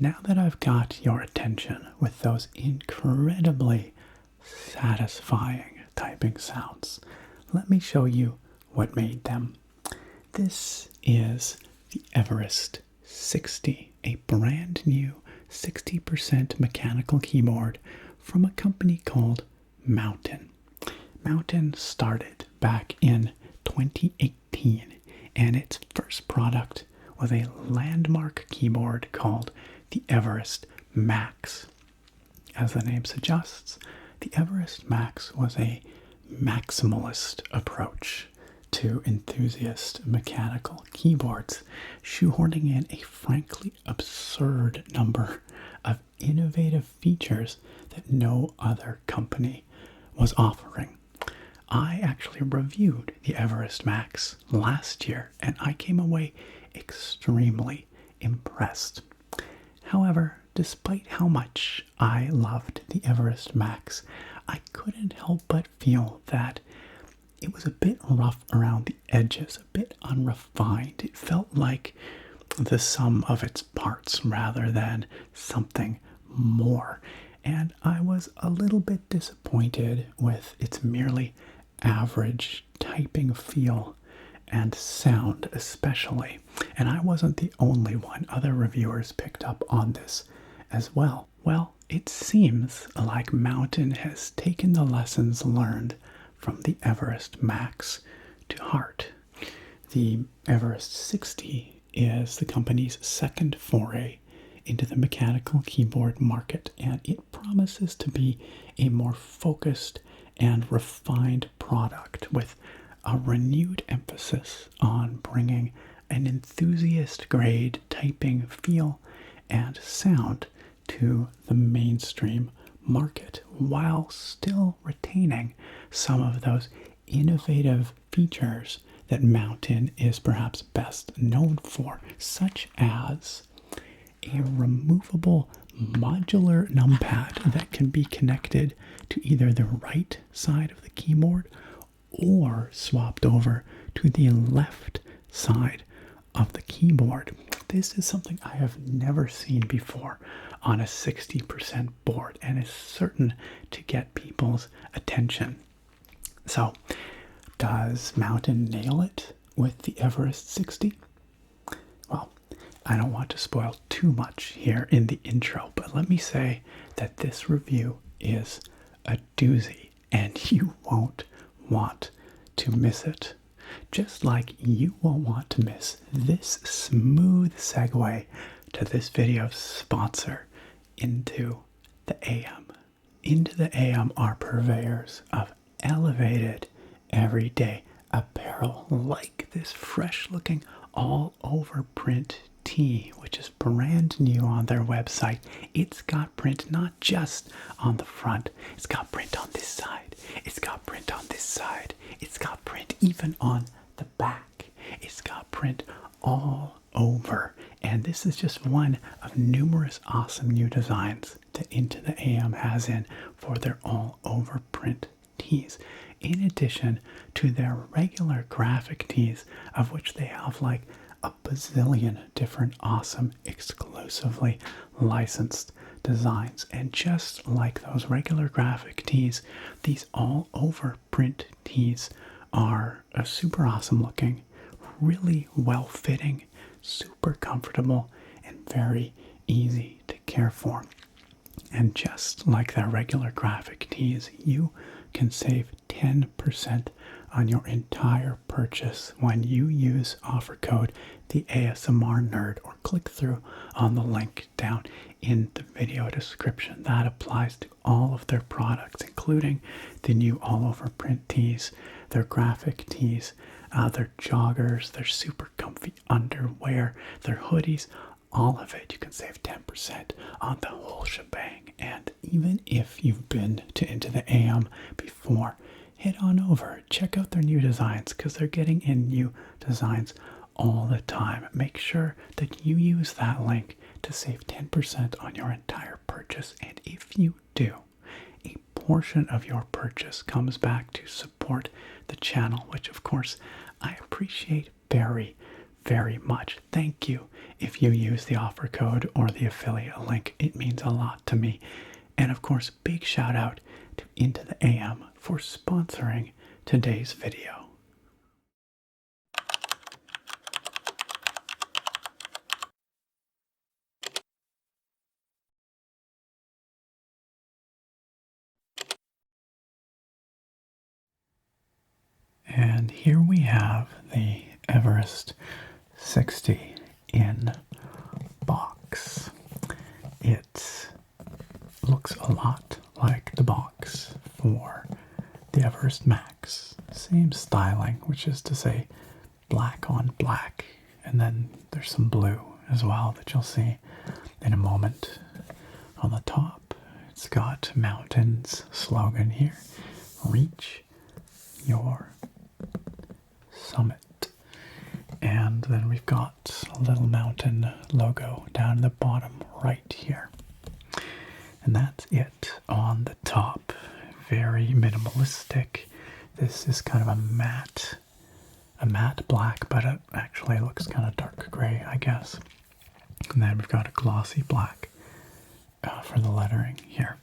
Now that I've got your attention with those incredibly satisfying typing sounds, let me show you what made them. This is the Everest 60, a brand new 60% mechanical keyboard from a company called Mountain. Mountain started back in 2018, and its first product was a landmark keyboard called the Everest Max. As the name suggests, the Everest Max was a maximalist approach to enthusiast mechanical keyboards, shoehorning in a frankly absurd number of innovative features that no other company was offering. I actually reviewed the Everest Max last year, and I came away extremely impressed. However, despite how much I loved the Everest Max, I couldn't help but feel that it was a bit rough around the edges, a bit unrefined. It felt like the sum of its parts rather than something more. And I was a little bit disappointed with its merely average typing feel and sound especially. And I wasn't the only one. Other reviewers picked up on this as well. Well, it seems like Mountain has taken the lessons learned from the Everest Max to heart. The Everest 60 is the company's second foray into the mechanical keyboard market, and it promises to be a more focused and refined product with a renewed emphasis on bringing an enthusiast-grade typing feel and sound to the mainstream market while still retaining some of those innovative features that Mountain is perhaps best known for, such as a removable modular numpad that can be connected to either the right side of the keyboard or swapped over to the left side of the keyboard. This is something I have never seen before on a 60% board, and is certain to get people's attention. So, does Mountain nail it with the Everest 60? Well, I don't want to spoil too much here in the intro, but let me say that this review is a doozy, and you won't want to miss it. Just like you won't want to miss this smooth segue to this video's sponsor, Into the AM. Into the AM are purveyors of elevated, everyday apparel like this fresh-looking all-over print tee, which is brand new on their website. It's got print not just on the front, it's got print on this side, it's got print on this side, it's got print even on the back, it's got print all over. And this is just one of numerous awesome new designs that Into the AM has in for their all-over print tees, in addition to their regular graphic tees, of which they have like a bazillion different awesome exclusively licensed designs. And just like those regular graphic tees, these all-over print tees are a super awesome looking, really well-fitting, super comfortable, and very easy to care for. And just like their regular graphic tees, you can save 10% on your entire purchase when you use offer code the ASMR Nerd, or click through on the link down in the video description. That applies to all of their products, including the new all-over print tees, their graphic tees, their joggers, their super comfy underwear, their hoodies, all of it. You can save 10% on the whole shebang. And even if you've been to Into the AM before, head on over, check out their new designs, because they're getting in new designs all the time. Make sure that you use that link to save 10% on your entire purchase. And if you do, a portion of your purchase comes back to support the channel, which of course I appreciate very, very much. Thank you if you use the offer code or the affiliate link. It means a lot to me. And of course, big shout out to Into the AM for sponsoring today's video. And here we have the Everest 60 in box. It looks a lot like the box for the Everest Max. Same styling, which is to say black on black, and then there's some blue as well that you'll see in a moment. On the top, it's got Mountains slogan here, reach your summit. And then we've got a little mountain logo down in the bottom right here. And that's it on the top. Very minimalistic. This is kind of a matte black, but it actually looks kind of dark gray, I guess. And then we've got a glossy black for the lettering here.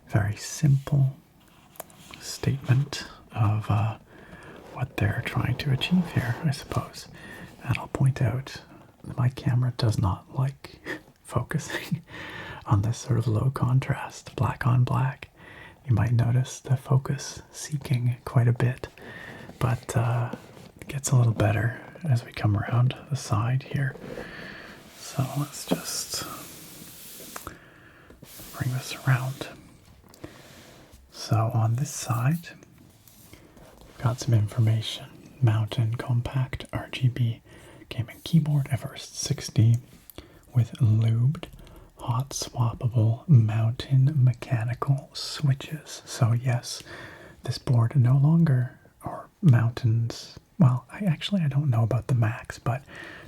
Very simple statement of what they're trying to achieve here, I suppose. And I'll point out my camera does not like focusing on this sort of low contrast black on black. You might notice the focus seeking quite a bit, but it gets a little better as we come around the side here. So let's just bring this around. So on this side, got some information. Mountain compact RGB gaming keyboard, Everest 60 with lubed, hot swappable mountain mechanical switches. So yes, this board no longer, or mountains, well, I don't know about the Max, but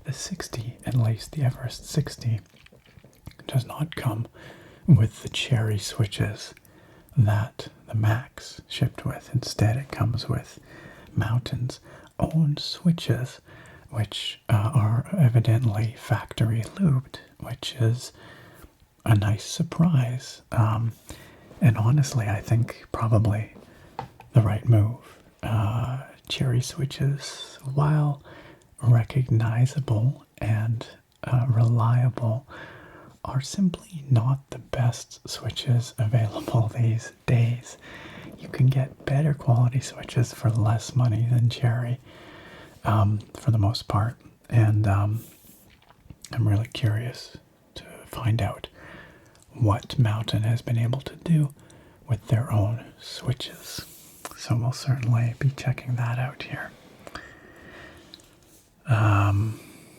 the 60, at least the Everest 60, does not come with the cherry switches that the Max shipped with. Instead, it comes with Mountain's own switches, which are evidently factory lubed, which is a nice surprise. And honestly, I think probably the right move. Cherry switches, while recognizable and reliable, are simply not the best switches available these days. You can get better quality switches for less money than cherry, for the most part. And I'm really curious to find out what Mountain has been able to do with their own switches. So we'll certainly be checking that out here.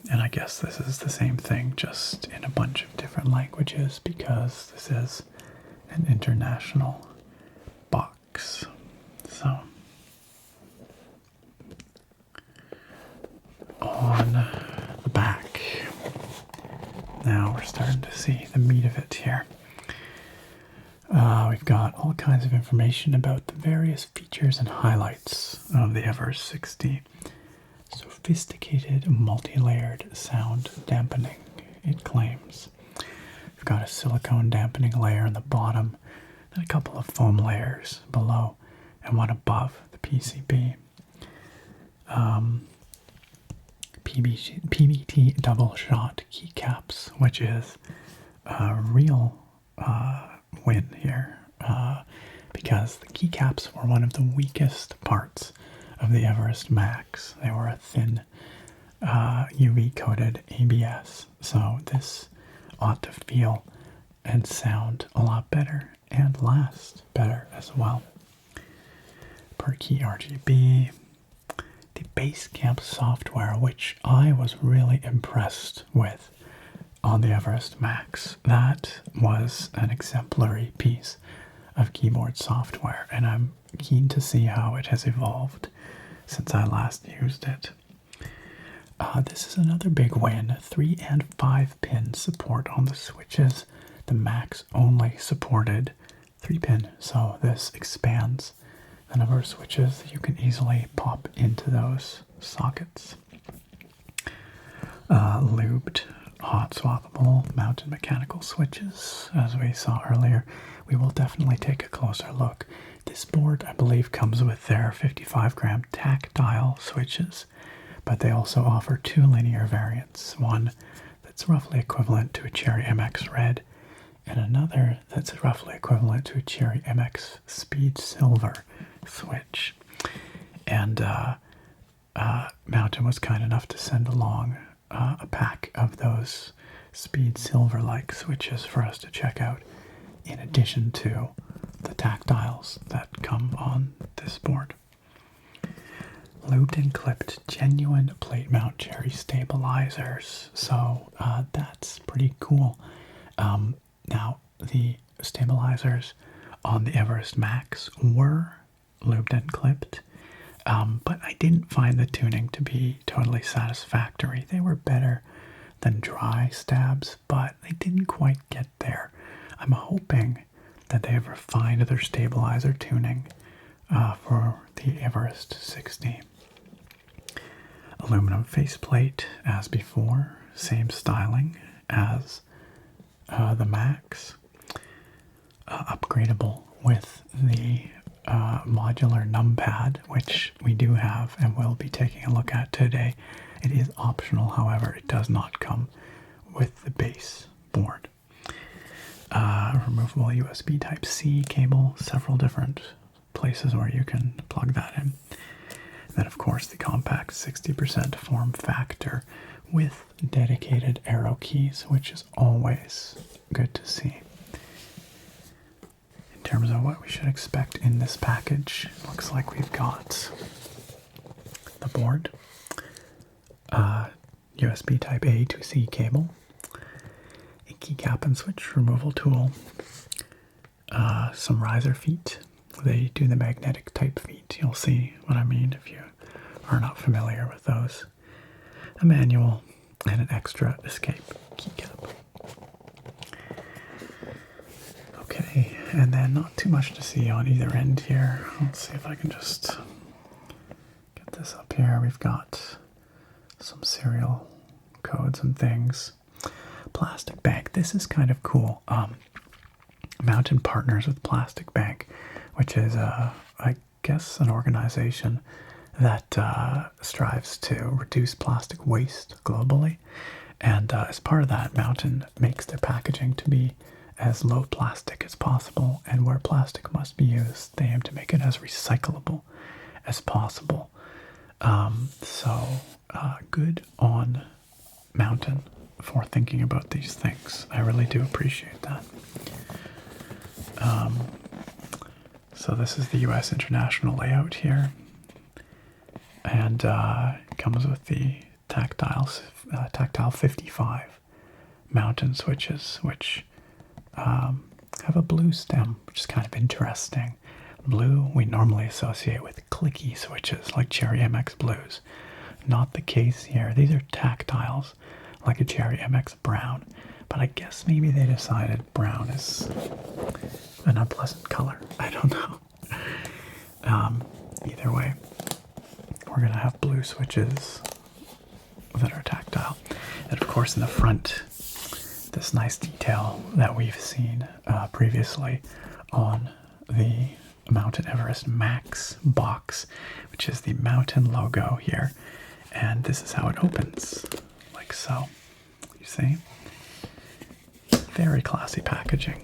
And I guess this is the same thing, just in a bunch of different languages, because this is an international box. So on the back, now we're starting to see the meat of it here. We've got all kinds of information about the various features and highlights of the Everest 60. Sophisticated multi-layered sound dampening, it claims. We've got a silicone dampening layer in the bottom and a couple of foam layers below and one above the PCB. PBT double shot keycaps, which is a real win here, because the keycaps were one of the weakest parts of the Everest Max. They were a thin UV coated ABS, so this ought to feel and sound a lot better and last better as well. Per key RGB, the Basecamp software, which I was really impressed with on the Everest Max. That was an exemplary piece of keyboard software, and I'm keen to see how it has evolved since I last used it. This is another big win. 3 and 5 pin support on the switches. The Max only supported 3-pin, so this expands the number of switches that you can easily pop into those sockets. lubed, hot swappable mounted mechanical switches, as we saw earlier. We will definitely take a closer look. This board, I believe, comes with their 55-gram tactile switches, but they also offer two linear variants, one that's roughly equivalent to a Cherry MX Red, and another that's roughly equivalent to a Cherry MX Speed Silver switch. And Mountain was kind enough to send along a pack of those Speed Silver-like switches for us to check out, in addition to the tactiles that come on this board. Lubed and clipped genuine plate mount Cherry stabilizers. So that's pretty cool. Now, the stabilizers on the Everest Max were lubed and clipped, but I didn't find the tuning to be totally satisfactory. They were better than dry stabs, but they didn't quite get there. I'm hoping that they have refined their stabilizer tuning for the Everest 60. Aluminum faceplate as before, same styling as the Max. Upgradable with the modular Numpad, which we do have and will be taking a look at today. It is optional, however, it does not come with the base board. Removable USB Type-C cable, several different places where you can plug that in. And then, of course, the compact 60% form factor with dedicated arrow keys, which is always good to see. In terms of what we should expect in this package, looks like we've got the board, USB Type-A to C cable, a keycap and switch removal tool, some riser feet. They do the magnetic type feet. You'll see what I mean if you are not familiar with those. A manual and an extra escape keycap. Okay, and then not too much to see on either end here. Let's see if I can just get this up here. We've got some serial codes and things. Plastic Bank. This is kind of cool. Mountain partners with Plastic Bank, which is, I guess, an organization that strives to reduce plastic waste globally. And as part of that, Mountain makes their packaging to be as low plastic as possible, and where plastic must be used, they aim to make it as recyclable as possible. So good on Mountain for thinking about these things. I really do appreciate that. So this is the US International layout here, and it comes with the Tactile 55 Mountain switches, which have a blue stem, which is kind of interesting. Blue we normally associate with clicky switches like Cherry MX Blues. Not the case here. These are tactiles like a Cherry MX Brown, but I guess maybe they decided brown is an unpleasant color. I don't know. Either way, we're going to have blue switches that are tactile. And of course in the front, this nice detail that we've seen previously on the Mountain Everest Max box, which is the Mountain logo here. And this is how it opens, like so. You see? Very classy packaging.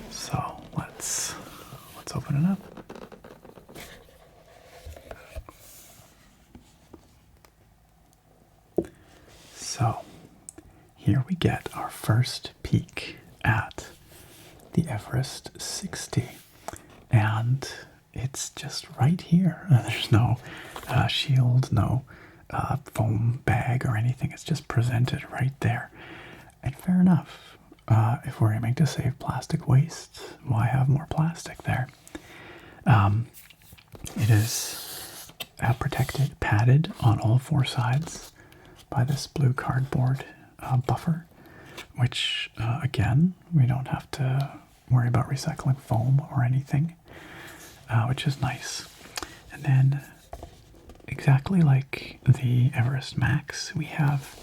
So let's open it up. So here we get our first peek at the Everest 60, and it's just right here. There's no shield, no foam bag or anything. It's just presented right there. And fair enough. If we're aiming to save plastic waste, why have more plastic there? It is protected, padded on all four sides by this blue cardboard buffer, which, again, we don't have to worry about recycling foam or anything, which is nice. And then, exactly like the Everest Max, we have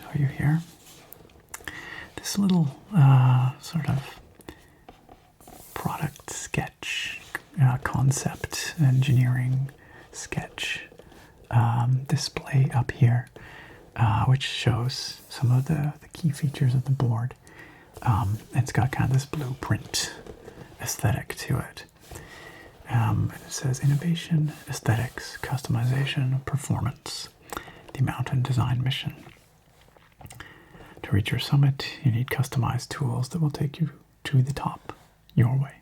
show you here. This little sort of product sketch, concept engineering sketch display up here, which shows some of the key features of the board. It's got kind of this blueprint aesthetic to it. It says innovation, aesthetics, customization, performance, the mountain design mission. To reach your summit, you need customized tools that will take you to the top your way.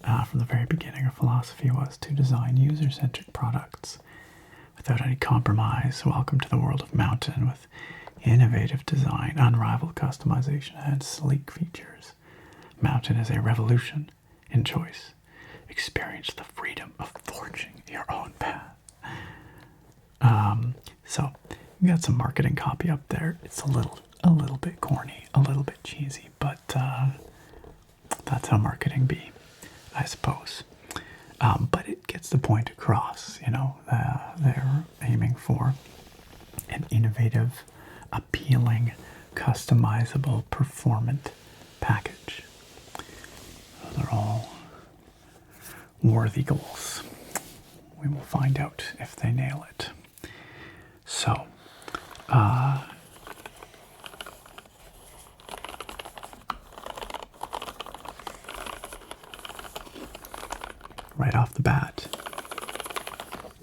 From the very beginning, our philosophy was to design user-centric products without any compromise. Welcome to the world of mountain with innovative design, unrivaled customization, and sleek features. Mountain is a revolution in choice. Experience the freedom of forging your own path. So we got some marketing copy up there. It's a little bit corny, a little bit cheesy, but that's how marketing be, I suppose. But it gets the point across. They're aiming for an innovative, appealing, customizable, performant package. They're all worthy goals. We will find out if they nail it. So, right off the bat,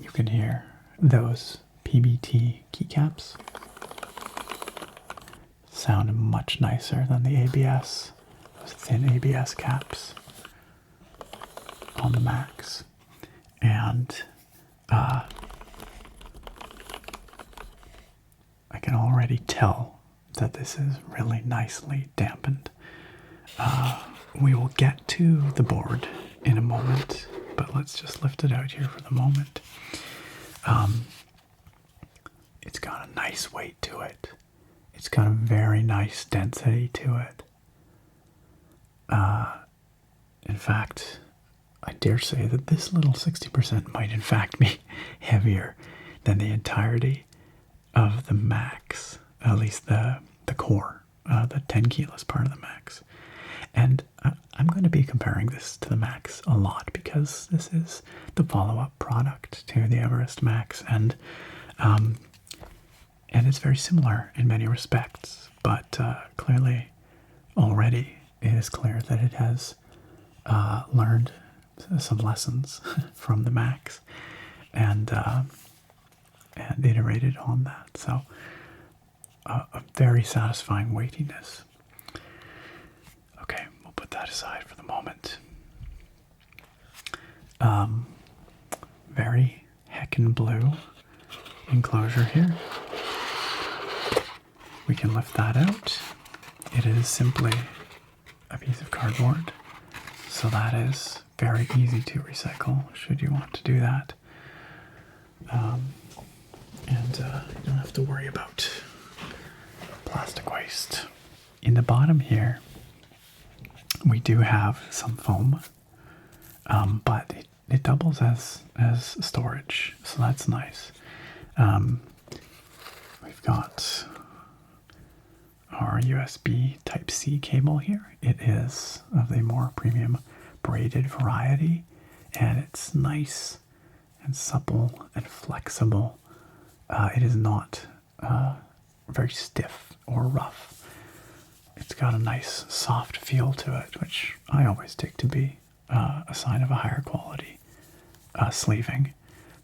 you can hear those PBT keycaps sound much nicer than the ABS, those thin ABS caps on the Macs. And I can already tell that this is really nicely dampened. We will get to the board in a moment, but let's just lift it out here for the moment. It's got a nice weight to it. It's got a very nice density to it. In fact, I dare say that this little 60% might in fact be heavier than the entirety of the Max, at least the core, the 10 kilos part of the Max. And I'm going to be comparing this to the Max a lot because this is the follow-up product to the Everest Max, and it's very similar in many respects, but clearly already it is clear that it has learned some lessons from the Max and iterated on that. So a very satisfying weightiness. Okay, we'll put that aside for the moment. Very heckin' blue enclosure here. We can lift that out. It is simply a piece of cardboard, so that is very easy to recycle should you want to do that. And you don't have to worry about plastic waste. In the bottom here, we do have some foam, but it doubles as storage, so that's nice. We've got our USB Type-C cable here. It is of the more premium braided variety, and it's nice and supple and flexible. It is not very stiff or rough. It's got a nice soft feel to it, which I always take to be a sign of a higher quality sleeving.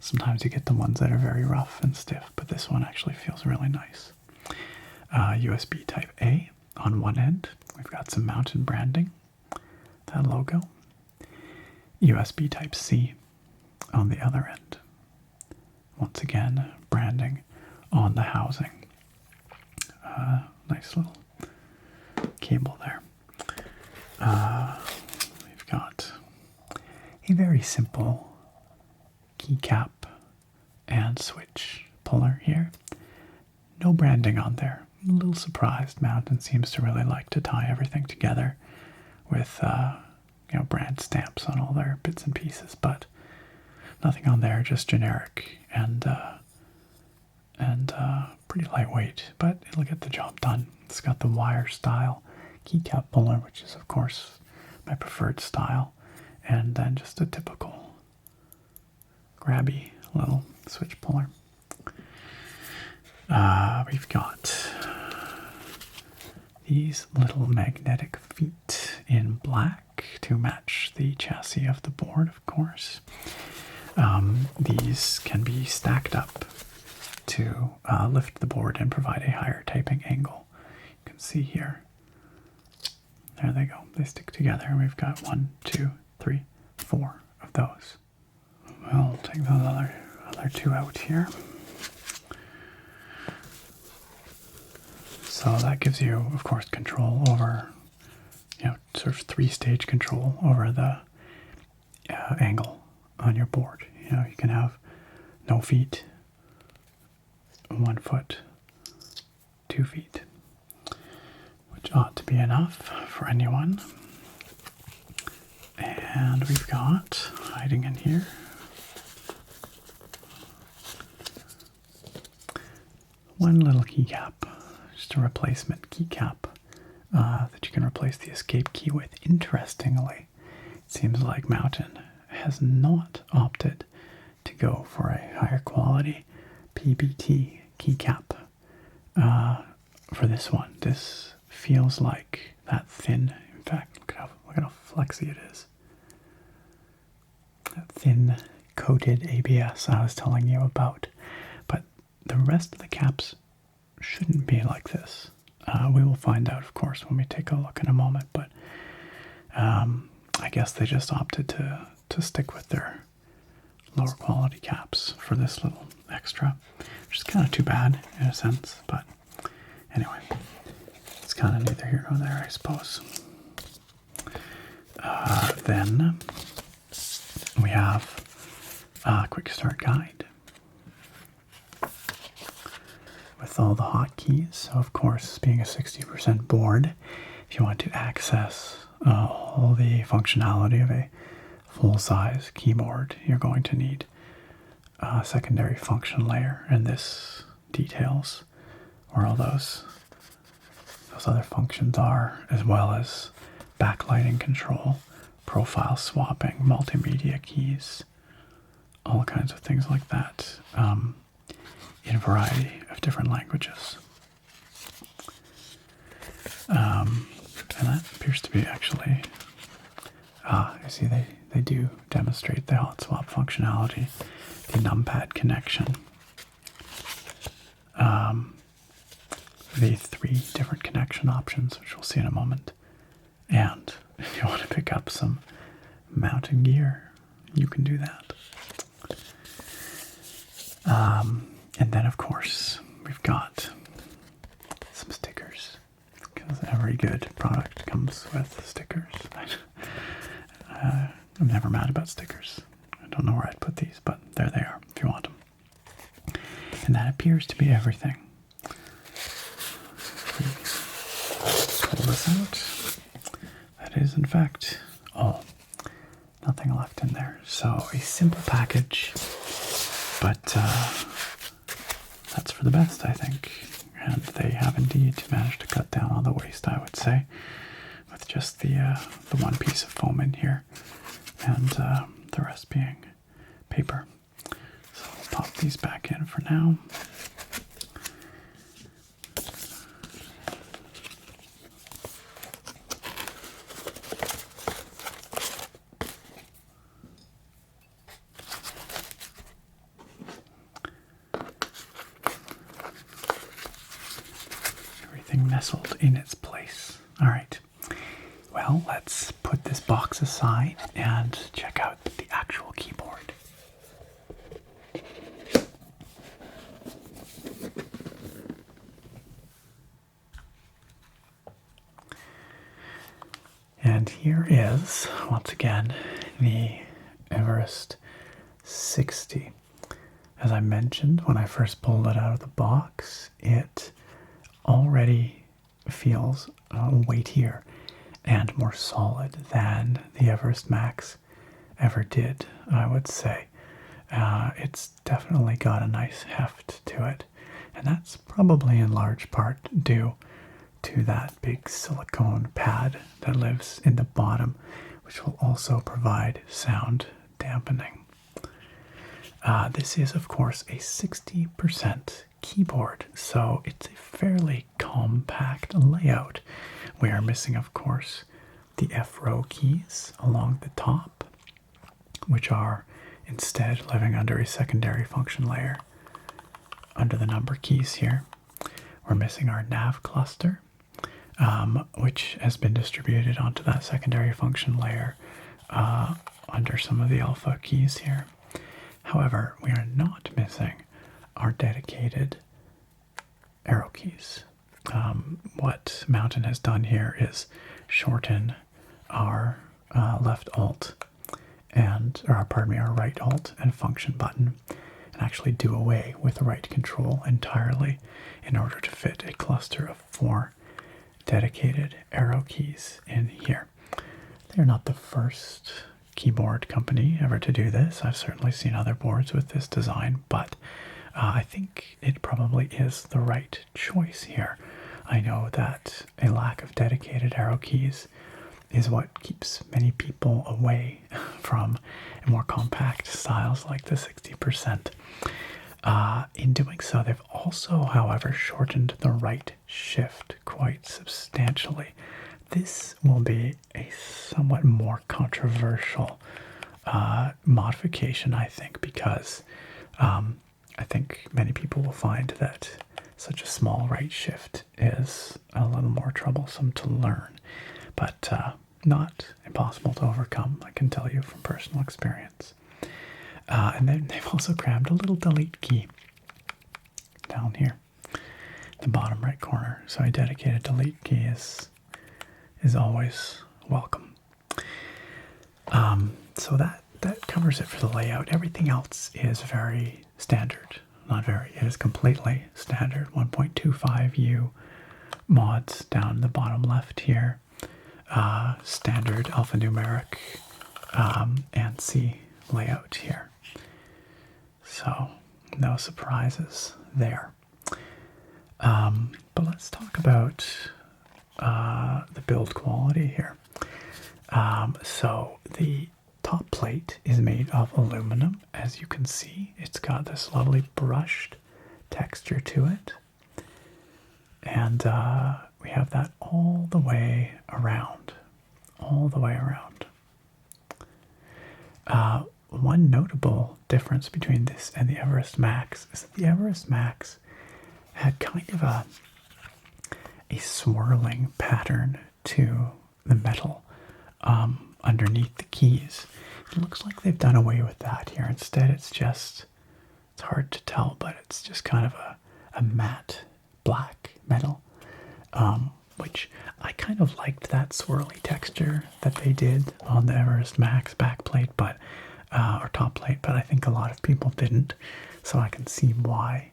Sometimes you get the ones that are very rough and stiff, but this one actually feels really nice. USB Type A on one end. We've got some mountain branding, that logo. USB Type C on the other end. Once again, branding on the housing. Nice little cable there. We've got a very simple keycap and switch puller here. No branding on there. I'm a little surprised. Mountain seems to really like to tie everything together with brand stamps on all their bits and pieces, but pretty lightweight, but it'll get the job done. It's got the wire style keycap puller, which is of course my preferred style, and then just a typical grabby little switch puller. We've got these little magnetic feet in black to match the chassis of the board, of course. These can be stacked up to lift the board and provide a higher typing angle. You can see here. There they go. They stick together, and we've got 1, 2, 3, 4 of those. We'll take those other two out here. So that gives you, of course, control over, sort of 3-stage control over the angle on your board. You can have no feet, 1 foot, 2 feet, which ought to be enough for anyone. And we've got, hiding in here, one little keycap, just a replacement keycap that you can replace the escape key with. Interestingly, it seems like Mountain has not opted to go for a higher quality PBT keycap for this one. This feels like that thin. In fact, look at how flexy it is. That thin coated ABS I was telling you about. But the rest of the caps shouldn't be like this. We will find out, of course, when we take a look in a moment. But I guess they just opted to stick with their lower quality caps for this little extra, which is kind of too bad in a sense, but anyway, it's kind of neither here nor there, I suppose. Then we have a quick start guide with all the hotkeys. So of course, being a 60% board, if you want to access all the functionality of a full-size keyboard, you're going to need a secondary function layer, and this details where all those other functions are, as well as backlighting control, profile swapping, multimedia keys, all kinds of things like that, in a variety of different languages. And that appears to be actually, you see they do demonstrate the hot swap functionality, the Numpad connection, the 3 different connection options, which we'll see in a moment. And if you want to pick up some mountain gear, you can do that. And then, of course, we've got some stickers, because every good product comes with stickers. I'm never mad about stickers. I don't know where I'd put these, but there they are if you want them. And that appears to be everything. Pull this out. That is, in fact, all. Nothing left in there. So a simple package, but that's for the best, I think. And they have indeed managed to cut down on the waste, I would say, with just the one piece of foam in here, and the rest being paper. So I'll pop these back in for now. Everything nestled in its place. All right. Well, let's put this box aside and check out the actual keyboard. And here is, once again, the Everest 60. As I mentioned when I first pulled it out of the box, it already feels weightier and more solid than the Everest Max ever did, I would say. It's definitely got a nice heft to it. And that's probably in large part due to that big silicone pad that lives in the bottom, which will also provide sound dampening. This is, of course, a 60% keyboard, so it's a fairly compact layout. We are missing, of course, the F row keys along the top, which are instead living under a secondary function layer under the number keys here. We're missing our nav cluster, which has been distributed onto that secondary function layer under some of the alpha keys here. However, we are not missing our dedicated arrow keys. What Mountain has done here is shorten our left alt our right alt and function button, and actually do away with right control entirely in order to fit a cluster of 4 dedicated arrow keys in here. They're not the first keyboard company ever to do this. I've certainly seen other boards with this design, but I think it probably is the right choice here. I know that a lack of dedicated arrow keys is what keeps many people away from more compact styles like the 60%. In doing so, they've also, however, shortened the right shift quite substantially. This will be a somewhat more controversial modification, I think, because I think many people will find that such a small right shift is a little more troublesome to learn, but not impossible to overcome, I can tell you from personal experience. And then they've also crammed a little delete key down here, the bottom right corner. So a dedicated delete key is always welcome. So that covers it for the layout. Everything else is very standard. Not very, it is completely standard. 1.25U mods down the bottom left here. Standard alphanumeric ANSI layout here. So no surprises there. But let's talk about the build quality here. So the top plate is made of aluminum. As you can see, it's got this lovely brushed texture to it. And we have that all the way around. All the way around. One notable difference between this and the Everest Max is that the Everest Max had kind of a swirling pattern to the metal underneath the keys. It looks like they've done away with that here. Instead, it's hard to tell, but it's just kind of a matte black metal, which I kind of liked that swirly texture that they did on the Everest Max backplate, or top plate, but I think a lot of people didn't, so I can see why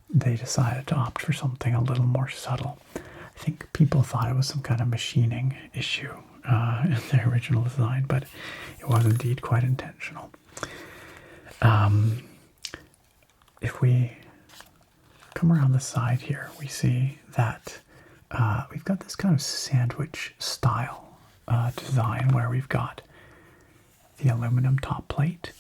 they decided to opt for something a little more subtle. I think people thought it was some kind of machining issue in their original design, but it was indeed quite intentional. If we come around the side here, we see that we've got this kind of sandwich style design where we've got the aluminum top plate,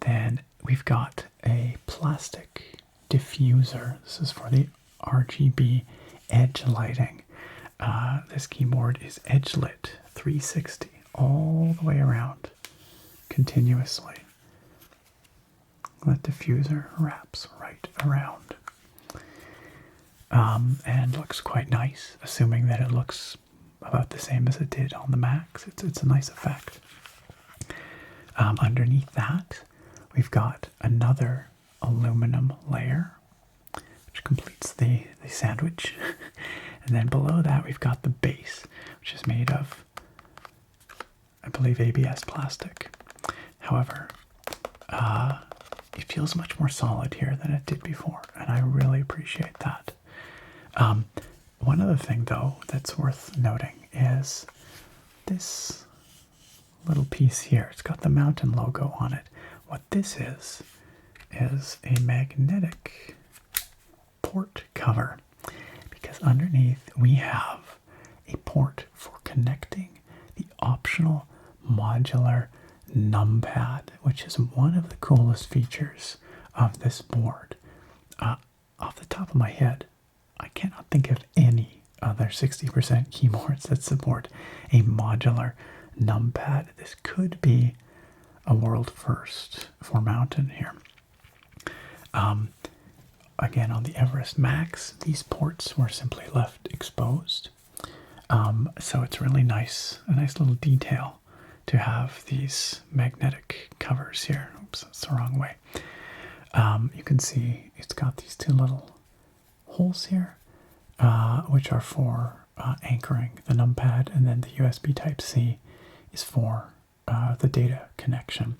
then we've got a plastic diffuser. This is for the RGB edge lighting. This keyboard is edge lit 360 all the way around continuously. That diffuser wraps right around. And looks quite nice, assuming that it looks about the same as it did on the Max. It's a nice effect. Underneath that, we've got another aluminum layer, which completes the sandwich. And then below that, we've got the base, which is made of, I believe, ABS plastic. However, it feels much more solid here than it did before, and I really appreciate that. One other thing, though, that's worth noting is this little piece here. It's got the Mountain logo on it. What this is a magnetic port cover, because underneath we have a port for connecting the optional modular Numpad, which is one of the coolest features of this board. Off the top of my head, I cannot think of any other 60% keyboards that support a modular Numpad. This could be a world first for Mountain here. Again, on the Everest Max, these ports were simply left exposed. So it's really nice, a nice little detail to have these magnetic covers here. Oops, that's the wrong way. You can see it's got these two little holes here, which are for anchoring the Numpad, and then the USB Type-C is for the data connection.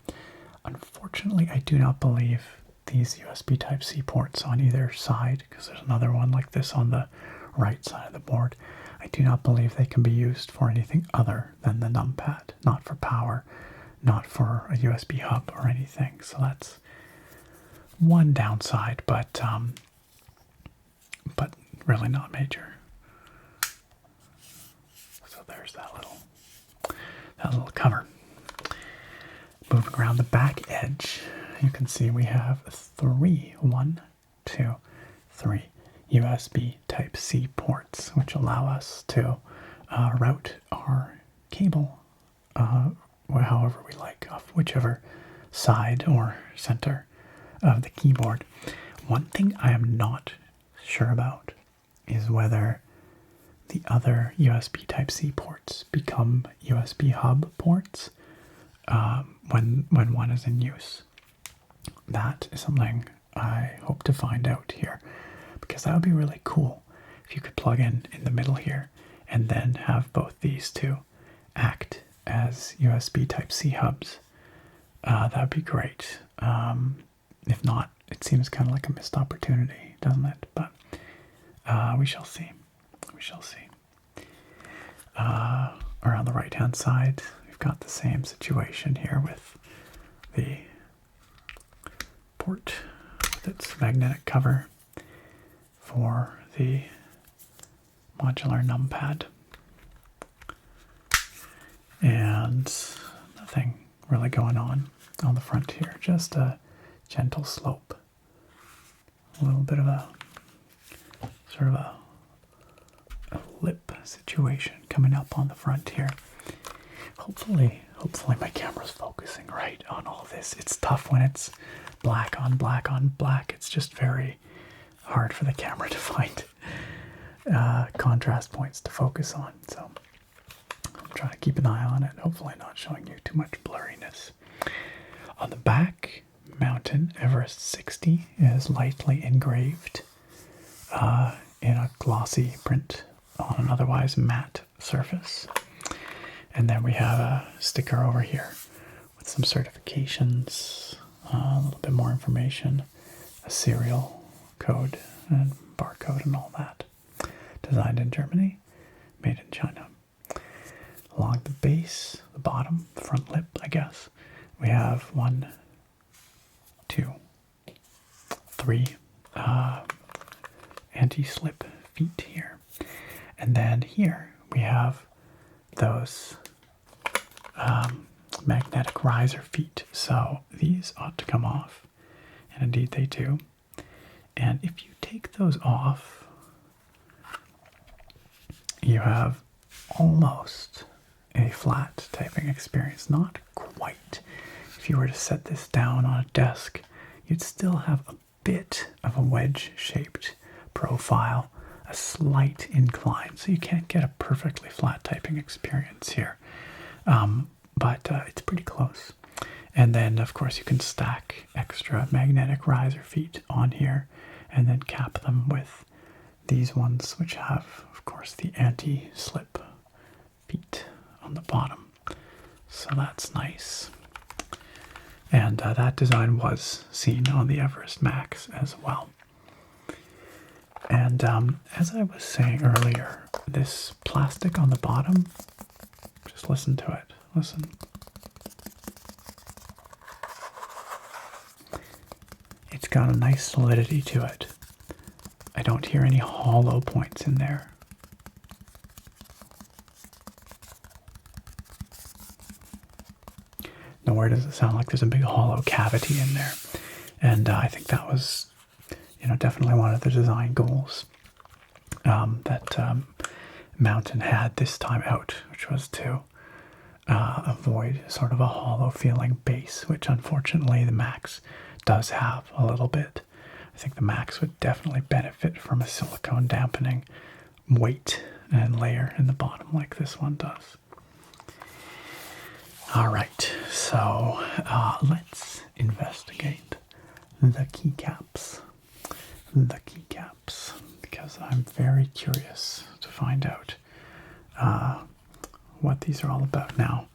Unfortunately, I do not believe these USB Type-C ports on either side, because there's another one like this on the right side of the board. I do not believe they can be used for anything other than the Numpad, not for power, not for a USB hub or anything. So that's one downside, but really not major. So there's that little cover. Moving around the back edge, you can see we have three USB Type-C ports, which allow us to route our cable however we like, off whichever side or center of the keyboard. One thing I am not sure about is whether the other USB Type-C ports become USB hub ports when one is in use. That is something I hope to find out here, because that would be really cool if you could plug in the middle here and then have both these two act as USB Type-C hubs. That would be great. If not, it seems kind of like a missed opportunity, doesn't it? But we shall see. We shall see. Around the right-hand side, we've got the same situation here with the port with its magnetic cover for the modular Numpad. And nothing really going on the front here, just a gentle slope. A little bit of a sort of a lip situation coming up on the front here. Hopefully my camera's focusing right on all this. It's tough when it's black on black on black. It's just very hard for the camera to find contrast points to focus on. So I'm trying to keep an eye on it. Hopefully not showing you too much blurriness. On the back, Mountain Everest 60 is lightly engraved in a glossy print on an otherwise matte surface. And then we have a sticker over here with some certifications, a little bit more information, a serial code and barcode and all that. Designed in Germany, made in China. Along the base, the bottom, the front lip, I guess, we have 1, 2, 3 anti-slip feet here. And then here we have those magnetic riser feet. So these ought to come off, and indeed they do. And if you take those off, you have almost a flat typing experience. Not quite. If you were to set this down on a desk, you'd still have a bit of a wedge-shaped profile, a slight incline, so you can't get a perfectly flat typing experience here. But it's pretty close. And then, of course, you can stack extra magnetic riser feet on here and then cap them with these ones, which have, of course, the anti-slip feet on the bottom. So that's nice. And that design was seen on the Everest Max as well. And as I was saying earlier, this plastic on the bottom, just listen to it. Listen. It's got a nice solidity to it. I don't hear any hollow points in there. Nowhere does it sound like there's a big hollow cavity in there. And I think that was, definitely one of the design goals that Mountain had this time out, which was to avoid sort of a hollow feeling bass, which unfortunately the Max does have a little bit. I think the Max would definitely benefit from a silicone dampening weight and layer in the bottom like this one does. All right, so let's investigate the keycaps. The keycaps, because I'm very curious to find out what these are all about. Now,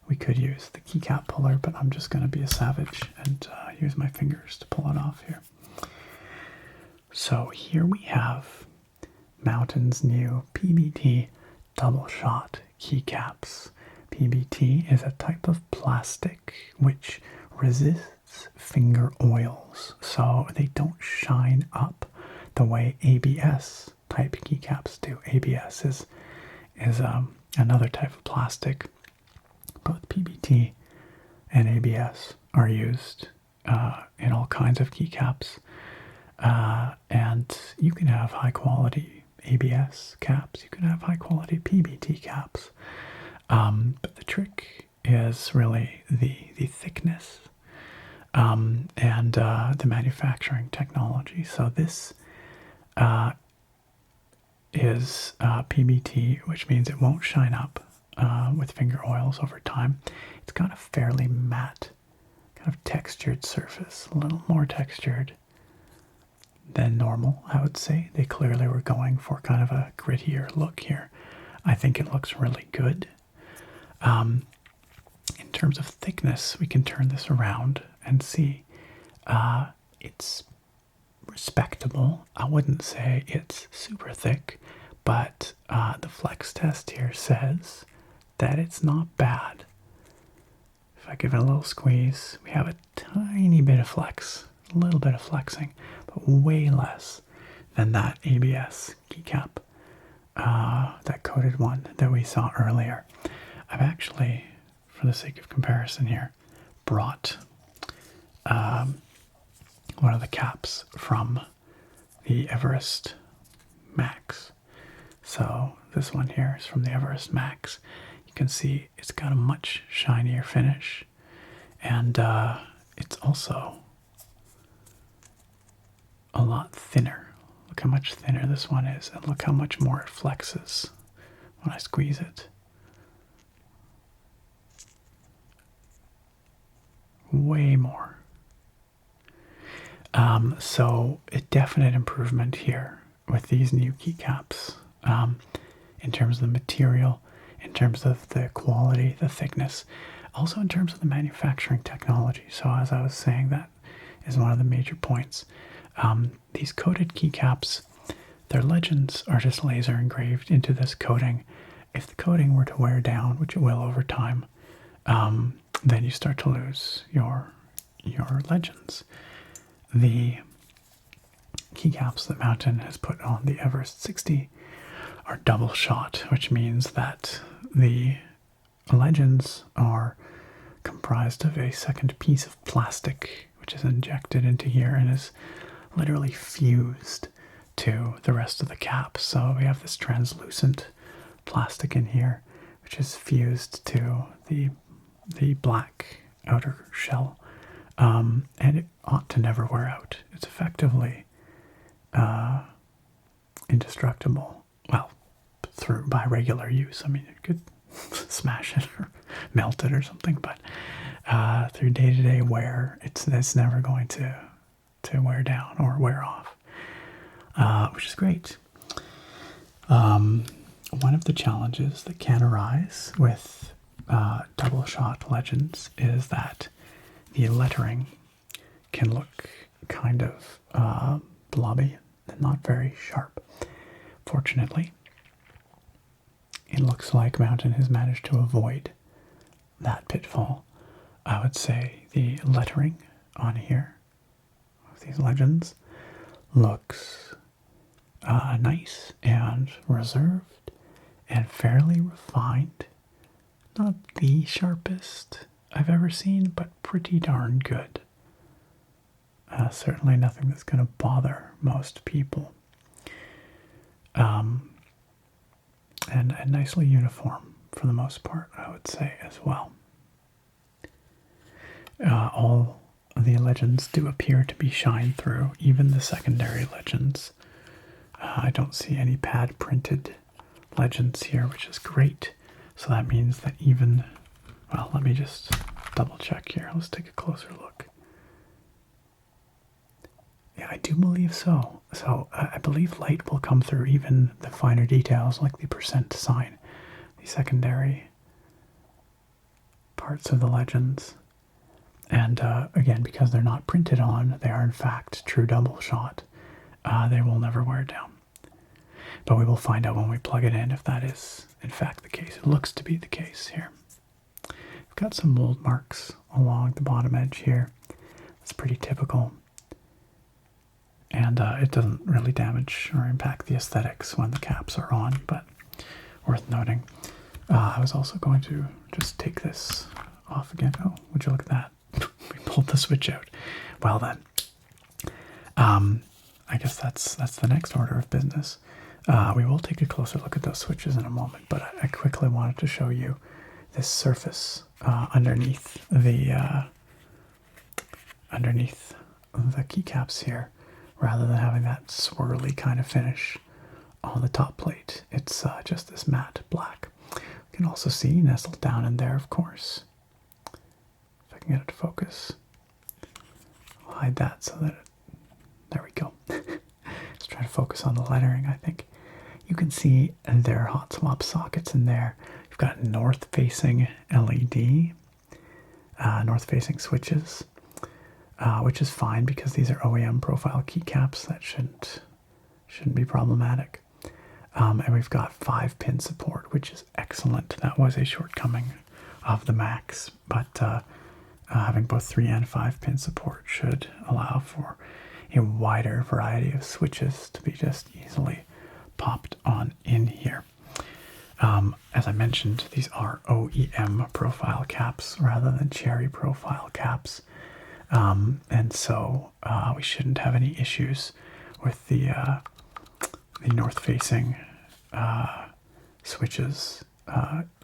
we could use the keycap puller, but I'm just going to be a savage and use my fingers to pull it off here. So here we have Mountain's new PBT double shot keycaps. PBT is a type of plastic which resists finger oils, so they don't shine up the way ABS type keycaps do. ABS is another type of plastic. Both PBT and ABS are used in all kinds of keycaps, and you can have high quality ABS caps, you can have high quality PBT caps, but the trick is really the thickness and the manufacturing technology. So this is PBT, which means it won't shine up with finger oils over time. It's got a fairly matte, kind of textured surface, a little more textured than normal, I would say. They clearly were going for kind of a grittier look here. I think it looks really good. In terms of thickness, we can turn this around and see it's respectable. I wouldn't say it's super thick, but the flex test here says that it's not bad. If I give it a little squeeze, we have a tiny bit of flex, a little bit of flexing, but way less than that ABS keycap, that coated one that we saw earlier. I've actually, for the sake of comparison here, brought one of the caps from the Everest Max. So this one here is from the Everest Max. You can see it's got a much shinier finish, and it's also a lot thinner. Look how much thinner this one is, and look how much more it flexes when I squeeze it. Way more. So a definite improvement here with these new keycaps, in terms of the material, in terms of the quality, the thickness, also in terms of the manufacturing technology. So as I was saying, that is one of the major points. These coated keycaps, their legends are just laser engraved into this coating. If the coating were to wear down, which it will over time, then you start to lose your legends. The keycaps that Mountain has put on the Everest 60 are double shot, which means that the legends are comprised of a second piece of plastic which is injected into here and is literally fused to the rest of the cap. So we have this translucent plastic in here which is fused to the black outer shell, and it ought to never wear out. It's effectively indestructible. Well, by regular use. I mean, it could smash it or melt it or something, but through day-to-day wear, it's never going to wear down or wear off, which is great. One of the challenges that can arise with double shot legends is that the lettering can look kind of blobby and not very sharp. Fortunately, it looks like Mountain has managed to avoid that pitfall. I would say the lettering on here of these legends looks nice and reserved and fairly refined. Not the sharpest I've ever seen, but pretty darn good. Certainly nothing that's going to bother most people. And nicely uniform for the most part, I would say as well. All of the legends do appear to be shine through, even the secondary legends. I don't see any pad printed legends here, which is great. So that means that even, well, let me just double check here. Let's take a closer look. Yeah, I do believe so. So I believe light will come through even the finer details, like the percent sign, the secondary parts of the legends. And again, because they're not printed on, they are in fact true double shot. They will never wear down. But we will find out when we plug it in if that is in fact the case. It looks to be the case here. We've got some mold marks along the bottom edge here. That's pretty typical. And it doesn't really damage or impact the aesthetics when the caps are on, but worth noting. I was also going to just take this off again. Oh, would you look at that? We pulled the switch out. Well then, I guess that's the next order of business. We will take a closer look at those switches in a moment, but I quickly wanted to show you this surface underneath the keycaps here, rather than having that swirly kind of finish on the top plate. It's just this matte black. You can also see nestled down in there, of course. If I can get it to focus. I'll hide that so that there we go. Let's try to focus on the lettering, I think. You can see there are hot swap sockets in there. You've got north-facing LED, north-facing switches, which is fine because these are OEM profile keycaps. That shouldn't be problematic. And we've got 5-pin support, which is excellent. That was a shortcoming of the Macs, but having both 3 and 5-pin support should allow for a wider variety of switches to be just easily popped on in here. As I mentioned, these are OEM profile caps rather than cherry profile caps. And so we shouldn't have any issues with the north-facing switches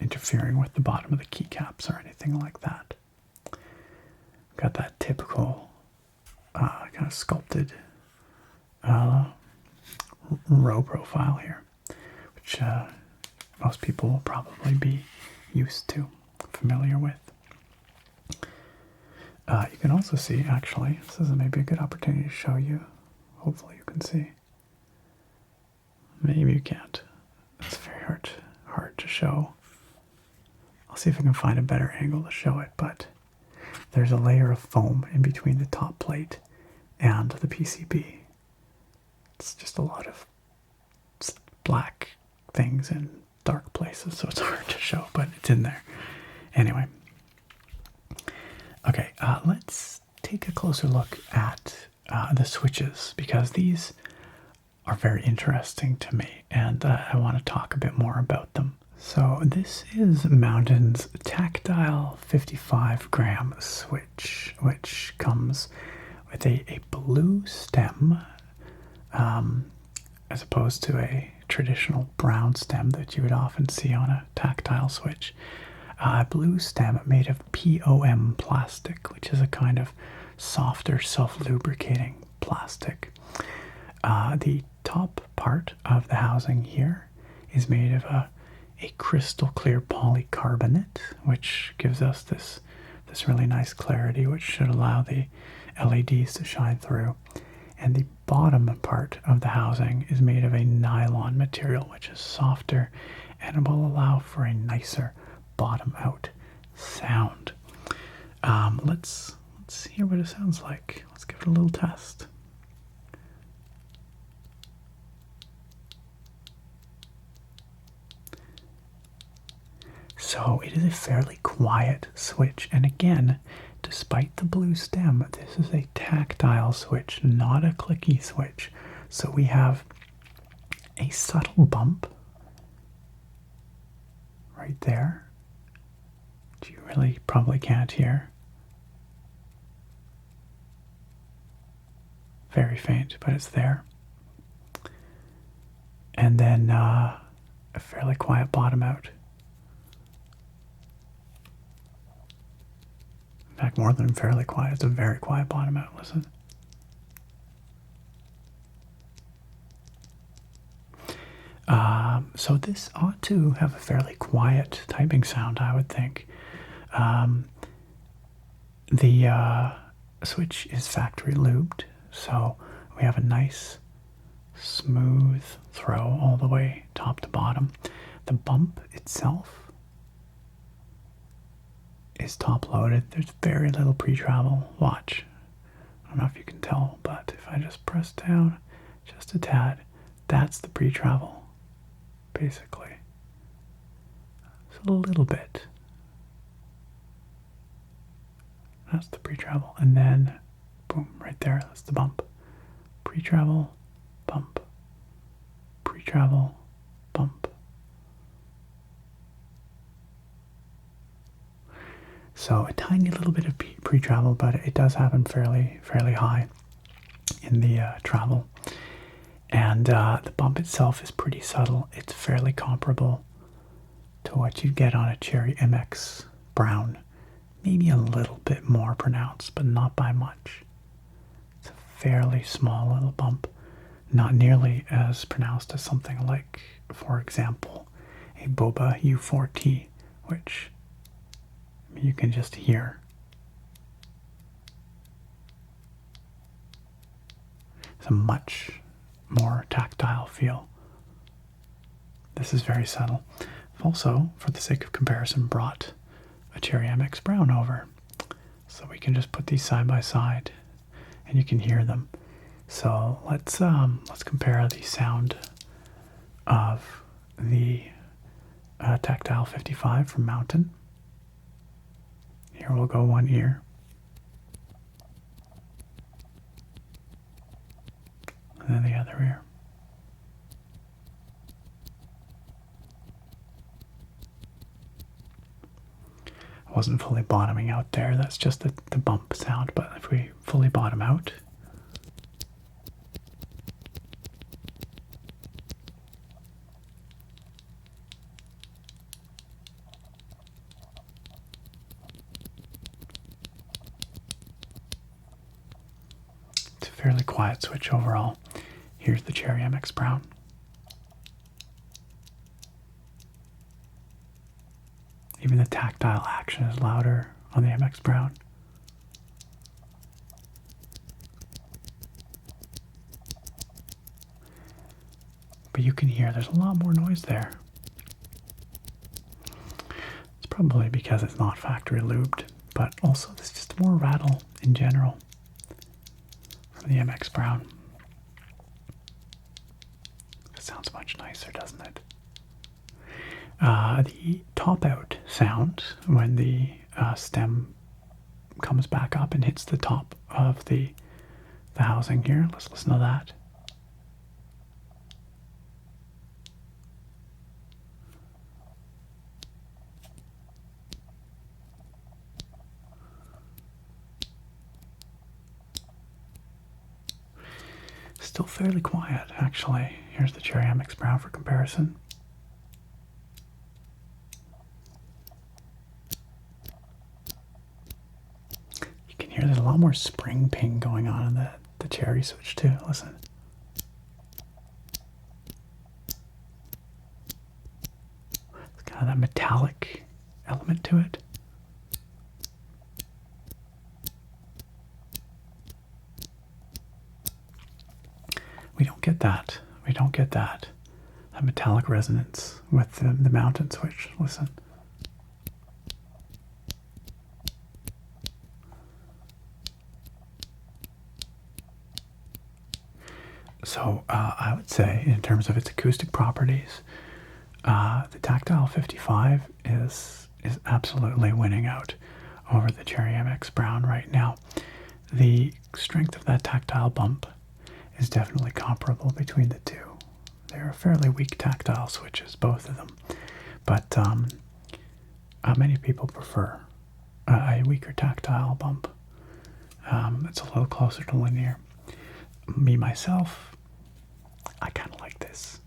interfering with the bottom of the keycaps or anything like that. Got that typical kind of sculpted row profile here, which most people will probably be used to, familiar with. You can also see, actually, this is maybe a good opportunity to show you. Hopefully you can see. Maybe you can't. It's very hard to show. I'll see if I can find a better angle to show it, but there's a layer of foam in between the top plate and the PCB. It's just a lot of black things in dark places, so it's hard to show, but it's in there. Anyway. Okay, let's take a closer look at the switches, because these are very interesting to me, and I want to talk a bit more about them. So this is Mountain's Tactile 55-gram switch, which comes with a blue stem, as opposed to a traditional brown stem that you would often see on a Tactile switch. A blue stem made of POM plastic, which is a kind of softer, self-lubricating plastic. The top part of the housing here is made of a crystal clear polycarbonate, which gives us this really nice clarity, which should allow the LEDs to shine through. And the bottom part of the housing is made of a nylon material, which is softer and will allow for a nicer bottom out sound. Let's hear what it sounds like. Let's give it a little test. So it is a fairly quiet switch, and again, despite the blue stem, this is a tactile switch, not a clicky switch. So we have a subtle bump right there, which you really probably can't hear. Very faint, but it's there. And then a fairly quiet bottom out. In fact, more than fairly quiet, it's a very quiet bottom out. Listen. So this ought to have a fairly quiet typing sound, I would think. The switch is factory lubed, so we have a nice smooth throw all the way top to bottom. The bump itself is top loaded. There's very little pre-travel. Watch. I don't know if you can tell, but if I just press down just a tad, that's the pre-travel, basically. Just a little bit. That's the pre-travel. And then, boom, right there, that's the bump. Pre-travel, bump. Pre-travel, bump. So a tiny little bit of pre-travel, but it does happen fairly high in the travel. And the bump itself is pretty subtle. It's fairly comparable to what you'd get on a Cherry MX Brown. Maybe a little bit more pronounced, but not by much. It's a fairly small little bump. Not nearly as pronounced as something like, for example, a Boba U4T, which you can just hear. It's a much more tactile feel. This is very subtle. I've also, for the sake of comparison, brought a Cherry MX Brown over, so we can just put these side by side, and you can hear them. So let's compare the sound of the Tactile 55 from Mountain. Here we'll go one ear. And then the other ear. I wasn't fully bottoming out there. That's just the bump sound. But if we fully bottom out, it's a fairly quiet switch overall. Here's the Cherry MX Brown. Even the tactile action is louder on the MX Brown. But you can hear there's a lot more noise there. It's probably because it's not factory lubed, but also there's just more rattle in general from the MX Brown. It sounds much nicer, doesn't it? The top out sound when the stem comes back up and hits the top of the housing here. Let's listen to that. Still fairly quiet, actually. Here's the Cherry MX Brown for comparison. There's a lot more spring ping going on in the Cherry switch too. Listen. It's kind of that metallic element to it. We don't get that. We don't get that metallic resonance with the Mountain switch. Listen. So I would say, in terms of its acoustic properties, the Tactile 55 is absolutely winning out over the Cherry MX Brown right now. The strength of that tactile bump is definitely comparable between the two. They're fairly weak tactile switches, both of them. But many people prefer a weaker tactile bump. It's a little closer to linear. Me, myself, I kind of like this.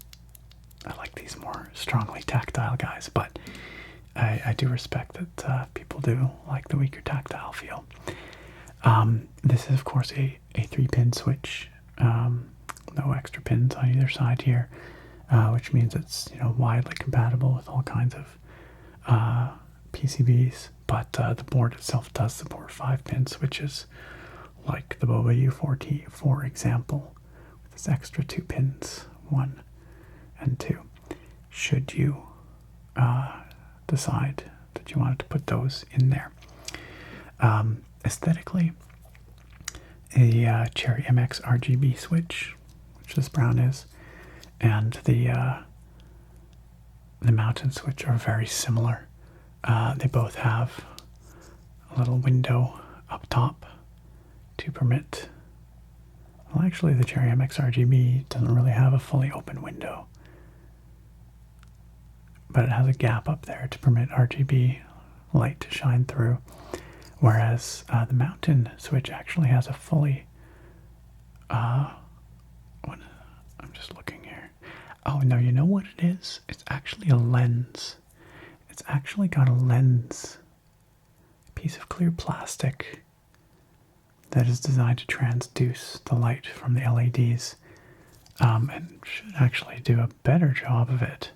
I like these more strongly tactile guys, but I do respect that people do like the weaker tactile feel. This is, of course, a 3-pin switch. No extra pins on either side here, which means it's widely compatible with all kinds of PCBs. But the board itself does support 5-pin switches, like the Boba U4T, for example, with its extra 2 pins, 1 and 2. Should you decide that you wanted to put those in there. Aesthetically, a Cherry MX RGB switch, which this brown is, and the Mountain switch are very similar. They both have a little window up top to permit. Well, actually, the Cherry MX RGB doesn't really have a fully open window, but it has a gap up there to permit RGB light to shine through. Whereas the Mountain switch actually has a fully. I'm just looking here. Oh no, you know what it is? It's actually a lens. It's actually got a lens, a piece of clear plastic that is designed to transduce the light from the LEDs, and should actually do a better job of it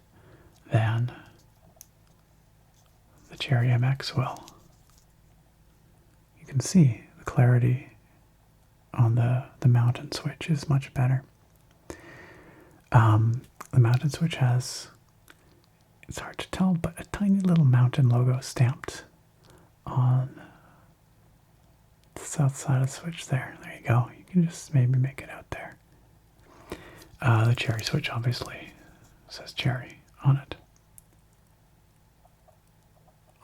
than the Cherry MX will. You can see the clarity on the Mountain switch is much better. The Mountain switch has, it's hard to tell, but a tiny little Mountain logo stamped on the south side of the switch there. There you go. You can just maybe make it out there. The Cherry switch obviously says Cherry on it.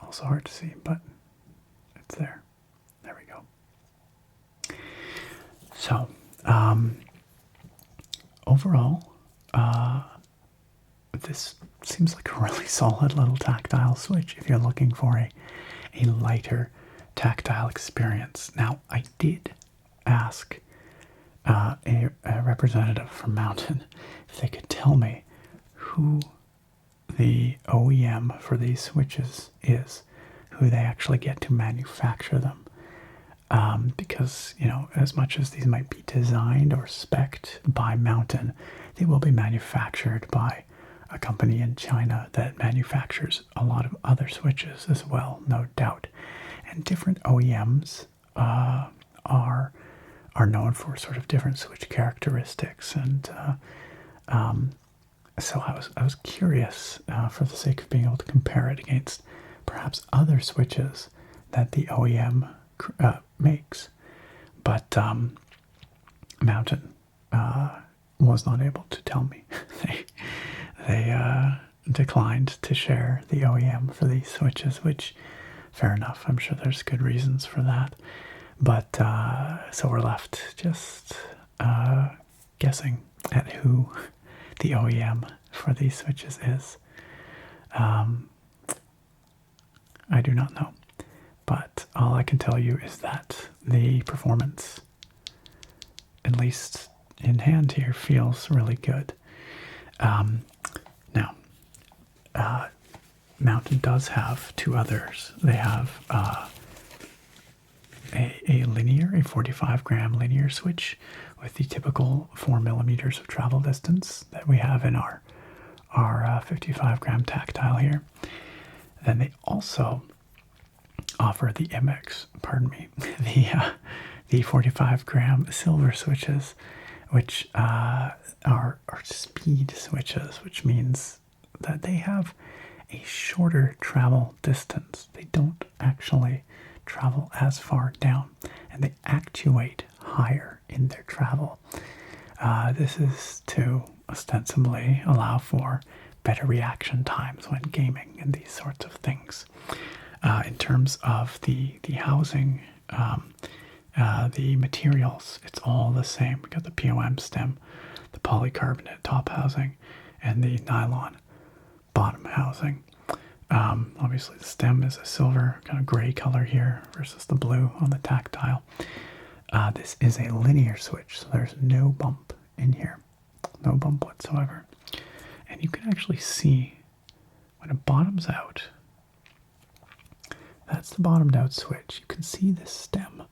Also hard to see, but it's there. There we go. So, overall, this seems like a really solid little tactile switch if you're looking for a lighter tactile experience. Now, I did ask a representative from Mountain if they could tell me who the OEM for these switches is, who they actually get to manufacture them. Because, as much as these might be designed or spec'd by Mountain, they will be manufactured by a company in China that manufactures a lot of other switches as well, no doubt. And different OEMs are known for sort of different switch characteristics, and so I was curious, for the sake of being able to compare it against perhaps other switches that the OEM makes, but Mountain was not able to tell me. They declined to share the OEM for these switches, which, fair enough. I'm sure there's good reasons for that. But so we're left just guessing at who the OEM for these switches is. I do not know. But all I can tell you is that the performance, at least in hand here, feels really good. Now, Mountain does have 2 others. They have a linear, a 45-gram linear switch with the typical 4 millimeters of travel distance that we have in our 55-gram tactile here. Then they also offer the the 45-gram silver switches, which are speed switches, which means that they have a shorter travel distance. They don't actually travel as far down, and they actuate higher in their travel. This is to ostensibly allow for better reaction times when gaming and these sorts of things. In terms of the housing, the materials, it's all the same. We got the POM stem, the polycarbonate top housing and the nylon bottom housing. Obviously the stem is a silver kind of gray color here versus the blue on the Tactile. This is a linear switch, so there's no bump in here. No bump whatsoever. And you can actually see when it bottoms out, that's the bottomed out switch. You can see this stem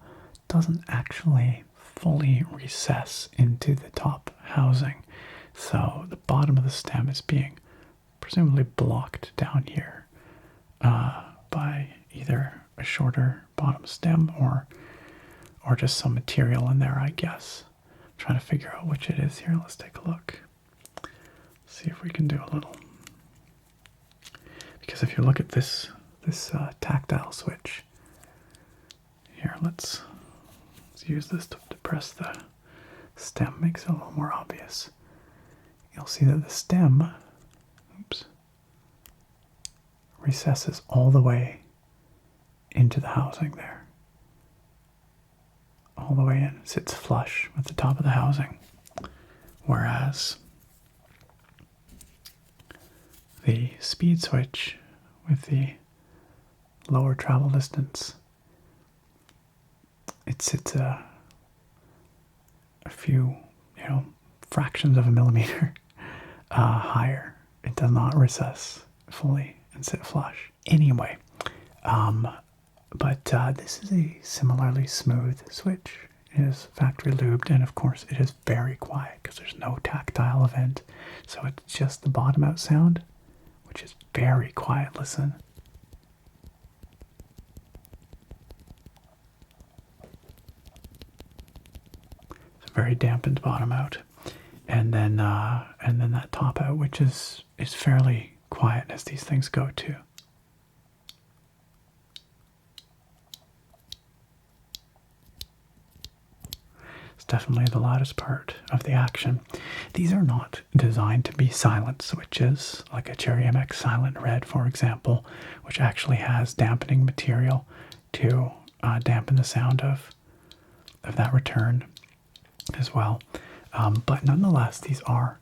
doesn't actually fully recess into the top housing. So the bottom of the stem is being presumably blocked down here by either a shorter bottom stem or just some material in there, I guess. I'm trying to figure out which it is here. Let's take a look. See if we can do a little. Because if you look at this Tactile switch here, let's use this to depress the stem. Makes it a little more obvious. You'll see that the stem, recesses all the way into the housing there. All the way in, sits flush with the top of the housing. Whereas the speed switch with the lower travel distance, it sits a few, fractions of a millimeter higher. It does not recess fully and sit flush. Anyway, but this is a similarly smooth switch. It is factory lubed, and of course it is very quiet because there's no tactile event. So it's just the bottom out sound, which is very quiet. Listen. It's a very dampened bottom out. And then that top out, which is fairly quiet as these things go too. It's definitely the loudest part of the action. These are not designed to be silent switches, like a Cherry MX Silent Red, for example, which actually has dampening material to dampen the sound of that return as well. But nonetheless, these are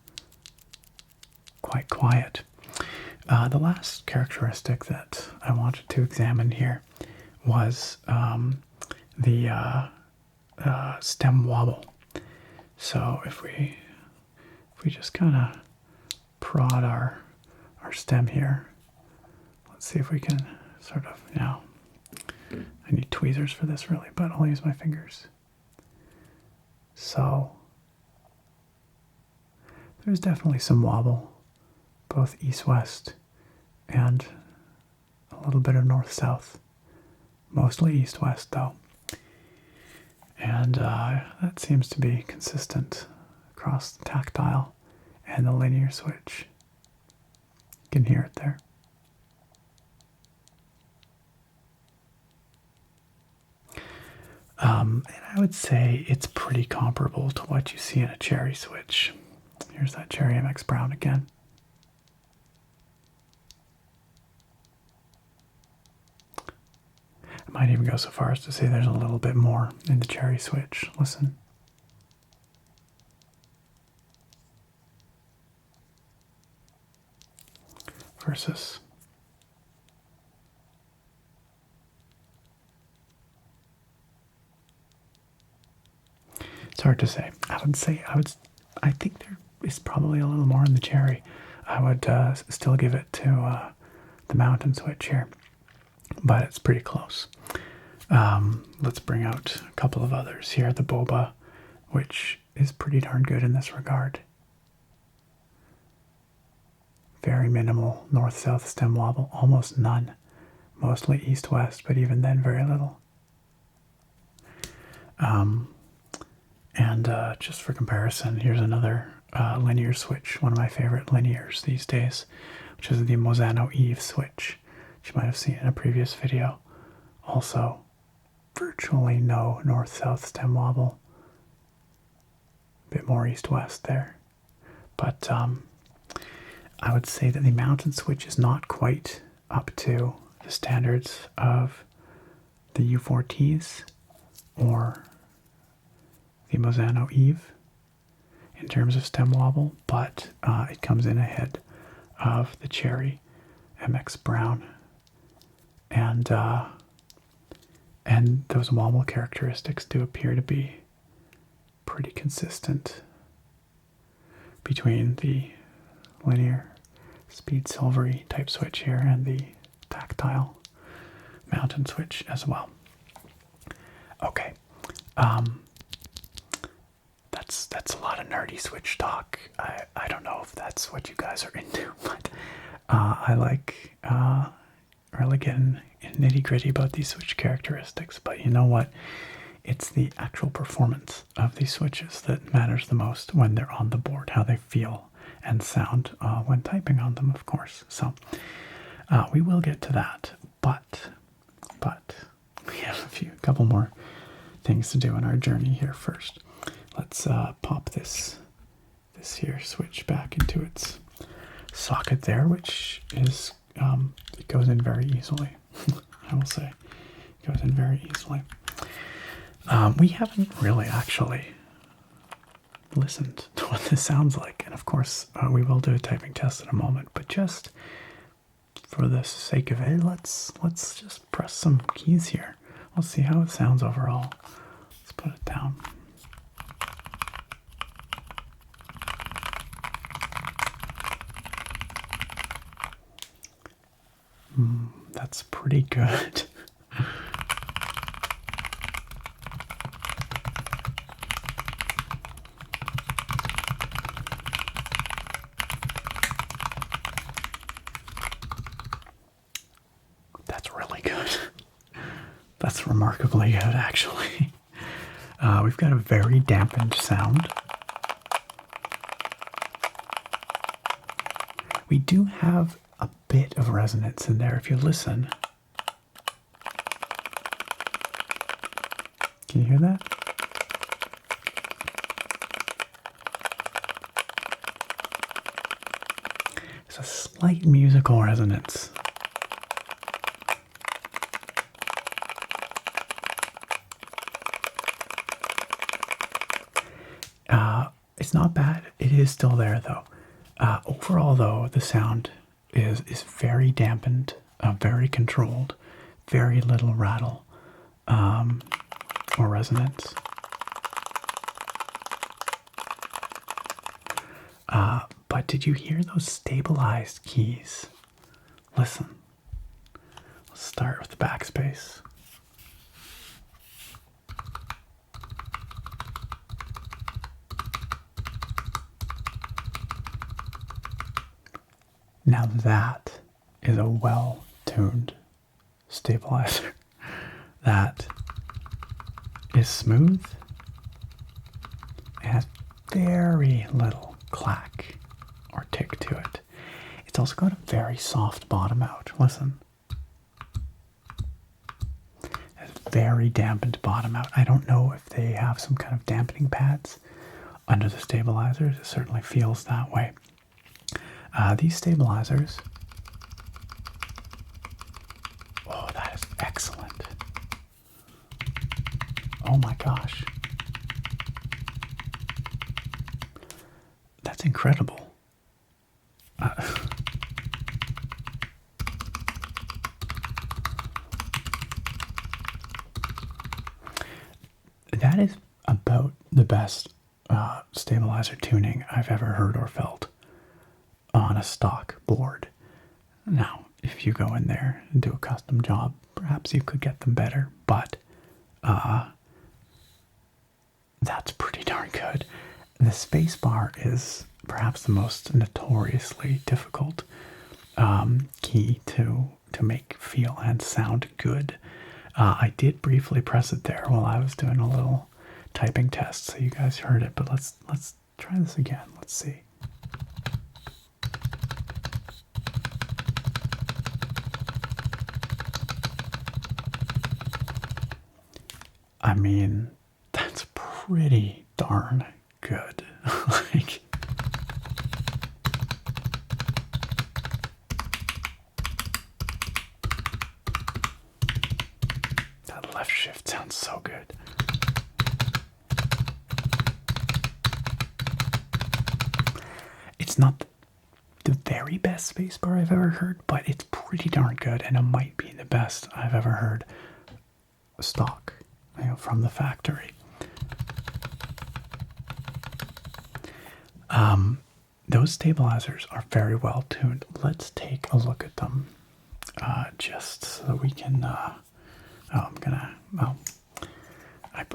quite quiet. The last characteristic that I wanted to examine here was the stem wobble. So if we just kind of prod our stem here, let's see if we can sort of, I need tweezers for this really, but I'll use my fingers. So there's definitely some wobble, both east-west and a little bit of north-south. Mostly east-west, though. And that seems to be consistent across the Tactile and the linear switch. You can hear it there. And I would say it's pretty comparable to what you see in a Cherry switch. Here's that Cherry MX Brown again. I might even go so far as to say there's a little bit more in the Cherry switch. Listen. Versus it's hard to say. I think there is probably a little more in the Cherry. I would still give it to the Mountain switch here, but it's pretty close. Let's bring out a couple of others here. The Boba, which is pretty darn good in this regard. Very minimal north-south stem wobble, almost none. Mostly east-west, but even then very little. And just for comparison, here's another linear switch, one of my favorite linears these days, which is the Mosano Eve switch, which you might have seen in a previous video. Also, virtually no north-south stem wobble. A bit more east-west there. But I would say that the Mountain switch is not quite up to the standards of the U4Ts or the Mosano Eve. in terms of stem wobble, but it comes in ahead of the Cherry MX Brown, and those wobble characteristics do appear to be pretty consistent between the linear speed silvery type switch here and the tactile mountain switch as well. Okay, that's a lot of nerdy switch talk. I don't know if that's what you guys are into, but I like really getting nitty gritty about these switch characteristics. But you know what? It's the actual performance of these switches that matters the most when they're on the board, how they feel and sound when typing on them, of course. So we will get to that, but we have a couple more things to do in our journey here first. Let's pop this here switch back into its socket there, which is it goes in very easily. I will say, it goes in very easily. We haven't really actually listened to what this sounds like, and of course we will do a typing test in a moment, but just for the sake of it, let's just press some keys here. Let's see how it sounds overall. Let's put it down. That's pretty good. That's really good. That's remarkably good, actually. We've got a very dampened sound. We do have a bit of resonance in there if you listen. Can you hear that? There's a slight musical resonance. It's not bad. It is still there, though. Overall, though, the sound is very dampened, very controlled, very little rattle or resonance. But did you hear those stabilized keys? Listen. Let's start with the backspace. Now that is a well-tuned stabilizer. That is smooth and has very little clack or tick to it. It's also got a very soft bottom out. Listen. It has very dampened bottom out. I don't know if they have some kind of dampening pads under the stabilizers. It certainly feels that way. These stabilizers, oh, that is excellent. Oh my gosh. That's incredible. That is about the best stabilizer tuning I've ever heard or felt on a stock board. Now, if you go in there and do a custom job, perhaps you could get them better, but that's pretty darn good. The spacebar is perhaps the most notoriously difficult key to make feel and sound good. I did briefly press it there while I was doing a little typing test, so you guys heard it, but let's try this again. Let's see. I mean, that's pretty darn good. Like, that left shift sounds so good. It's not the very best spacebar I've ever heard, but it's pretty darn good, and it might be the best I've ever heard stock, from the factory. Those stabilizers are very well tuned. Let's take a look at them, just so that we can.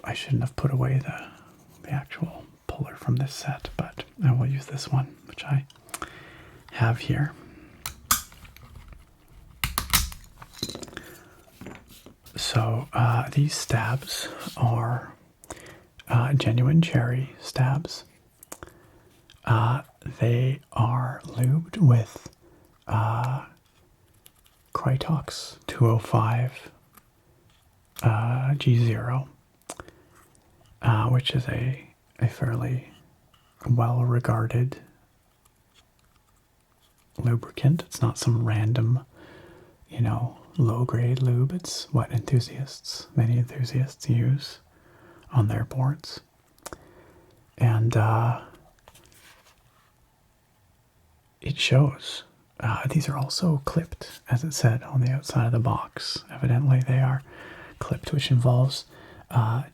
I shouldn't have put away the actual puller from this set, but I will use this one, which I have here. So these stabs are genuine cherry stabs. They are lubed with Krytox 205 G0, which is a fairly well-regarded lubricant. It's not some random, low-grade lube. It's what many enthusiasts use on their boards. And it shows. These are also clipped, as it said on the outside of the box. Evidently they are clipped, which involves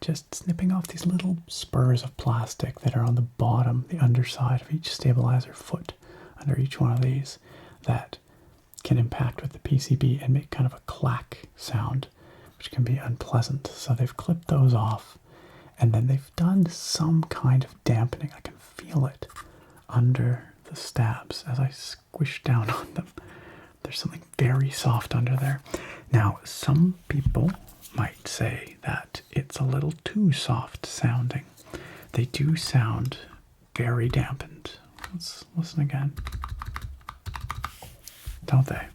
just snipping off these little spurs of plastic that are on the bottom, the underside of each stabilizer foot, under each one of these, that can impact with the PCB and make kind of a clack sound, which can be unpleasant. So they've clipped those off, and then they've done some kind of dampening. I can feel it under the stabs as I squish down on them. There's something very soft under there. Now, some people might say that it's a little too soft sounding. They do sound very dampened. Let's listen again. Don't they?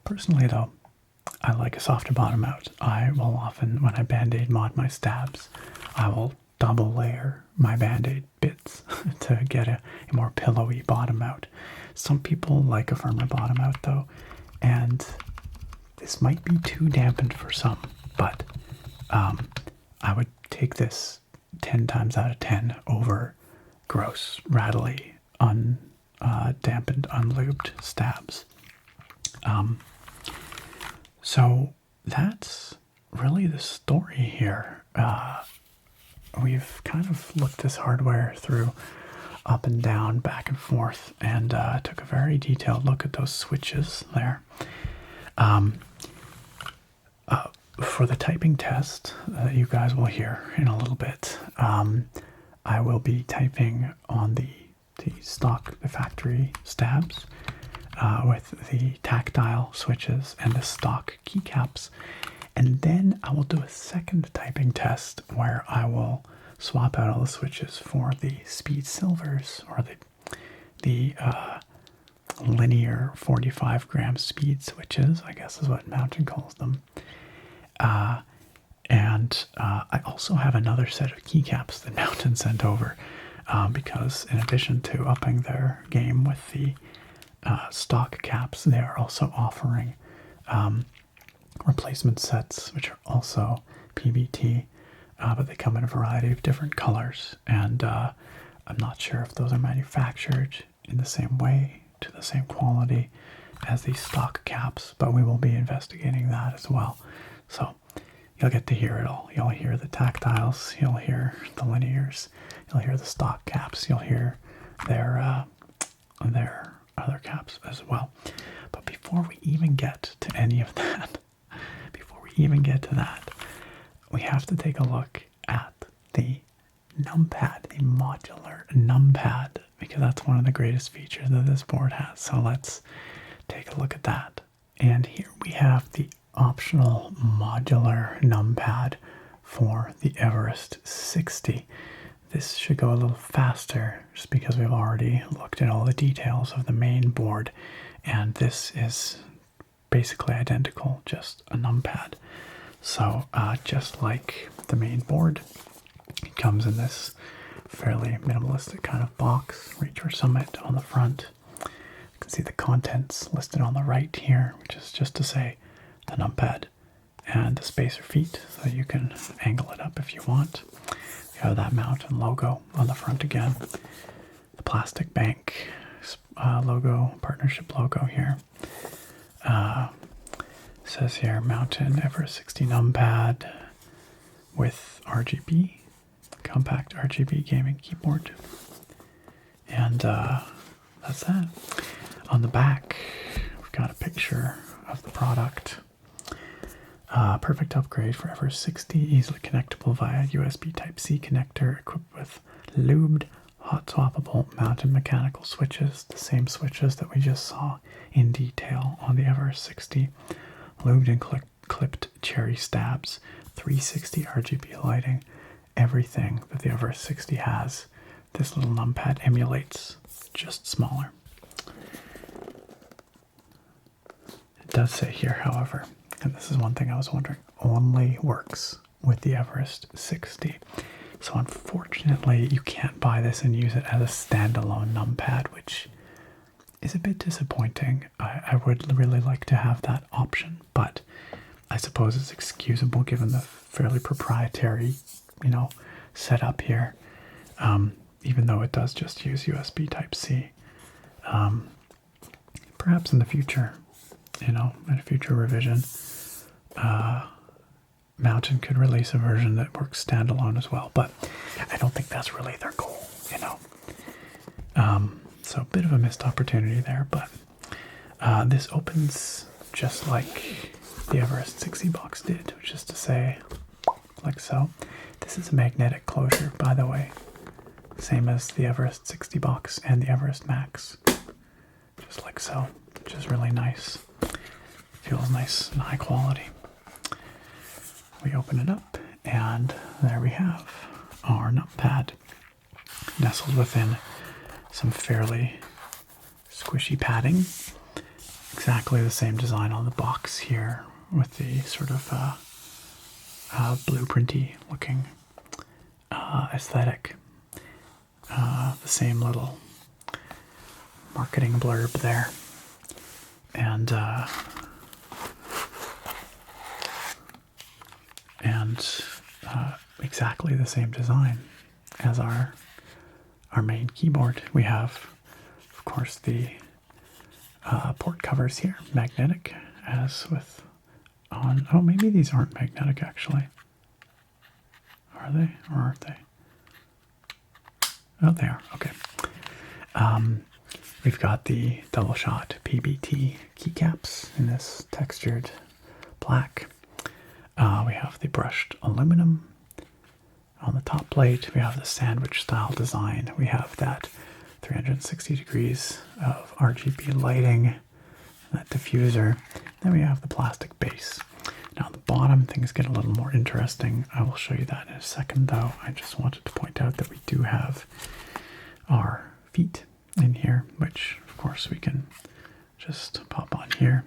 Personally, though, I like a softer bottom out. I will often, when I Band-Aid mod my stabs, I will double layer my Band-Aid bits to get a more pillowy bottom out. Some people like a firmer bottom out, though, and this might be too dampened for some, but I would take this 10 times out of 10 over gross, rattly, undampened, unlubed stabs. So that's really the story here. We've kind of looked this hardware through up and down, back and forth, and took a very detailed look at those switches there. For the typing test that you guys will hear in a little bit, I will be typing on the factory stabs, with the tactile switches and the stock keycaps, and then I will do a second typing test where I will swap out all the switches for the speed silvers, or the linear 45 gram speed switches, I guess is what Mountain calls them. And I also have another set of keycaps that Mountain sent over, because in addition to upping their game with the stock caps, they are also offering replacement sets, which are also PBT, but they come in a variety of different colors, and I'm not sure if those are manufactured in the same way, to the same quality as these stock caps, but we will be investigating that as well. So you'll get to hear it all. You'll hear the tactiles, you'll hear the linears, you'll hear the stock caps, you'll hear their other caps as well. But before we even get to any of that, we have to take a look at the Numpad, the modular Numpad, because that's one of the greatest features that this board has. So let's take a look at that. And here we have the optional modular Numpad for the Everest 60. This should go a little faster just because we've already looked at all the details of the main board, and this is basically identical, just a Numpad. So just like the main board, it comes in this fairly minimalistic kind of box, Reach or Summit on the front, can see the contents listed on the right here, which is just to say the numpad and the spacer feet, so you can angle it up if you want. You have that mount and logo on the front again. The plastic bank logo, partnership logo here. Says here Mountain Everest 60 Numpad with RGB, compact RGB gaming keyboard. And that's that. On the back, we've got a picture of the product. Perfect upgrade for Everest 60, easily connectable via USB Type-C connector, equipped with lubed, hot swappable mounted mechanical switches, the same switches that we just saw in detail on the Everest 60. Lubed and clipped cherry stabs, 360 RGB lighting, everything that the Everest 60 has. This little numpad emulates, just smaller. It does say here, however, and this is one thing I was wondering, only works with the Everest 60. So unfortunately, you can't buy this and use it as a standalone numpad, which is a bit disappointing. I would really like to have that option, but I suppose it's excusable given the fairly proprietary, setup here. Even though it does just use USB Type-C. Perhaps in the future, in a future revision, Mountain could release a version that works standalone as well, but I don't think that's really their goal, So a bit of a missed opportunity there, but this opens just like the Everest 60 box did, which is to say, like so. This is a magnetic closure, by the way. Same as the Everest 60 box and the Everest Max. Just like so, which is really nice. Feels nice and high quality. We open it up, and there we have our numpad, nestled within some fairly squishy padding. Exactly the same design on the box here, with the sort of blueprinty looking aesthetic. The same little marketing blurb there, and exactly the same design as our main keyboard. We have, of course, the port covers here, magnetic, as with on. Oh, maybe these aren't magnetic actually. Are they, or aren't they? Oh, they are. Okay. We've got the double shot PBT keycaps in this textured black. We have the brushed aluminum on the top plate. We have the sandwich style design. We have that 360 degrees of RGB lighting, that diffuser. Then we have the plastic base. Now, on the bottom, things get a little more interesting. I will show you that in a second, though. I just wanted to point out that we do have our feet in here, which, of course, we can just pop on here.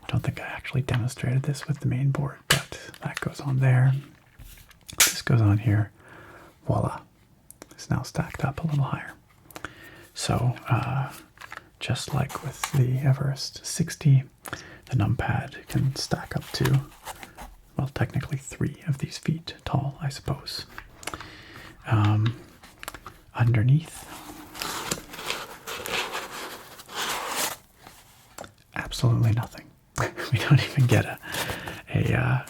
Don't think I actually demonstrated this with the main board, but that goes on there. This goes on here. Voila. It's now stacked up a little higher. So, just like with the Everest 60, the numpad can stack up to, well, technically 3 of these feet tall, I suppose. Underneath, absolutely nothing. We don't even get a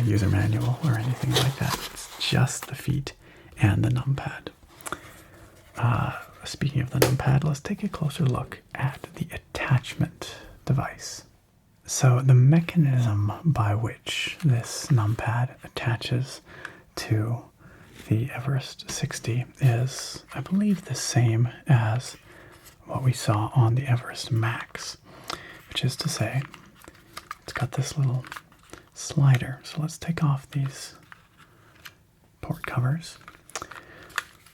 user manual or anything like that. It's just the feet and the numpad. Speaking of the numpad, let's take a closer look at the attachment device. So the mechanism by which this numpad attaches to the Everest 60 is, I believe, the same as what we saw on the Everest Max, which is to say, it's got this little slider. So let's take off these port covers.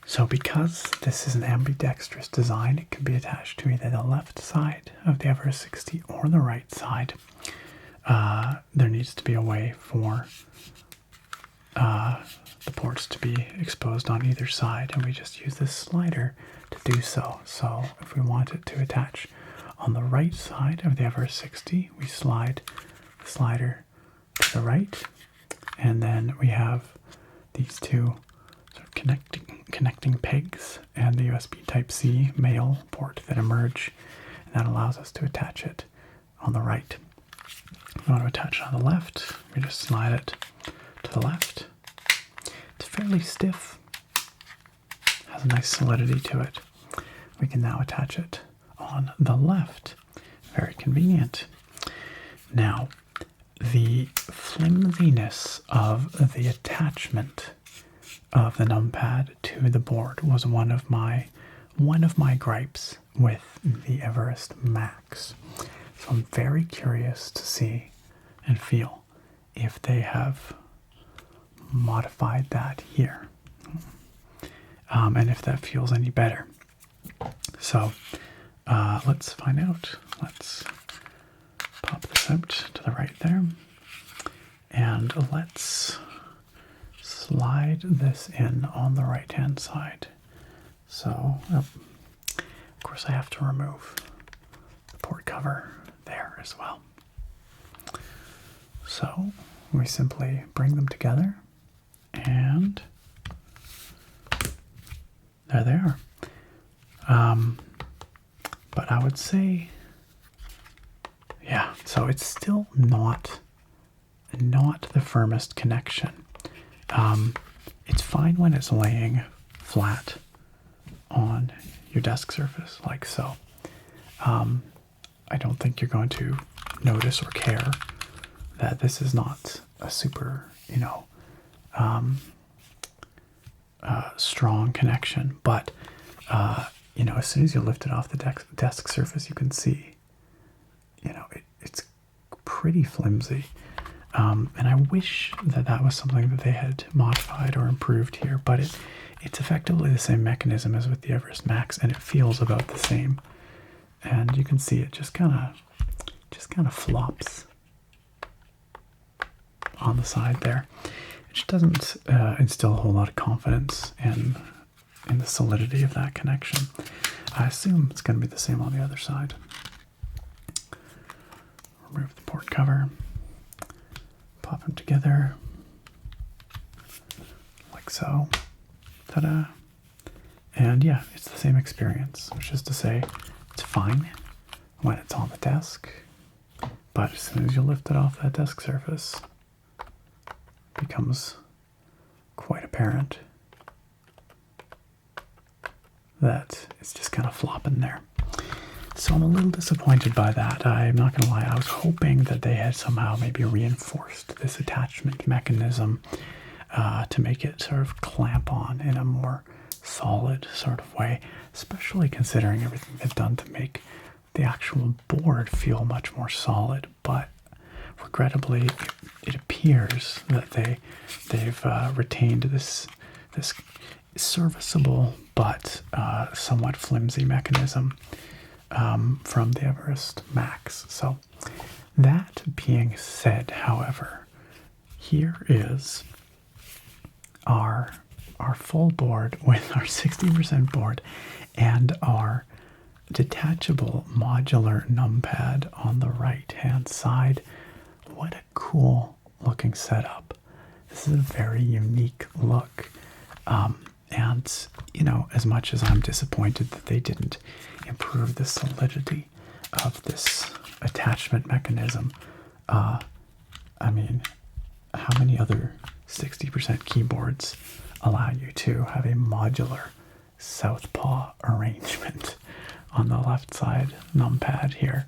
So because this is an ambidextrous design, it can be attached to either the left side of the Everest 60 or the right side. There needs to be a way for the the ports to be exposed on either side, and we just use this slider to do so. So if we want it to attach on the right side of the Everest 60, we slide the slider to the right, and then we have these two sort of connecting pegs and the USB Type-C male port that emerge, and that allows us to attach it on the right. If we want to attach it on the left, we just slide it to the left. It's fairly stiff, has a nice solidity to it. We can now attach it on the left. Very convenient. Now, the flimsiness of the attachment of the Numpad to the board was one of my gripes with the Everest Max. So I'm very curious to see and feel if they have modified that here, and if that feels any better. So let's find out. Let's pop this out to the right there, and let's slide this in on the right hand side. So of course I have to remove the port cover there as well. So we simply bring them together, and there they are. But I would say, yeah, so it's still not the firmest connection. It's fine when it's laying flat on your desk surface, like so. I don't think you're going to notice or care that this is not a super, strong connection. But, as soon as you lift it off the desk surface, you can see, it's pretty flimsy. And I wish that was something that they had modified or improved here, but it's effectively the same mechanism as with the Everest Max, and it feels about the same. And you can see it just kind of flops on the side there. It just doesn't instill a whole lot of confidence in the solidity of that connection. I assume it's going to be the same on the other side. Remove the port cover, pop them together like so. Ta-da! And yeah, it's the same experience, which is to say, it's fine when it's on the desk, but as soon as you lift it off that desk surface, it becomes quite apparent that it's just kind of flopping there. So I'm a little disappointed by that. I'm not going to lie. I was hoping that they had somehow maybe reinforced this attachment mechanism to make it sort of clamp on in a more solid sort of way, especially considering everything they've done to make the actual board feel much more solid. But regrettably, it appears that they've retained this serviceable but somewhat flimsy mechanism from the Everest Max. So that being said, however, here is our full board with our 60% board and our detachable modular Numpad on the right hand side. What a cool looking setup. This is a very unique look. And, as much as I'm disappointed that they didn't improve the solidity of this attachment mechanism, I mean, how many other 60% keyboards allow you to have a modular southpaw arrangement on the left side Numpad here?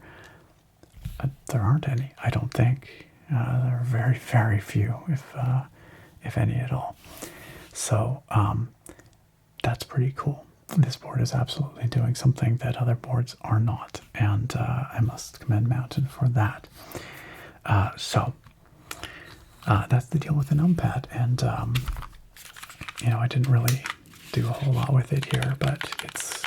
There aren't any, I don't think. There are very, very few, if any at all. So that's pretty cool. This board is absolutely doing something that other boards are not, and I must commend Mountain for that. So that's the deal with the Numpad, and I didn't really do a whole lot with it here, but it's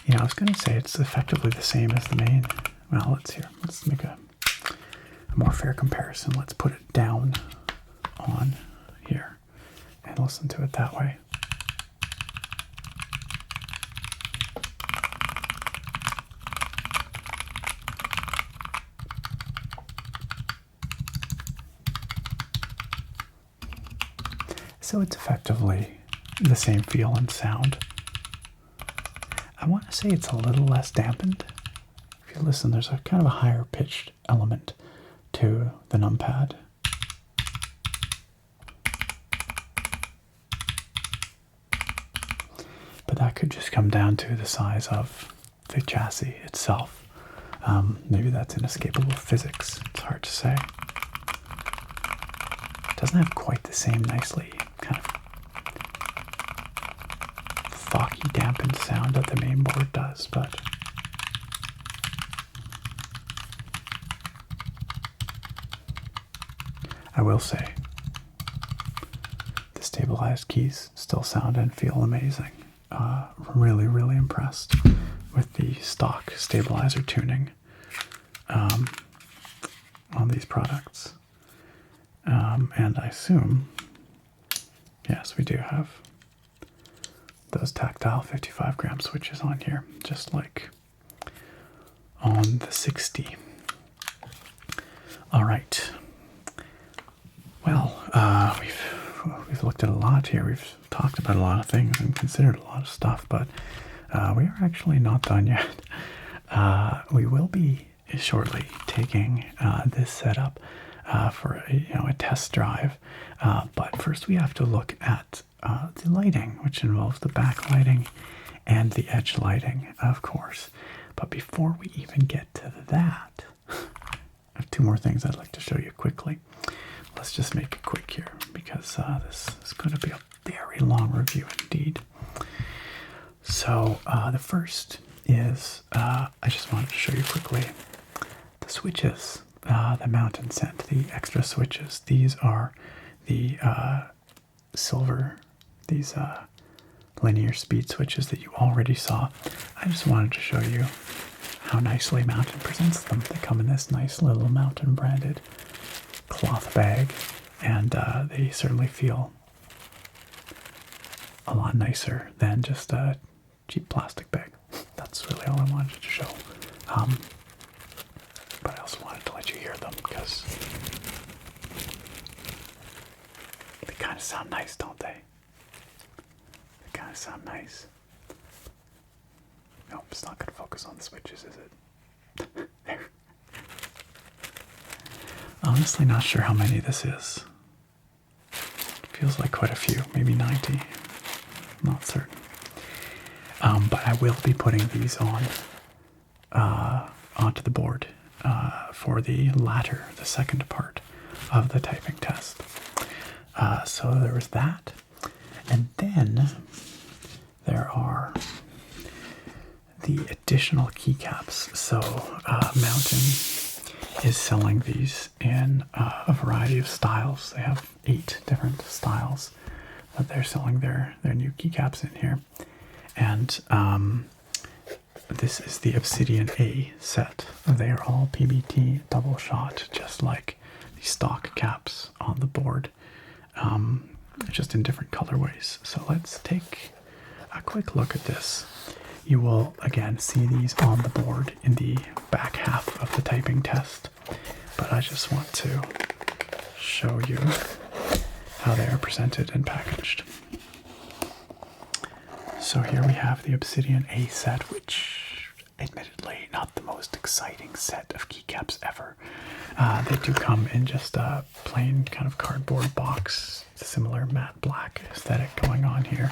I was going to say it's effectively the same as the main. Well, let's make a more fair comparison, let's put it down on here and listen to it that way. So it's effectively the same feel and sound. I want to say it's a little less dampened. If you listen, there's a kind of a higher pitched element to the Numpad. But that could just come down to the size of the chassis itself. Maybe that's inescapable physics. It's hard to say. It doesn't have quite the same nicely kind of thocky dampened sound that the main board does, but I will say the stabilized keys still sound and feel amazing. Really, really impressed with the stock stabilizer tuning on these products. And I assume, yes, we do have those tactile 55-gram switches on here, just like on the 60. All right. Well, we've looked at a lot here. We've talked about a lot of things and considered a lot of stuff, but we are actually not done yet. We will be shortly taking this setup for a test drive, but first we have to look at the lighting, which involves the back lighting and the edge lighting, of course. But before we even get to that, I have two more things I'd like to show you quickly. Let's just make it quick here, because this is going to be a very long review indeed. So the first is, I just wanted to show you quickly the switches, the mountain scent, the extra switches. These are the silver, these linear speed switches that you already saw. I just wanted to show you how nicely Mountain presents them. They come in this nice little Mountain branded cloth bag, and they certainly feel a lot nicer than just a cheap plastic bag. That's really all I wanted to show. But I also wanted to let you hear them because they kind of sound nice, don't they? They kind of sound nice. Nope, it's not going to focus on the switches, is it? There. Honestly, not sure how many this is. Feels like quite a few, maybe 90. Not certain. But I will be putting these on onto the board for the latter, the second part of the typing test. So there was that, and then there are the additional keycaps. So Mountain is selling these in a variety of styles. They have 8 different styles that they're selling their new keycaps in here. And this is the Obsidian A set. They are all PBT double shot, just like the stock caps on the board, just in different colorways. So let's take a quick look at this. You will again see these on the board in the back half of the typing test, but I just want to show you how they are presented and packaged. So here we have the Obsidian A set, which admittedly not the most exciting set of keycaps ever. They do come in just a plain kind of cardboard box, similar matte black aesthetic going on here.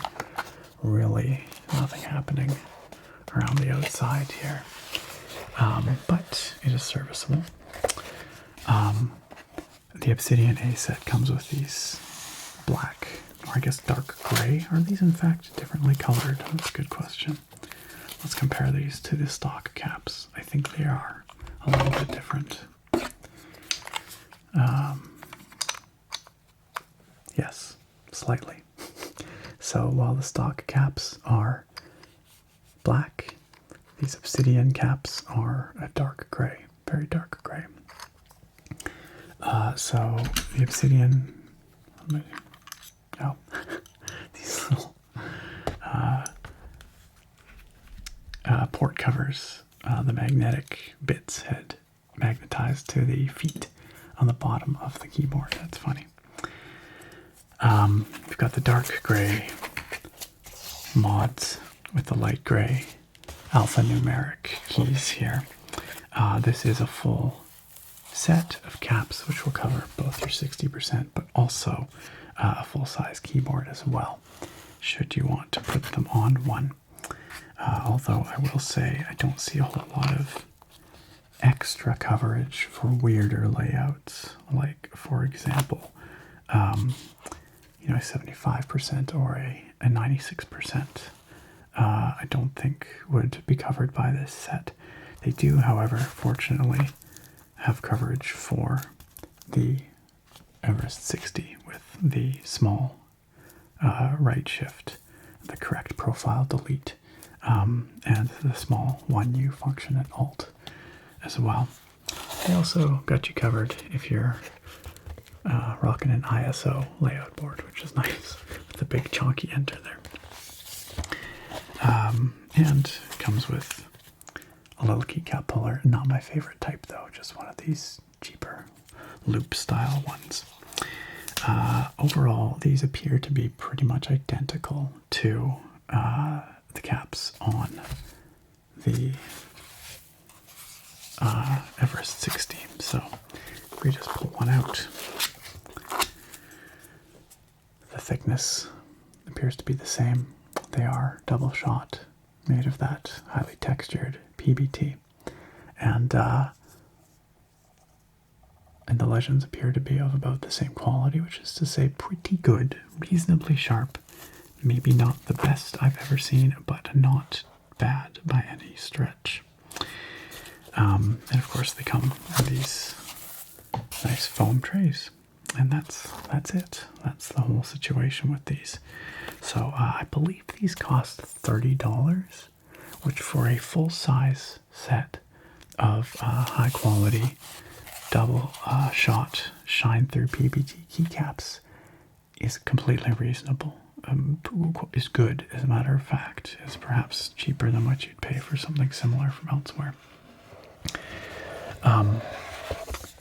Really nothing happening around the outside here, but it is serviceable. The Obsidian A set comes with these black, or I guess dark gray. Are these in fact differently colored? That's a good question. Let's compare these to the stock caps. I think they are a little bit different. Yes, slightly. So while the stock caps are black, these Obsidian caps are a dark gray, very dark gray. So the Obsidian, oh, these little port covers, the magnetic bits had magnetized to the feet on the bottom of the keyboard. That's funny. We've got the dark gray mods with the light gray alphanumeric keys here. This is a full set of caps which will cover both your 60% but also a full-size keyboard as well, should you want to put them on one. Although I will say I don't see a whole lot of extra coverage for weirder layouts, like for example, 75% or a 96%. I don't think would be covered by this set. They do, however, fortunately, have coverage for the Everest 60 with the small right shift, the correct profile delete, and the small 1U function at Alt as well. They also got you covered if you're rocking an ISO layout board, which is nice, with the big chunky enter there. And it comes with a little keycap puller. Not my favorite type though, just one of these cheaper loop style ones. Overall, these appear to be pretty much identical to the caps on the Everest 60. So if we just pull one out, the thickness appears to be the same. They are double shot, made of that highly textured PBT, and the legends appear to be of about the same quality, which is to say pretty good, reasonably sharp. Maybe not the best I've ever seen, but not bad by any stretch. And of course they come in these nice foam trays. And that's it. That's the whole situation with these. So I believe these cost $30, which for a full-size set of high quality double shot shine through PBT keycaps is completely reasonable. Is good, as a matter of fact. Is perhaps cheaper than what you'd pay for something similar from elsewhere.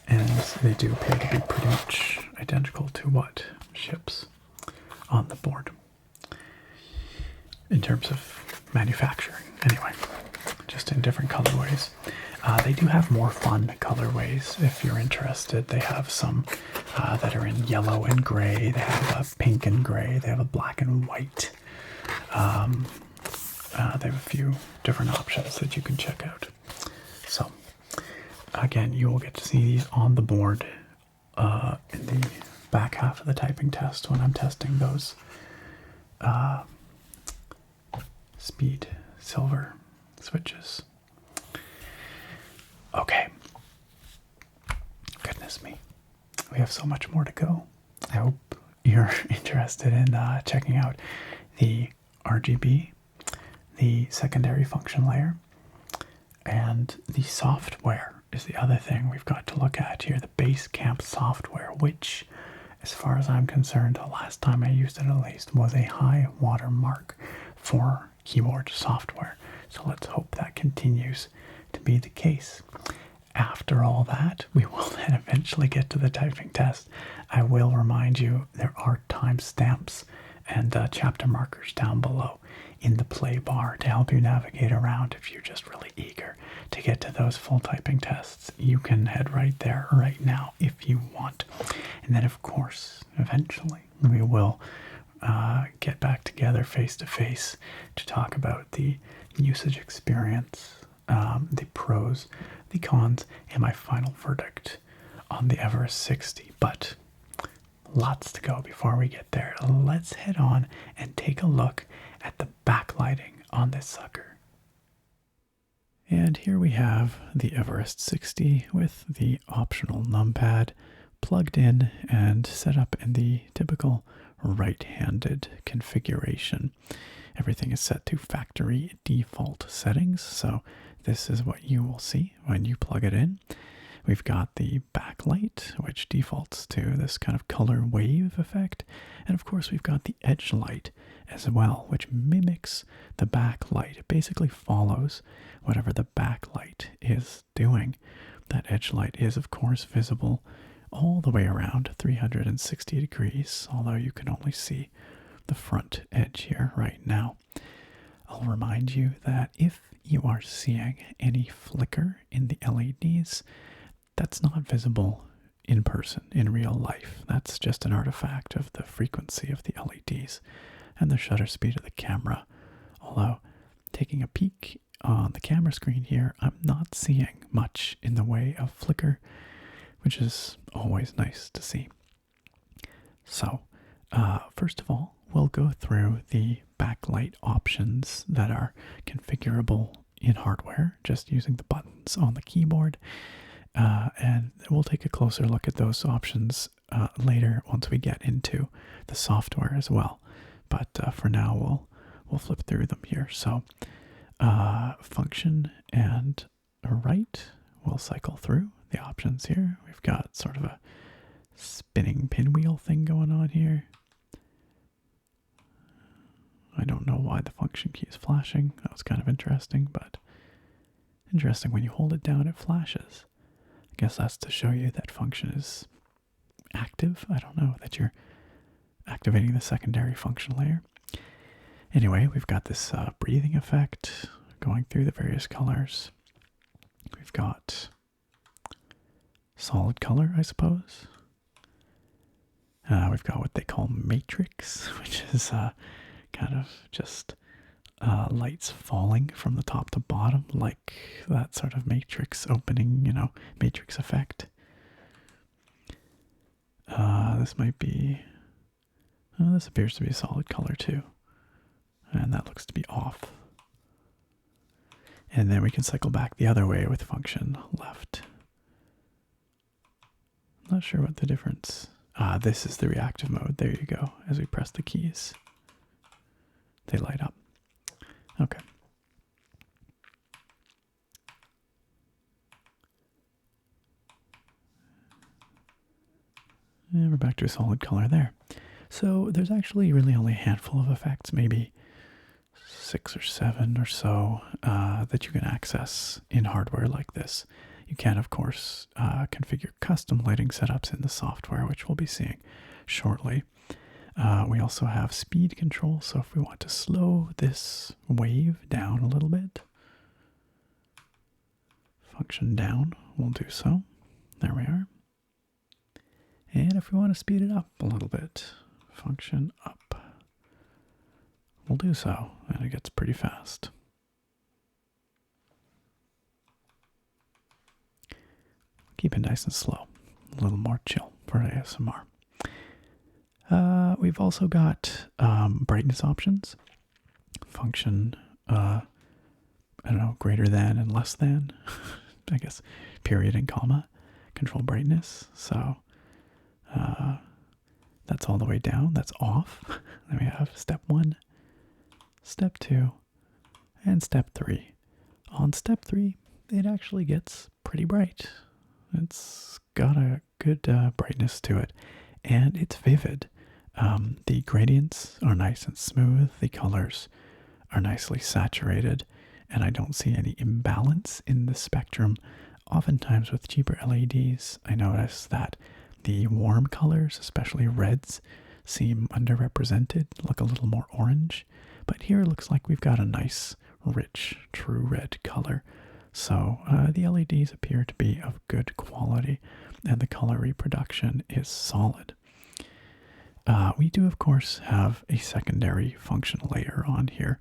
And they do appear to be pretty much identical to what ships on the board in terms of manufacturing. Anyway, just in different colorways. They do have more fun colorways if you're interested. They have some that are in yellow and gray. They have a pink and gray. They have a black and white. They have a few different options that you can check out. So, again, you will get to see these on the board in the back half of the typing test when I'm testing those speed silver switches. Okay. Goodness me. We have so much more to go. I hope you're interested in checking out the RGB, the secondary function layer, and the software is the other thing we've got to look at here. The Basecamp software, which, as far as I'm concerned, the last time I used it at least, was a high watermark for keyboard software. So let's hope that continues to be the case. After all that, we will then eventually get to the typing test. I will remind you there are timestamps and chapter markers down below in the play bar to help you navigate around if you're just really eager to get to those full typing tests. You can head right there right now if you want. And then, of course, eventually we will get back together face to face to talk about the usage experience, the pros, the cons, and my final verdict on the Everest 60. But lots to go before we get there. Let's head on and take a look at the backlighting on this sucker. And here we have the Everest 60 with the optional numpad plugged in and set up in the typical right-handed configuration. Everything is set to factory default settings, so this is what you will see when you plug it in. We've got the backlight, which defaults to this kind of color wave effect. And of course, we've got the edge light as well, which mimics the backlight. It basically follows whatever the backlight is doing. That edge light is, of course, visible all the way around 360 degrees, although you can only see the front edge here right now. I'll remind you that if you are seeing any flicker in the LEDs, that's not visible in person, in real life. That's just an artifact of the frequency of the LEDs and the shutter speed of the camera. Although, taking a peek on the camera screen here, I'm not seeing much in the way of flicker, which is always nice to see. So, first of all, we'll go through the backlight options that are configurable in hardware, just using the buttons on the keyboard. And we'll take a closer look at those options later once we get into the software as well. But for now, we'll flip through them here. So, function and right, we'll cycle through the options here. We've got sort of a spinning pinwheel thing going on here. I don't know why the function key is flashing. That was kind of interesting, but interesting when you hold it down, it flashes. I guess that's to show you that function is active. I don't know, that you're activating the secondary function layer. Anyway, we've got this breathing effect going through the various colors. We've got solid color, I suppose. We've got what they call matrix, which is kind of just lights falling from the top to bottom, like that sort of matrix opening, matrix effect. This might be, this appears to be a solid color too. And that looks to be off. And then we can cycle back the other way with function left. I'm not sure what the difference. This is the reactive mode. There you go. As we press the keys, they light up. Okay. And we're back to a solid color there. So there's actually really only a handful of effects, maybe 6 or 7 or so, that you can access in hardware like this. You can, of course, configure custom lighting setups in the software, which we'll be seeing shortly. We also have speed control, so if we want to slow this wave down a little bit, function down, we'll do so. There we are. And if we want to speed it up a little bit, function up, we'll do so, and it gets pretty fast. Keep it nice and slow, a little more chill for ASMR. We've also got brightness options, function, I don't know, greater than and less than, I guess, period and comma, control brightness. So that's all the way down, that's off. Then we have step 1, step 2, and step 3. On step 3, it actually gets pretty bright. It's got a good brightness to it, and it's vivid. The gradients are nice and smooth, the colors are nicely saturated, and I don't see any imbalance in the spectrum. Oftentimes with cheaper LEDs, I notice that the warm colors, especially reds, seem underrepresented, look a little more orange, but here it looks like we've got a nice, rich, true red color. So the LEDs appear to be of good quality, and the color reproduction is solid. We do, of course, have a secondary function layer on here,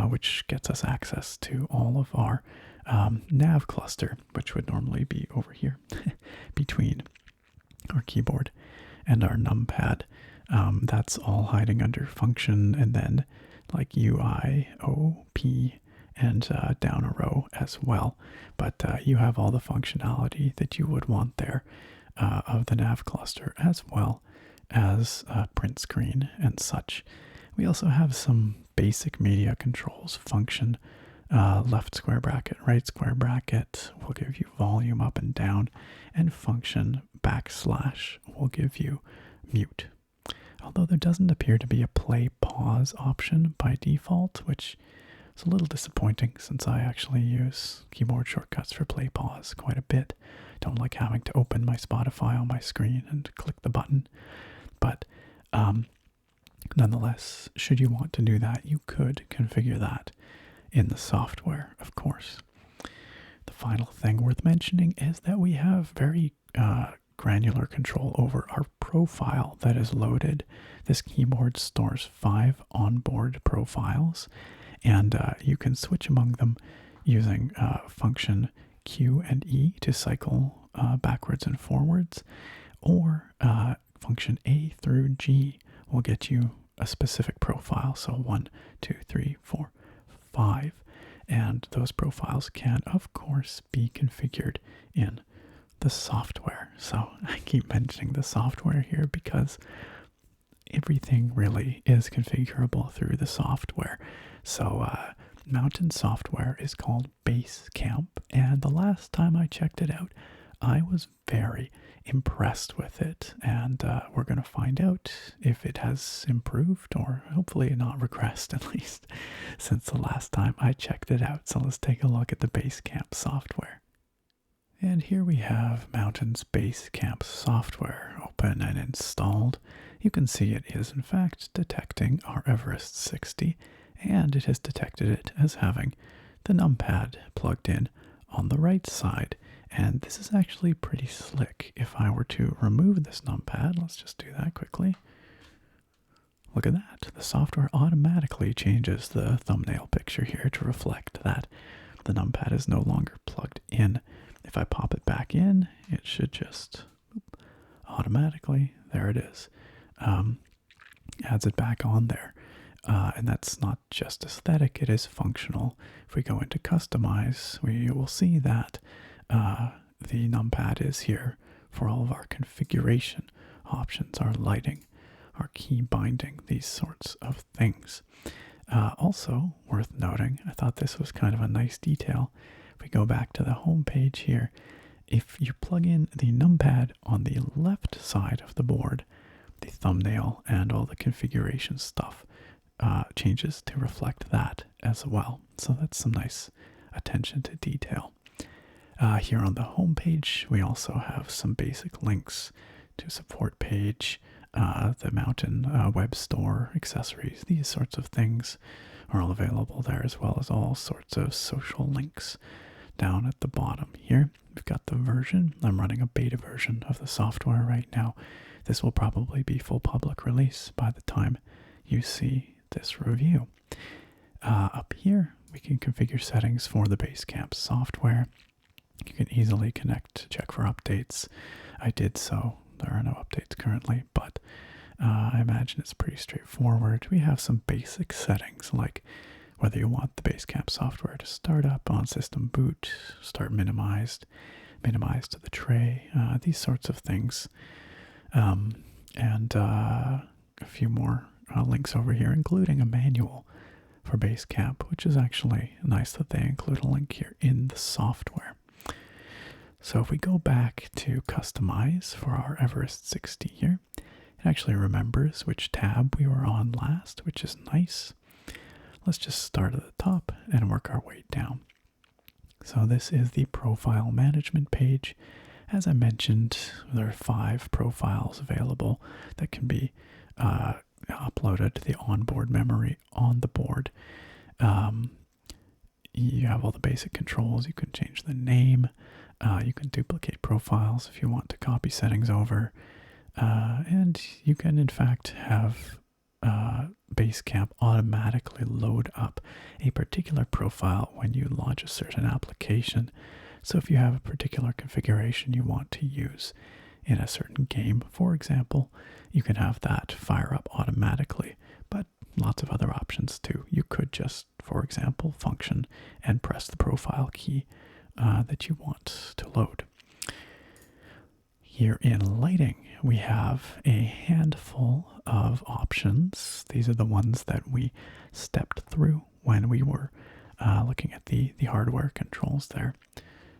which gets us access to all of our nav cluster, which would normally be over here between our keyboard and our numpad. That's all hiding under function, and then like UI, O, P, and down a row as well. But you have all the functionality that you would want there of the nav cluster, as well as print screen and such. We also have some basic media controls, function, left square bracket, right square bracket will give you volume up and down, and function backslash will give you mute. Although there doesn't appear to be a play pause option by default, which is a little disappointing since I actually use keyboard shortcuts for play pause quite a bit. Don't like having to open my Spotify on my screen and click the button. But nonetheless, should you want to do that, you could configure that in the software, of course. The final thing worth mentioning is that we have very granular control over our profile that is loaded. This keyboard stores 5 onboard profiles, and you can switch among them using function Q and E to cycle backwards and forwards, or function A through G will get you a specific profile. So 1, 2, 3, 4, 5. And those profiles can, of course, be configured in the software. So I keep mentioning the software here because everything really is configurable through the software. So Mountain software is called Basecamp, and the last time I checked it out, I was very impressed with it, and we're going to find out if it has improved, or hopefully not regressed at least, since the last time I checked it out. So let's take a look at the Basecamp software. And here we have Mountain's Basecamp software open and installed. You can see it is in fact detecting our Everest 60, and it has detected it as having the Numpad plugged in on the right side. And this is actually pretty slick. If I were to remove this Numpad, let's just do that quickly. Look at that. The software automatically changes the thumbnail picture here to reflect that the Numpad is no longer plugged in. If I pop it back in, it should just automatically, there it is, adds it back on there. And that's not just aesthetic, it is functional. If we go into customize, we will see that the Numpad is here for all of our configuration options, our lighting, our key binding, these sorts of things. Also worth noting, I thought this was kind of a nice detail. If we go back to the home page here, if you plug in the Numpad on the left side of the board, the thumbnail and all the configuration stuff changes to reflect that as well. So that's some nice attention to detail. Here on the home page, we also have some basic links to support page, the Mountain web store, accessories, these sorts of things are all available there, as well as all sorts of social links down at the bottom here. We've got the version. I'm running a beta version of the software right now. This will probably be full public release by the time you see this review. Up here, we can configure settings for the Basecamp software. You can easily connect to check for updates. I did so. There are no updates currently, but I imagine it's pretty straightforward. We have some basic settings, like whether you want the Basecamp software to start up on system boot, start minimized, minimize to the tray, these sorts of things. And a few more links over here, including a manual for Basecamp, which is actually nice that they include a link here in the software. So if we go back to customize for our Everest 60 here, it actually remembers which tab we were on last, which is nice. Let's just start at the top and work our way down. So this is the profile management page. As I mentioned, there are 5 profiles available that can be uploaded to the onboard memory on the board. You have all the basic controls. You can change the name. You can duplicate profiles if you want to copy settings over. And you can, in fact, have Basecamp automatically load up a particular profile when you launch a certain application. So if you have a particular configuration you want to use in a certain game, for example, you can have that fire up automatically, but lots of other options too. You could just, for example, function and press the profile key that you want to load. Here in lighting, we have a handful of options. These are the ones that we stepped through when we were looking at the hardware controls there.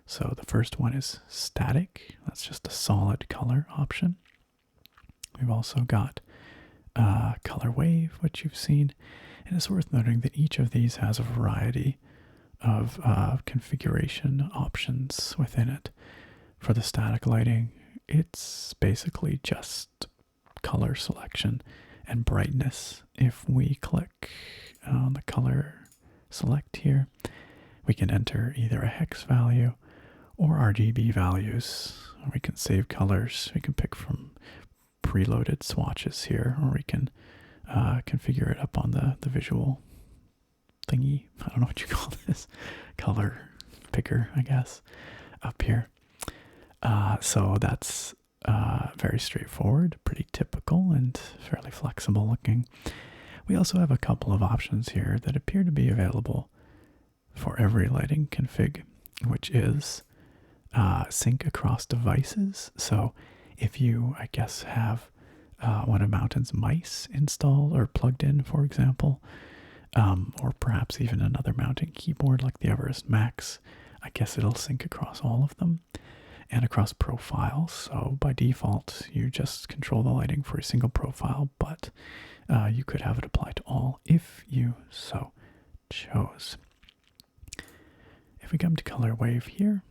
So the first one is static. That's just a solid color option. We've also got color wave, which you've seen. And it's worth noting that each of these has a variety of configuration options within it. For the static lighting, it's basically just color selection and brightness. If we click on the color select here, we can enter either a hex value or RGB values. We can save colors. We can pick from preloaded swatches here, or we can configure it up on the visual thingy. I don't know what you call this. Color picker, I guess, up here. So that's very straightforward, pretty typical, and fairly flexible looking. We also have a couple of options here that appear to be available for every lighting config, which is sync across devices. So if you, I guess, have one of Mountain's mice installed or plugged in, for example, or perhaps even another Mountain keyboard like the Everest Max, I guess it'll sync across all of them and across profiles. So by default, you just control the lighting for a single profile, but you could have it apply to all if you so chose. If we come to color wave here,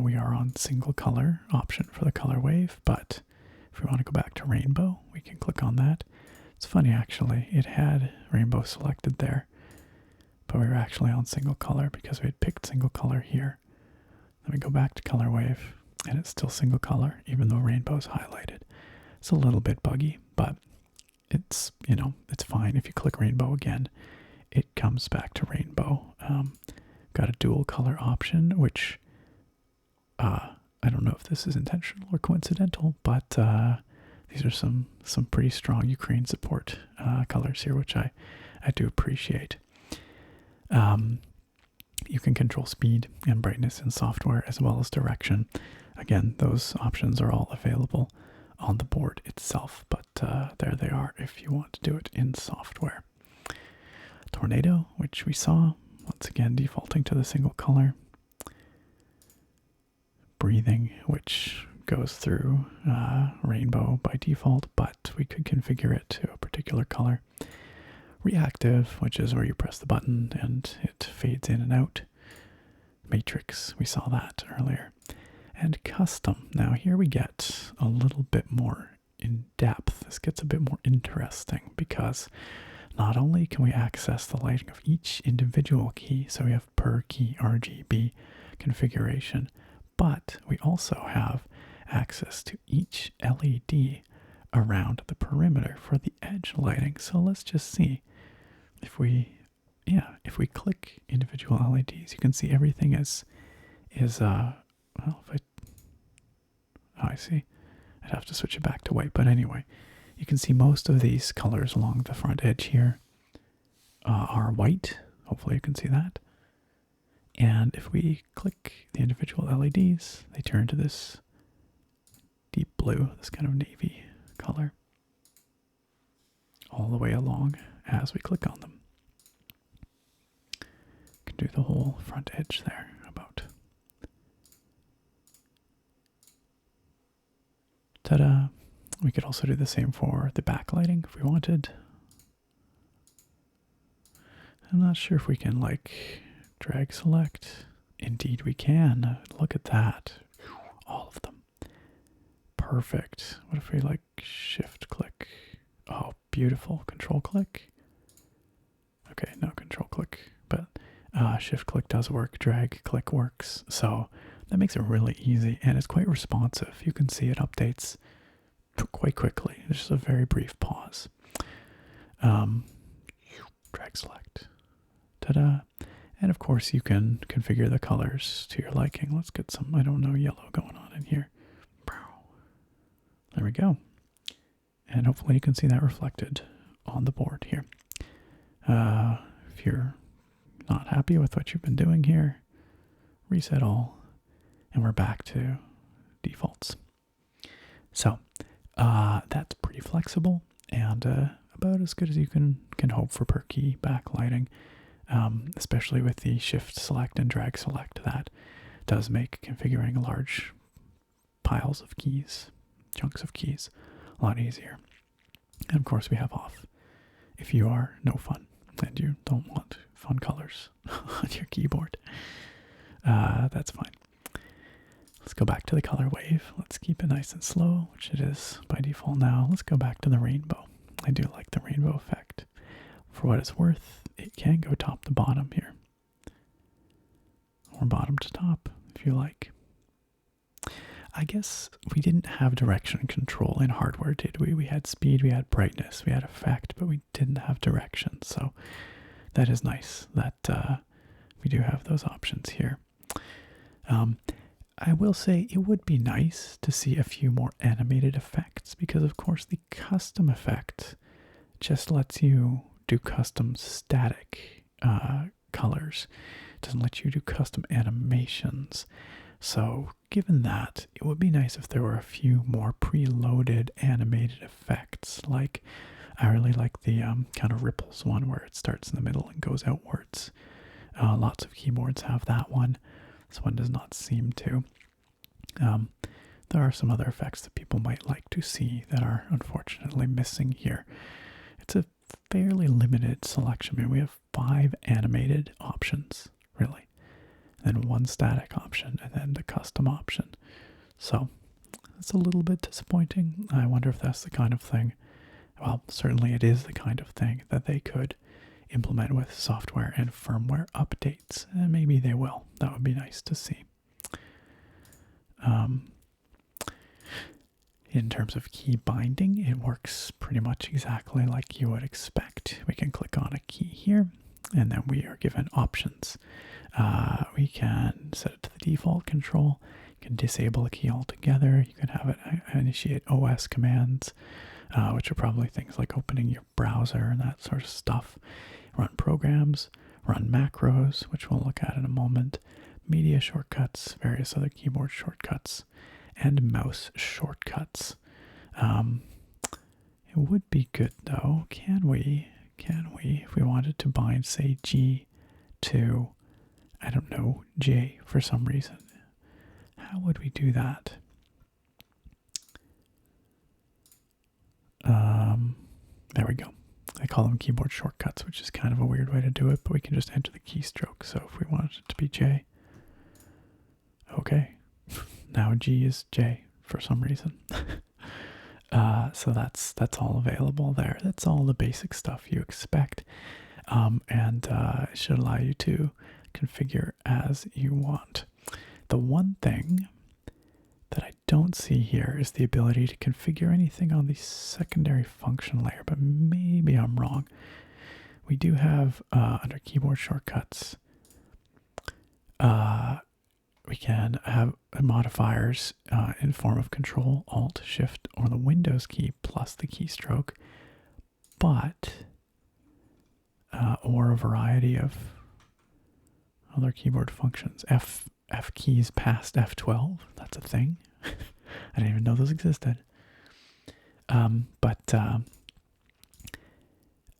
we are on single color option for the color wave, but if we want to go back to rainbow, we can click on that. It's funny, actually, it had rainbow selected there, but we were actually on single color because we had picked single color here. Then we go back to color wave, and it's still single color, even though rainbow's highlighted. It's a little bit buggy, but it's, it's fine. If you click rainbow again, it comes back to rainbow. Got a dual color option, which I don't know if this is intentional or coincidental, but these are some pretty strong Ukraine support colors here, which I do appreciate. You can control speed and brightness in software as well as direction. Again, those options are all available on the board itself, but there they are if you want to do it in software. Tornado, which we saw, once again defaulting to the single color. Breathing, which goes through rainbow by default, but we could configure it to a particular color. Reactive, which is where you press the button and it fades in and out. Matrix, we saw that earlier. And custom. Now here we get a little bit more in depth. This gets a bit more interesting because not only can we access the lighting of each individual key, so we have per key RGB configuration, but we also have access to each LED around the perimeter for the edge lighting. So let's just see. If we click individual LEDs, you can see everything I see. I'd have to switch it back to white, but anyway, you can see most of these colors along the front edge here are white. Hopefully you can see that. And if we click the individual LEDs, they turn to this deep blue, this kind of navy color, all the way along as we click on them. Can do the whole front edge there about. Ta-da! We could also do the same for the backlighting if we wanted. I'm not sure if we can drag select. Indeed we can. Look at that. All of them. Perfect. What if we shift click? Oh, beautiful. Control click. Okay, no control click, but shift click does work. Drag click works. So that makes it really easy, and it's quite responsive. You can see it updates quite quickly. There's just a very brief pause. Drag select. Ta-da. And of course you can configure the colors to your liking. Let's get some, I don't know, yellow going on in here. There we go. And hopefully you can see that reflected on the board here. If you're not happy with what you've been doing here, reset all, and we're back to defaults. So that's pretty flexible and about as good as you can hope for per key backlighting. especially with the shift select and drag select. That does make configuring large piles of keys, chunks of keys, a lot easier. And of course we have off if you are no fun and you don't want fun colors on your keyboard. That's fine. Let's go back to the color wave. Let's keep it nice and slow, which it is by default now. Let's go back to the rainbow. I do like the rainbow effect. For what it's worth, it can go top to bottom here. Or bottom to top, if you like. I guess we didn't have direction control in hardware, did we? We had speed, we had brightness, we had effect, but we didn't have direction. So that is nice that we do have those options here. I will say it would be nice to see a few more animated effects because, of course, the custom effect just lets you do custom static colors. It doesn't let you do custom animations. So given that, it would be nice if there were a few more preloaded animated effects. Like, I really like the kind of ripples one where it starts in the middle and goes outwards. Lots of keyboards have that one. This one does not seem to. There are some other effects that people might like to see that are unfortunately missing here. It's a fairly limited selection. I mean, we have 5 animated options, really. And then 1 static option, and then the custom option. So, it's a little bit disappointing. I wonder if that's the kind of thing, well, certainly it is the kind of thing that they could implement with software and firmware updates. And maybe they will. That would be nice to see. In terms of key binding, it works pretty much exactly like you would expect. We can click on a key here, and then we are given options. We can set it to the default control. You can disable a key altogether. You can have it initiate OS commands, which are probably things like opening your browser and that sort of stuff. Run programs, run macros, which we'll look at in a moment, media shortcuts, various other keyboard shortcuts, and mouse shortcuts. It would be good though, can we, if we wanted to bind, say, G to, I don't know, J for some reason. How would we do that? There we go. I call them keyboard shortcuts, which is kind of a weird way to do it, but we can just enter the keystroke. So if we wanted it to be J, okay, now G is J for some reason. So that's all available there. That's all the basic stuff you expect, and it should allow you to configure as you want. The one thing that I don't see here is the ability to configure anything on the secondary function layer, but maybe I'm wrong. We do have, under keyboard shortcuts, we can have modifiers in form of Control, Alt, Shift, or the Windows key plus the keystroke, but, or a variety of other keyboard functions. F keys past F12, that's a thing. I didn't even know those existed. But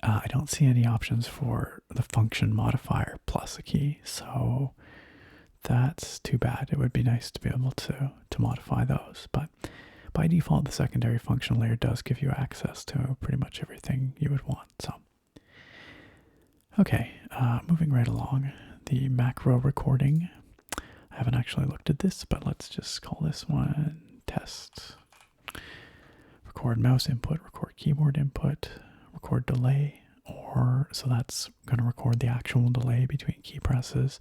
I don't see any options for the function modifier plus a key, so that's too bad. It would be nice to be able to modify those, but by default the secondary function layer does give you access to pretty much everything you would want. So okay, moving right along, the macro recording. I haven't actually looked at this, but let's just call this one test. Record mouse input, record keyboard input, record delay, or so that's going to record the actual delay between key presses,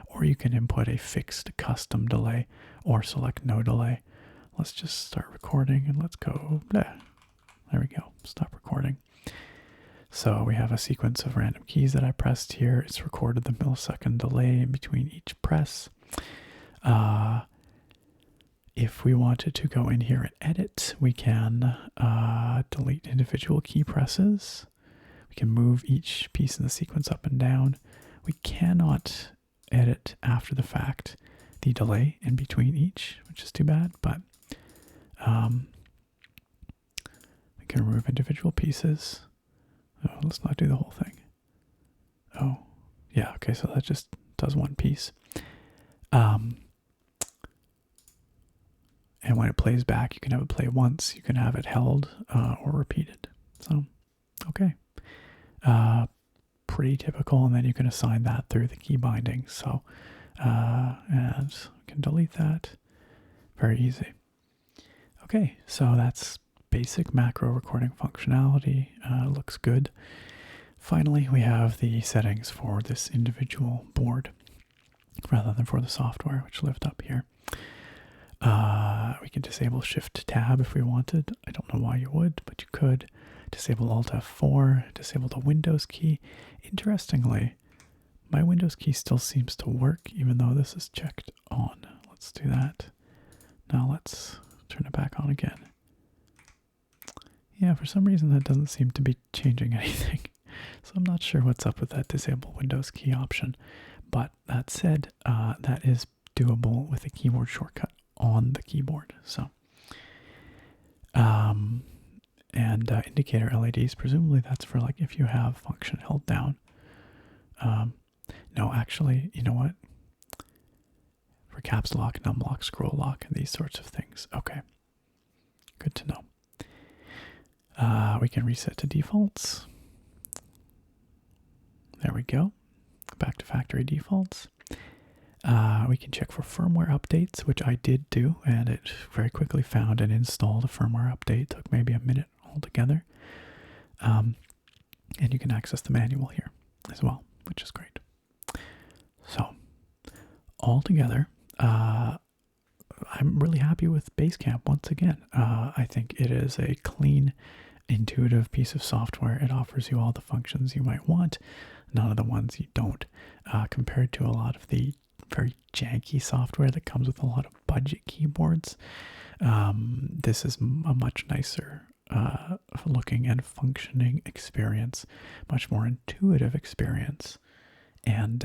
or you can input a fixed custom delay or select no delay. Let's just start recording and let's go. There we go. Stop recording. So we have a sequence of random keys that I pressed here. It's recorded the millisecond delay in between each press. If we wanted to go in here and edit, we can delete individual key presses. We can move each piece in the sequence up and down. We cannot edit after the fact the delay in between each, which is too bad, but we can remove individual pieces. Oh, let's not do the whole thing. Oh, Yeah, okay, so that just does one piece. And when it plays back, you can have it play once, you can have it held or repeated. So, okay. Pretty typical, and then you can assign that through the key binding. So, and we can delete that. Very easy. Okay, so that's basic macro recording functionality. Looks good. Finally, we have the settings for this individual board rather than for the software, which lived up here. We can disable Shift Tab if we wanted. I don't know why you would, but you could. Disable Alt F4, disable the Windows key. Interestingly, my Windows key still seems to work even though this is checked on. Let's do that. Now let's turn it back on again. Yeah, for some reason that doesn't seem to be changing anything. So I'm not sure what's up with that disable Windows key option. But that said, that is doable with a keyboard shortcut on the keyboard. So, and indicator LEDs, presumably that's for like if you have function held down. No, actually, you know what? For caps lock, num lock, scroll lock, and these sorts of things. Okay, good to know. We can reset to defaults. There we go. Back to factory defaults. We can check for firmware updates, which I did do, and it very quickly found and installed a firmware update. Took maybe a minute altogether. And you can access the manual here as well, which is great. So, altogether, I'm really happy with Basecamp once again. I think it is a clean, intuitive piece of software. It offers you all the functions you might want, none of the ones you don't, compared to a lot of the very janky software that comes with a lot of budget keyboards. This is a much nicer looking and functioning experience, much more intuitive experience, and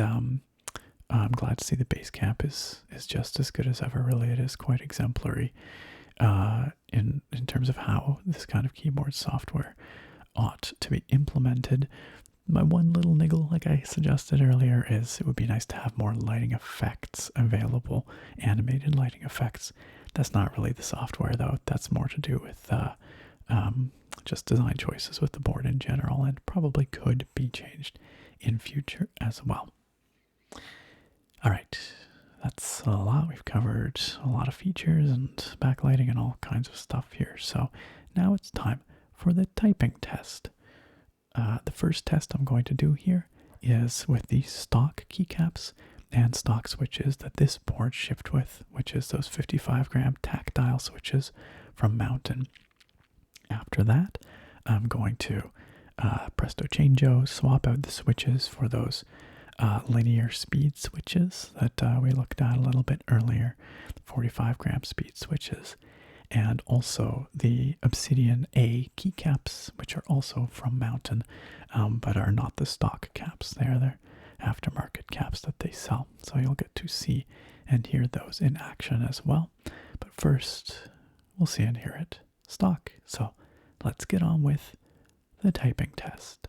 I'm glad to see the Basecamp is just as good as ever. Really, it is quite exemplary in terms of how this kind of keyboard software ought to be implemented. My one little niggle, like I suggested earlier, is it would be nice to have more lighting effects available, animated lighting effects. That's not really the software, though. That's more to do with just design choices with the board in general, and probably could be changed in future as well. All right, that's a lot. We've covered a lot of features and backlighting and all kinds of stuff here. So now it's time for the typing test. The first test I'm going to do here is with the stock keycaps and stock switches that this board shipped with, which is those 55-gram tactile switches from Mountain. After that, I'm going to presto changeo, swap out the switches for those linear speed switches that we looked at a little bit earlier, 45-gram speed switches, and also the Obsidian A keycaps, which are also from Mountain, but are not the stock caps. They are their aftermarket caps that they sell. So you'll get to see and hear those in action as well. But first, we'll see and hear it stock. So let's get on with the typing test.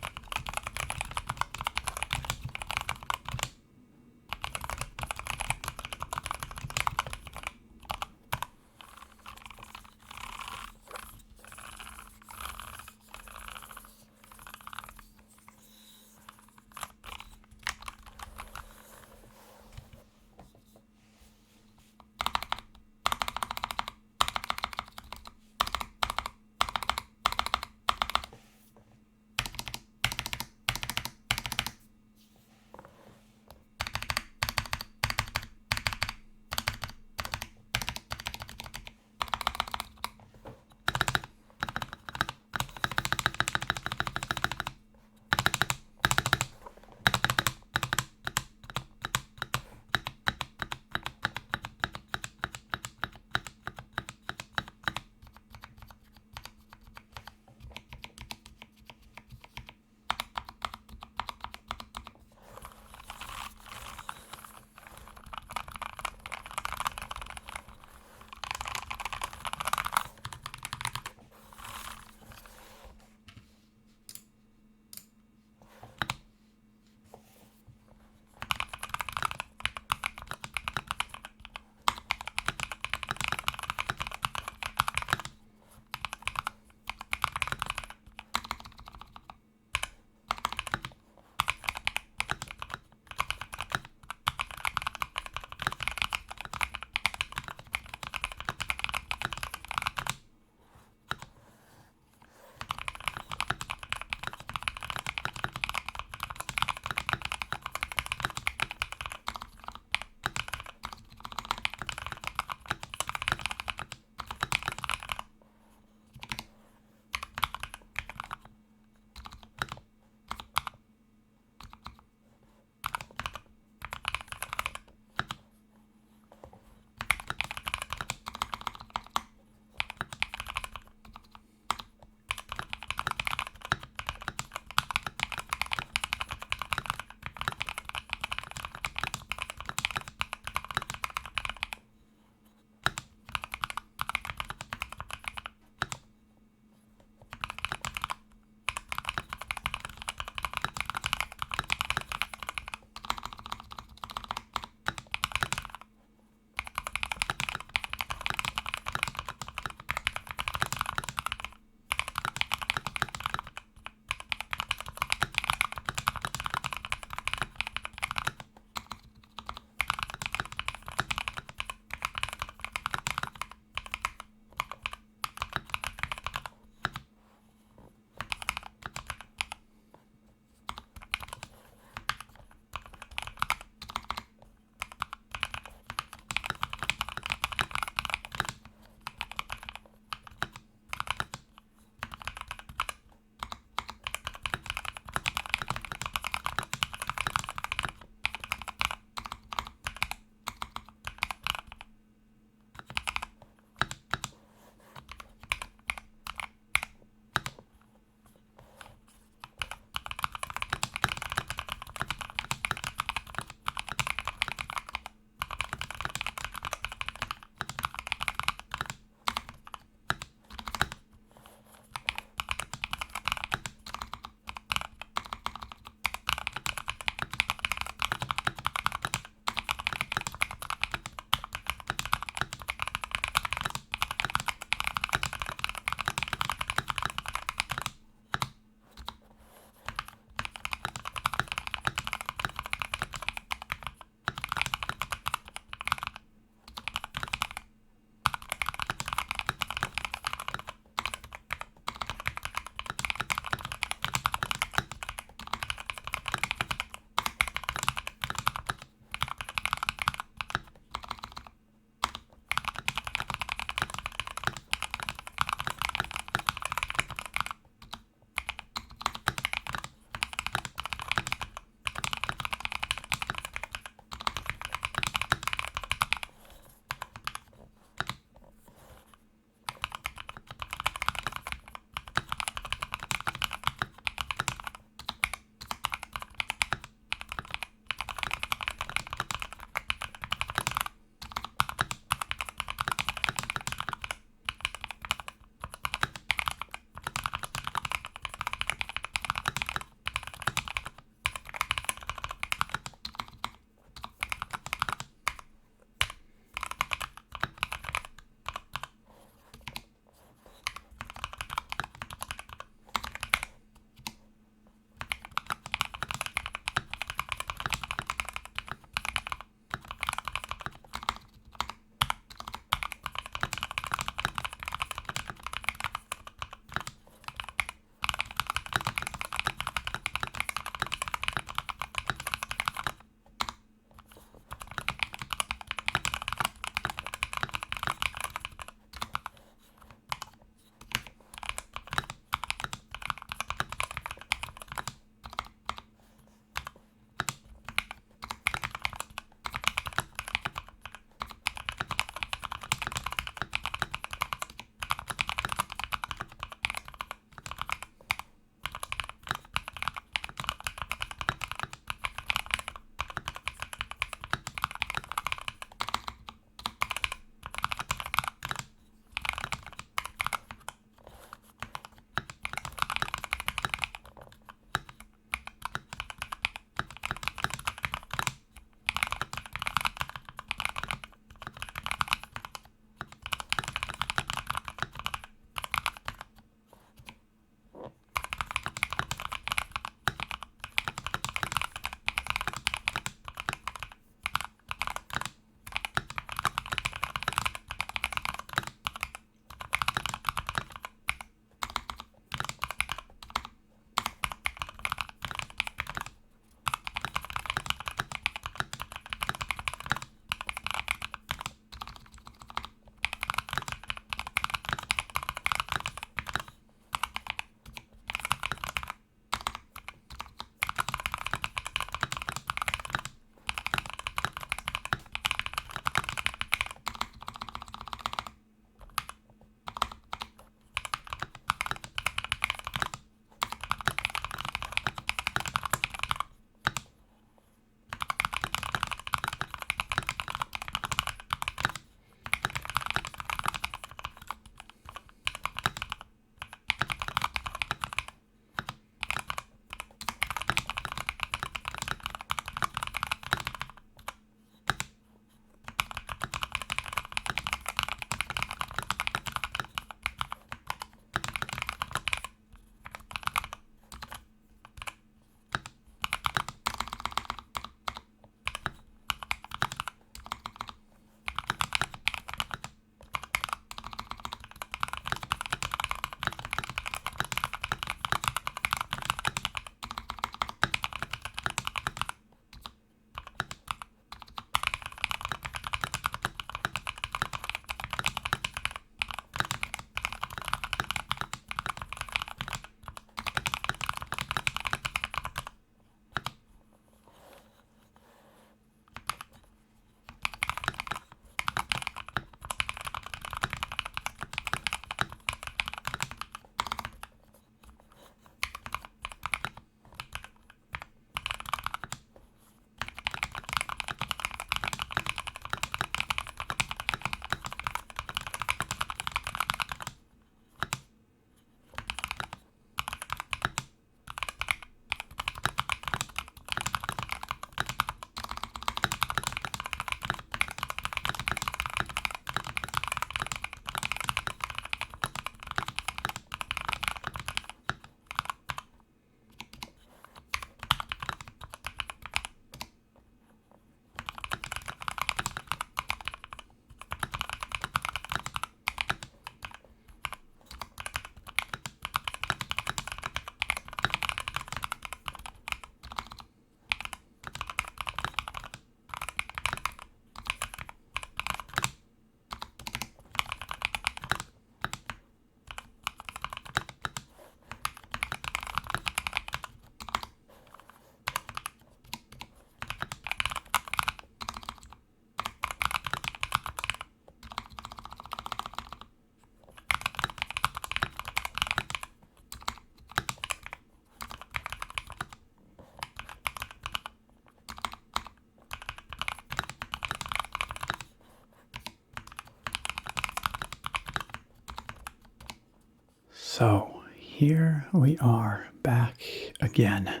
So here we are back again.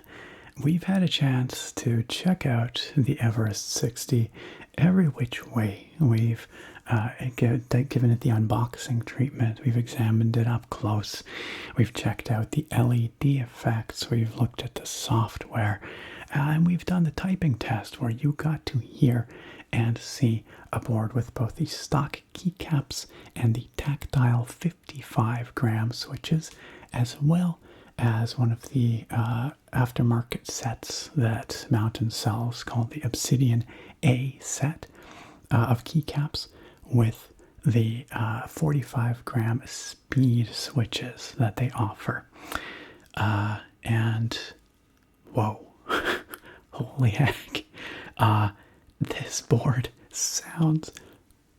We've had a chance to check out the Everest 60 every which way. We've given it the unboxing treatment. We've examined it up close. We've checked out the LED effects. We've looked at the software. And we've done the typing test where you got to hear and see a board with both the stock keycaps and the tactile 55-gram switches, as well as one of the aftermarket sets that Mountain sells called the Obsidian A set of keycaps with the 45-gram speed switches that they offer. And whoa, holy heck. This board sounds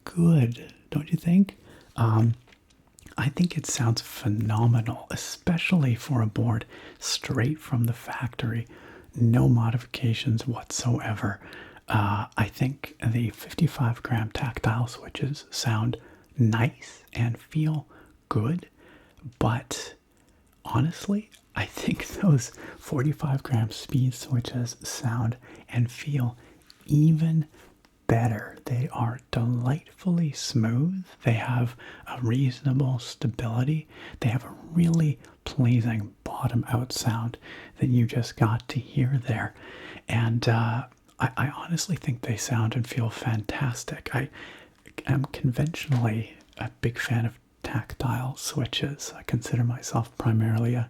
good, don't you think? I think it sounds phenomenal, especially for a board straight from the factory, no modifications whatsoever. I think the 55-gram tactile switches sound nice and feel good, but honestly, I think those 45-gram speed switches sound and feel even better. They are delightfully smooth. They have a reasonable stability. They have a really pleasing bottom out sound that you just got to hear there. And I honestly think they sound and feel fantastic. I am conventionally a big fan of tactile switches. I consider myself primarily a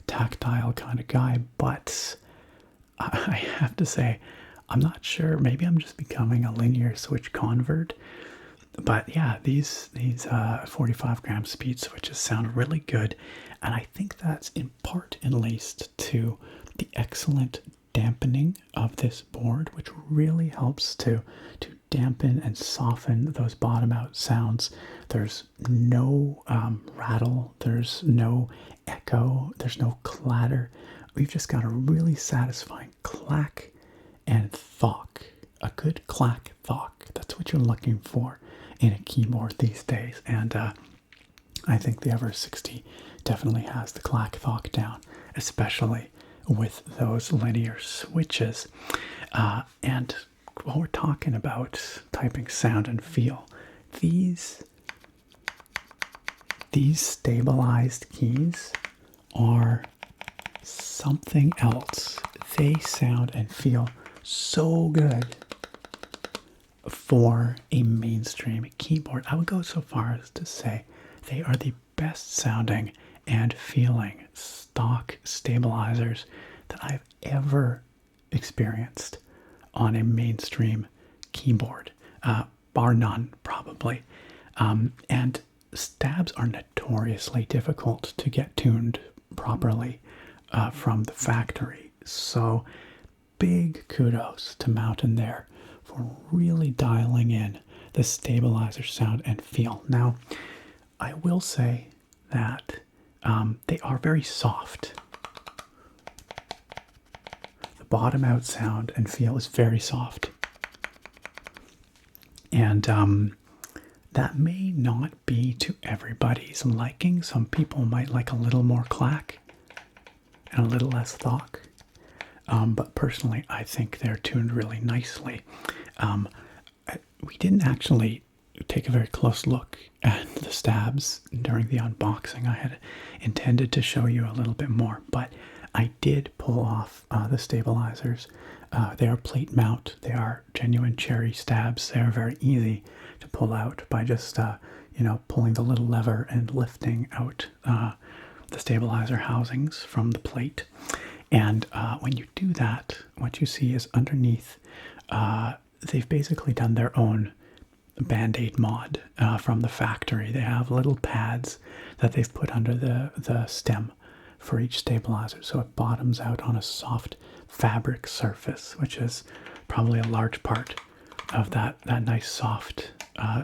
tactile kind of guy, but I have to say, I'm not sure. Maybe I'm just becoming a linear switch convert. But yeah, these 45-gram speed switches sound really good. And I think that's in part, at least, to the excellent dampening of this board, which really helps to dampen and soften those bottom out sounds. There's no rattle. There's no echo. There's no clatter. We've just got a really satisfying clack and thok. A good clack thok. That's what you're looking for in a keyboard these days. And I think the Everest 60 definitely has the clack thok down, especially with those linear switches. And while we're talking about typing sound and feel, these stabilized keys are something else. They sound and feel so good for a mainstream keyboard. I would go so far as to say they are the best sounding and feeling stock stabilizers that I've ever experienced on a mainstream keyboard, bar none probably. And stabs are notoriously difficult to get tuned properly from the factory. So big kudos to Mountain there for really dialing in the stabilizer sound and feel. Now, I will say that they are very soft. The bottom out sound and feel is very soft. And that may not be to everybody's liking. Some people might like a little more clack and a little less thok. But personally, I think they're tuned really nicely. We didn't actually take a very close look at the stabs during the unboxing. I had intended to show you a little bit more, but I did pull off the stabilizers. They are plate mount. They are genuine cherry stabs. They are very easy to pull out by just, pulling the little lever and lifting out the stabilizer housings from the plate. And when you do that, what you see is underneath, they've basically done their own Band-Aid mod from the factory. They have little pads that they've put under the stem for each stabilizer, so it bottoms out on a soft fabric surface, which is probably a large part of that nice soft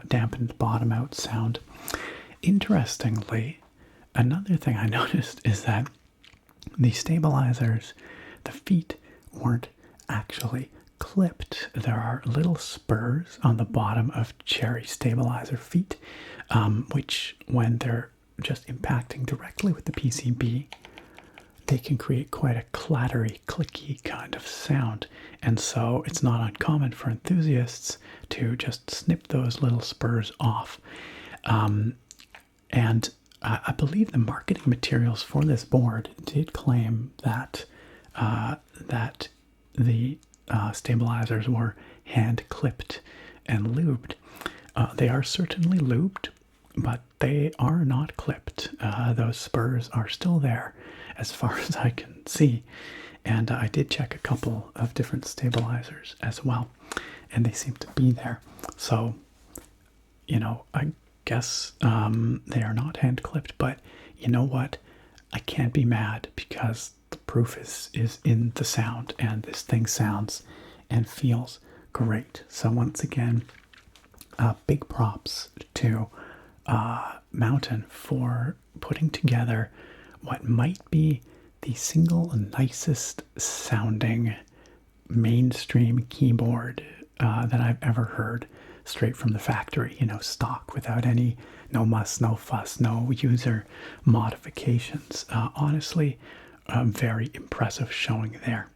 dampened bottom out sound. Interestingly, another thing I noticed is that the stabilizers, the feet weren't actually clipped. There are little spurs on the bottom of cherry stabilizer feet, which when they're just impacting directly with the PCB, they can create quite a clattery, clicky kind of sound. And so it's not uncommon for enthusiasts to just snip those little spurs off. And I believe the marketing materials for this board did claim that that the stabilizers were hand clipped and lubed. They are certainly lubed, but they are not clipped. Those spurs are still there as far as I can see. And I did check a couple of different stabilizers as well, and they seem to be there. So, you know, I guess they are not hand clipped, but you know what? I can't be mad because the proof is in the sound, and this thing sounds and feels great. So once again, big props to Mountain for putting together what might be the single nicest sounding mainstream keyboard that I've ever heard straight from the factory, you know, stock, without any, no muss, no fuss, no user modifications. Honestly, very impressive showing there.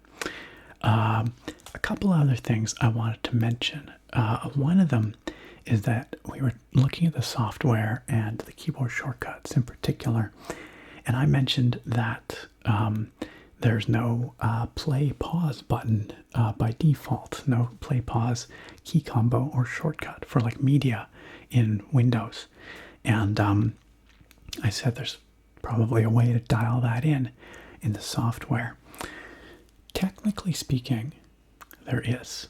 A couple other things I wanted to mention. One of them is that we were looking at the software and the keyboard shortcuts in particular, and I mentioned that there's no play pause button by default, no play pause key combo or shortcut for like media in Windows. And I said there's probably a way to dial that in the software. Technically speaking, there is.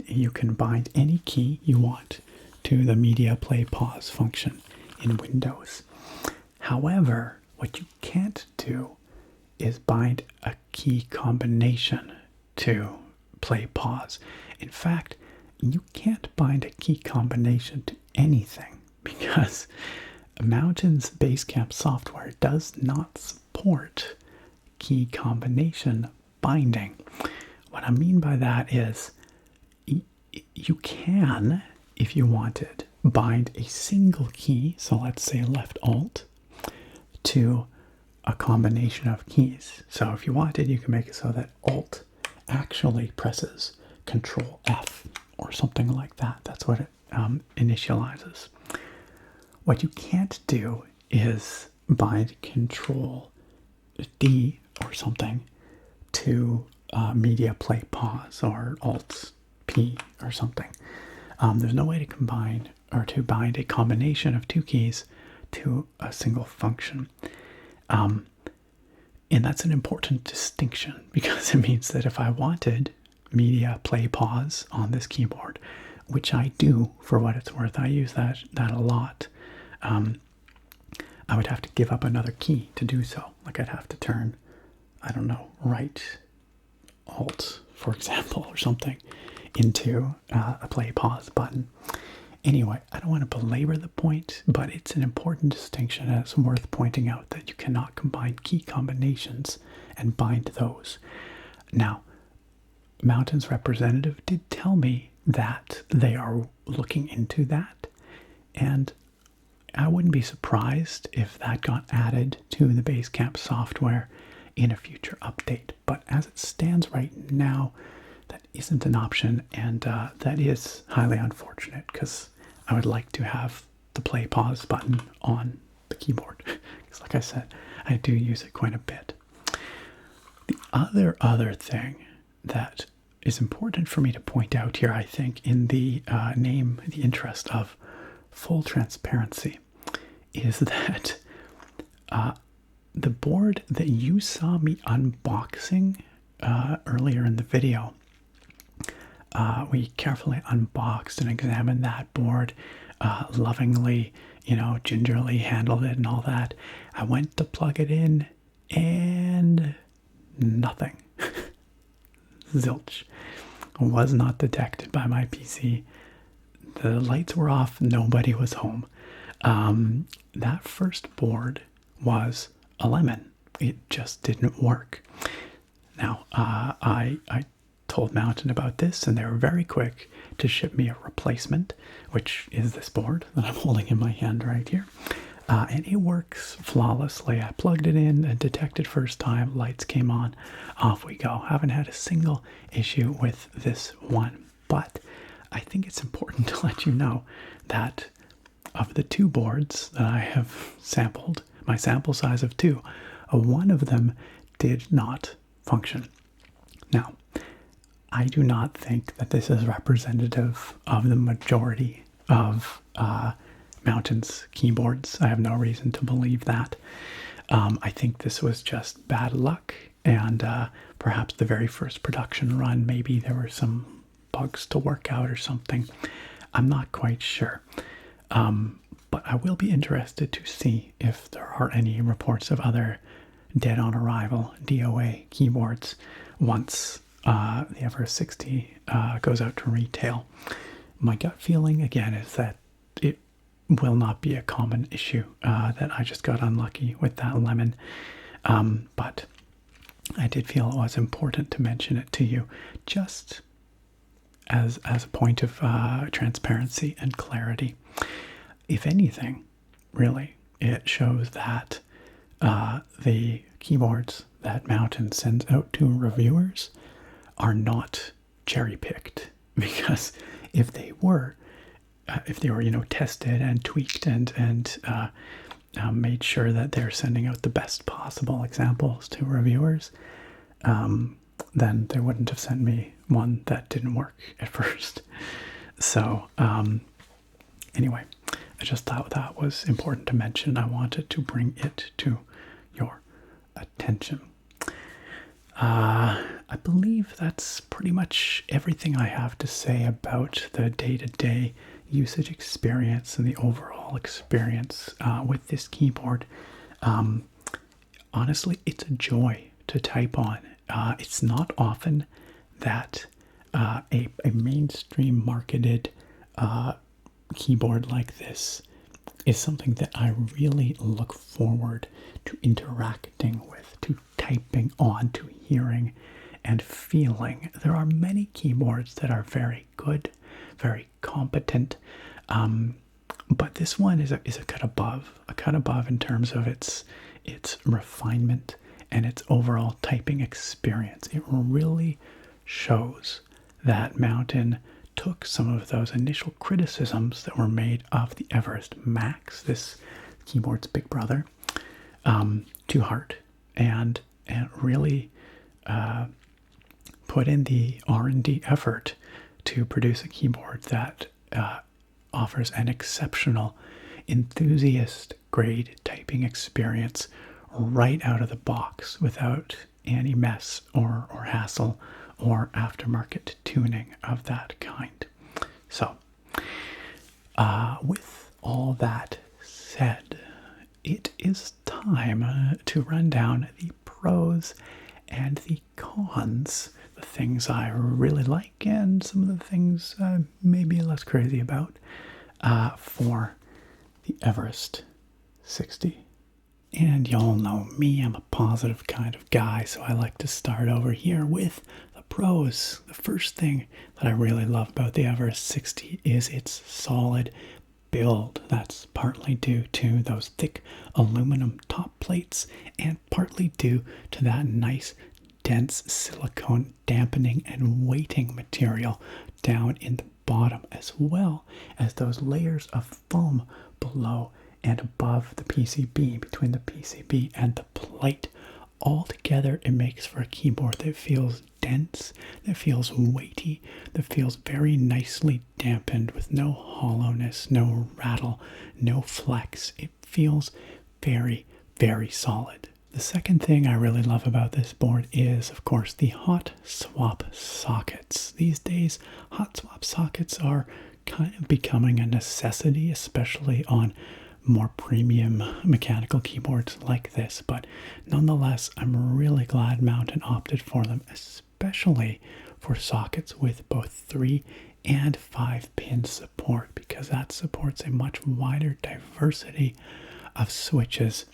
You can bind any key you want to the media play pause function in Windows. However, what you can't do is bind a key combination to play pause. In fact, you can't bind a key combination to anything because Mountain's Basecamp software does not support key combination binding. What I mean by that is you can, if you wanted, bind a single key, so let's say left alt, to a combination of keys. So if you wanted, you can make it so that alt actually presses Control F or something like that. That's what it initializes. What you can't do is bind Control D or something to media play pause or alt P or something. There's no way to combine or to bind a combination of two keys to a single function. And that's an important distinction because it means that if I wanted media play pause on this keyboard, which I do for what it's worth, I use that a lot, I would have to give up another key to do so. Like I'd have to turn, I don't know, right alt, for example, or something, into a play pause button. Anyway, I don't want to belabor the point, but it's an important distinction and it's worth pointing out that you cannot combine key combinations and bind those. Now, Mountain's representative did tell me that they are looking into that, and I wouldn't be surprised if that got added to the Basecamp software in a future update. But as it stands right now, that isn't an option, and that is highly unfortunate because I would like to have the play pause button on the keyboard because, like I said, I do use it quite a bit. The other thing that is important for me to point out here, I think, in the the interest of full transparency, is that the board that you saw me unboxing earlier in the video, we carefully unboxed and examined that board, lovingly, gingerly handled it and all that. I went to plug it in and nothing. Zilch. Was not detected by my PC. The lights were off. Nobody was home. That first board was a lemon. It just didn't work. Now, I told Mountain about this, and they were very quick to ship me a replacement, which is this board that I'm holding in my hand right here. and it works flawlessly. I plugged it in and detected first time, lights came on, off we go. Haven't had a single issue with this one, but I think it's important to let you know that of the 2 boards that I have sampled, my sample size of 2, one of them did not function. Now, I do not think that this is representative of the majority of Mountain's keyboards. I have no reason to believe that. I think this was just bad luck, and perhaps the very first production run, maybe there were some bugs to work out or something. I'm not quite sure. But I will be interested to see if there are any reports of other dead on arrival DOA keyboards once the Everest 60 goes out to retail. My gut feeling, again, is that it will not be a common issue, that I just got unlucky with that lemon. But I did feel it was important to mention it to you, just as a point of transparency and clarity. If anything, really, it shows that the keyboards that Mountain sends out to reviewers are not cherry-picked, because if they were, tested and tweaked and made sure that they're sending out the best possible examples to reviewers, then they wouldn't have sent me one that didn't work at first. So anyway, I just thought that was important to mention. I wanted to bring it to your attention. I believe that's pretty much everything I have to say about the day-to-day usage experience and the overall experience with this keyboard. Honestly, it's a joy to type on. It's not often that a mainstream marketed keyboard like this is something that I really look forward to interacting with, to typing on, to hearing and feeling. There are many keyboards that are very good, very competent, but this one is a cut above in terms of its refinement and its overall typing experience. It really shows that Mountain took some of those initial criticisms that were made of the Everest Max, this keyboard's big brother, to heart, and really put in the R&D effort to produce a keyboard that offers an exceptional enthusiast-grade typing experience right out of the box without any mess or hassle or aftermarket tuning of that kind. So, with all that said, it is time to run down the pros and the cons, the things I really like and some of the things I may be less crazy about for the Everest 60. And y'all know me, I'm a positive kind of guy, so I like to start over here with the pros. The first thing that I really love about the Everest 60 is its solid build. That's partly due to those thick aluminum top plates and partly due to that nice dense silicone dampening and weighting material down in the bottom, as well as those layers of foam below and above the PCB, between the PCB and the plate. Altogether, it makes for a keyboard that feels dense, that feels weighty, that feels very nicely dampened with no hollowness, no rattle, no flex. It feels very, very solid. The second thing I really love about this board is, of course, the hot swap sockets. These days, hot swap sockets are kind of becoming a necessity, especially on more premium mechanical keyboards like this, but nonetheless, I'm really glad Mountain opted for them, especially for sockets with both 3 and 5 pin support, because that supports a much wider diversity of switches,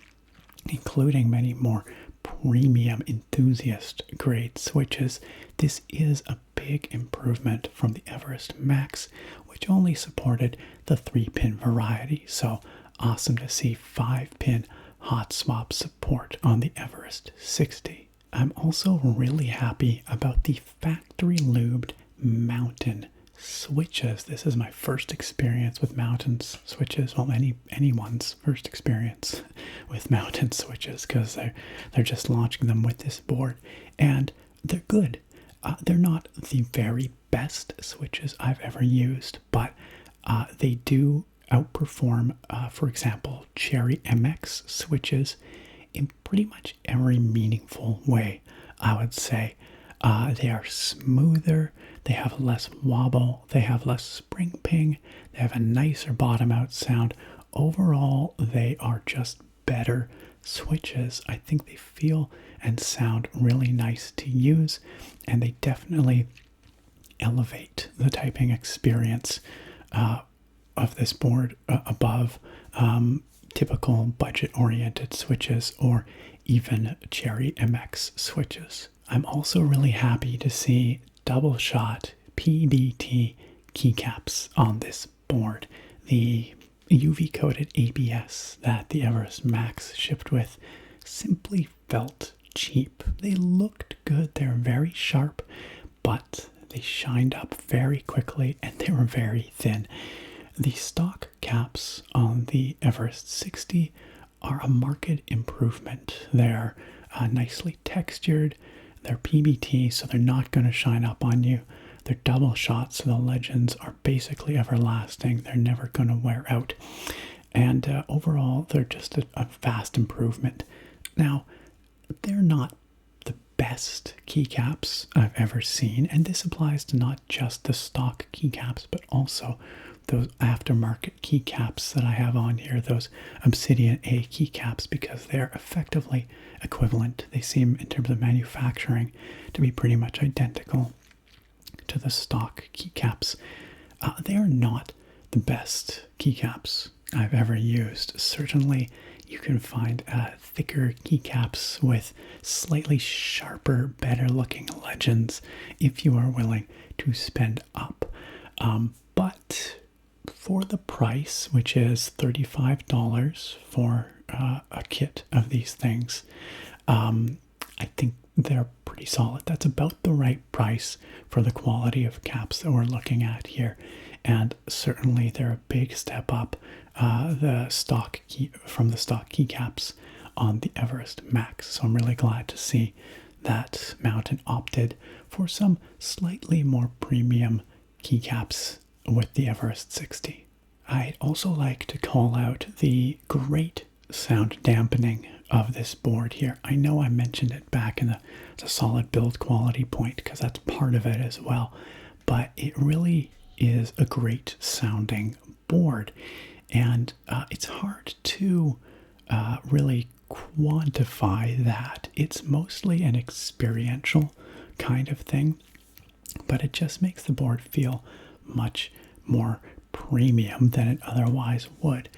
including many more premium enthusiast grade switches. This is a big improvement from the Everest Max, which only supported the 3-pin variety. So awesome to see 5-pin hot swap support on the Everest 60. I'm also really happy about the factory lubed mountain switches. This is my first experience with mountain switches. Well, anyone's first experience with mountain switches, because they're just launching them with this board, and they're good. They're not the very best switches I've ever used, but they do outperform, for example, Cherry MX switches in pretty much every meaningful way, I would say. They are smoother, they have less wobble, they have less spring ping, they have a nicer bottom out sound. Overall, they are just better switches. I think they feel and sound really nice to use, and they definitely elevate the typing experience of this board above typical budget-oriented switches or even Cherry MX switches. I'm also really happy to see double shot PBT keycaps on this board. The UV coated ABS that the Everest Max shipped with simply felt cheap. They looked good, they're very sharp, but they shined up very quickly and they were very thin. The stock caps on the Everest 60 are a marked improvement. They're nicely textured, they're PBT, so they're not going to shine up on you. They're double shot, so the legends are basically everlasting. They're never going to wear out. And overall, they're just a vast improvement. Now, they're not the best keycaps I've ever seen, and this applies to not just the stock keycaps, but also those aftermarket keycaps that I have on here, those Obsidian A keycaps, because they're effectively equivalent. They seem, in terms of manufacturing, to be pretty much identical to the stock keycaps. They are not the best keycaps I've ever used. Certainly, you can find thicker keycaps with slightly sharper, better looking legends if you are willing to spend up. But for the price, which is $35 for a kit of these things, I think they're pretty solid. That's about the right price for the quality of caps that we're looking at here. And certainly they're a big step up from the stock keycaps on the Everest Max. So I'm really glad to see that Mountain opted for some slightly more premium keycaps with the Everest 60. I'd also like to call out the great sound dampening of this board here. I know I mentioned it back in the solid build quality point, because that's part of it as well, but it really is a great sounding board, and it's hard to really quantify that. It's mostly an experiential kind of thing, but it just makes the board feel much more premium than it otherwise would.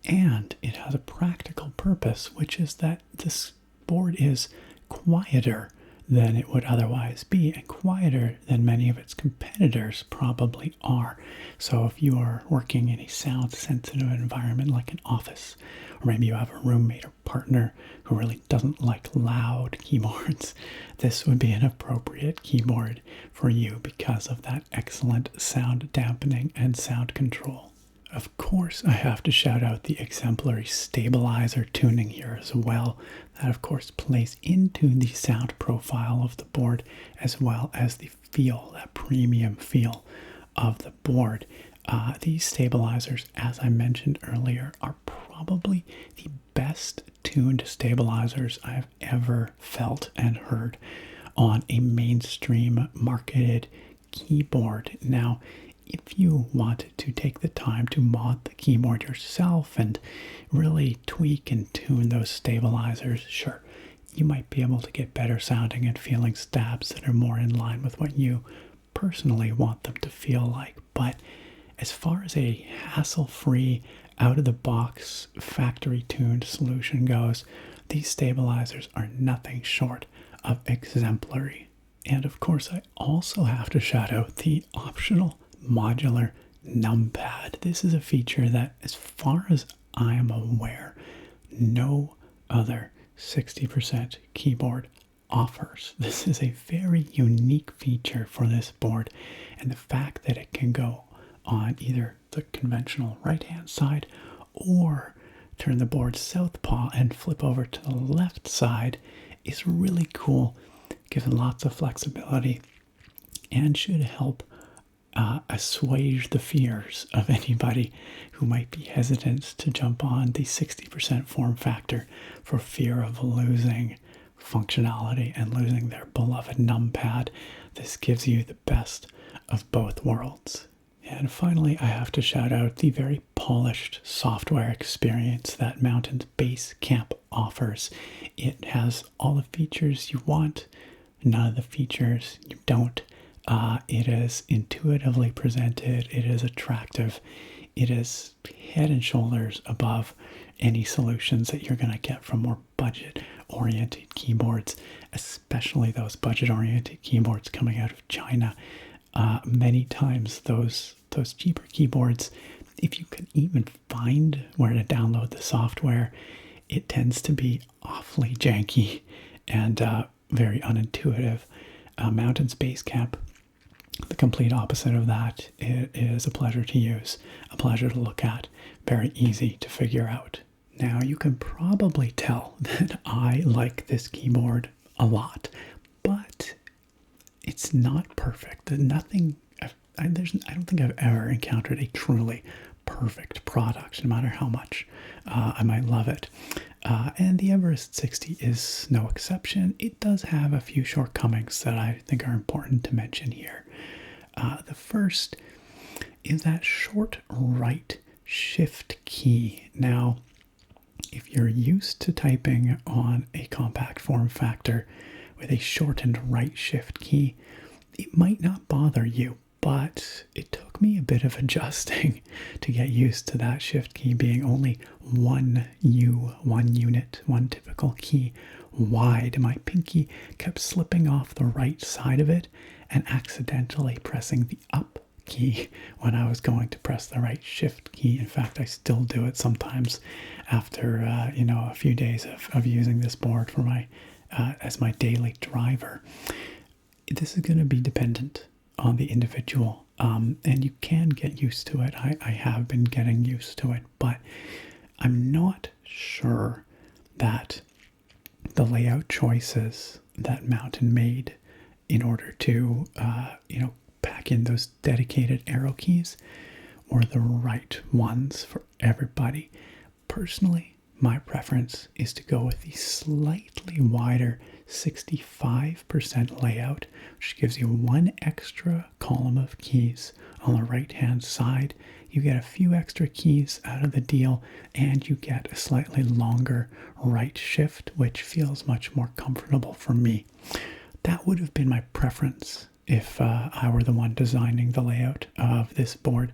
And it has a practical purpose, which is that this board is quieter than it would otherwise be, and quieter than many of its competitors probably are. So if you are working in a sound-sensitive environment like an office, or maybe you have a roommate or partner who really doesn't like loud keyboards, this would be an appropriate keyboard for you because of that excellent sound dampening and sound control. Of course, I have to shout out the exemplary stabilizer tuning here as well. That, of course, plays into the sound profile of the board, as well as the feel, that premium feel of the board. These stabilizers, as I mentioned earlier, are probably the best tuned stabilizers I've ever felt and heard on a mainstream marketed keyboard. Now, if you wanted to take the time to mod the keyboard yourself and really tweak and tune those stabilizers, sure, you might be able to get better sounding and feeling stabs that are more in line with what you personally want them to feel like. But as far as a hassle-free, out-of-the-box, factory-tuned solution goes, these stabilizers are nothing short of exemplary. And of course, I also have to shout out the optional Modular Numpad. This is a feature that, as far as I am aware, no other 60% keyboard offers. This is a very unique feature for this board, and the fact that it can go on either the conventional right-hand side or turn the board southpaw and flip over to the left side is really cool, gives lots of flexibility, and should help assuage the fears of anybody who might be hesitant to jump on the 60% form factor for fear of losing functionality and losing their beloved numpad. This gives you the best of both worlds. And finally, I have to shout out the very polished software experience that Mountain's Basecamp offers. It has all the features you want, none of the features you don't. It is intuitively presented, it is attractive, it is head and shoulders above any solutions that you're going to get from more budget-oriented keyboards, especially those budget-oriented keyboards coming out of China. Many times those cheaper keyboards, if you can even find where to download the software, it tends to be awfully janky and very unintuitive. Mountain's Basecamp, the complete opposite of that. It is a pleasure to use, a pleasure to look at, very easy to figure out. Now you can probably tell that I like this keyboard a lot, but it's not perfect. I don't think I've ever encountered a truly perfect product, no matter how much I might love it. And the Everest 60 is no exception. It does have a few shortcomings that I think are important to mention here. The first is that short right shift key. Now, if you're used to typing on a compact form factor with a shortened right shift key, it might not bother you, but it took me a bit of adjusting to get used to that shift key being only one unit, one typical key wide. My pinky kept slipping off the right side of it and accidentally pressing the up key when I was going to press the right shift key. In fact, I still do it sometimes after a few days of using this board for my as my daily driver. This is going to be dependent on the individual, and you can get used to it. I have been getting used to it, but I'm not sure that the layout choices that Mountain made in order to pack in those dedicated arrow keys were the right ones for everybody. Personally, my preference is to go with the slightly wider 65% layout, which gives you one extra column of keys on the right hand side. You get a few extra keys out of the deal, and you get a slightly longer right shift, which feels much more comfortable for me. That would have been my preference if I were the one designing the layout of this board,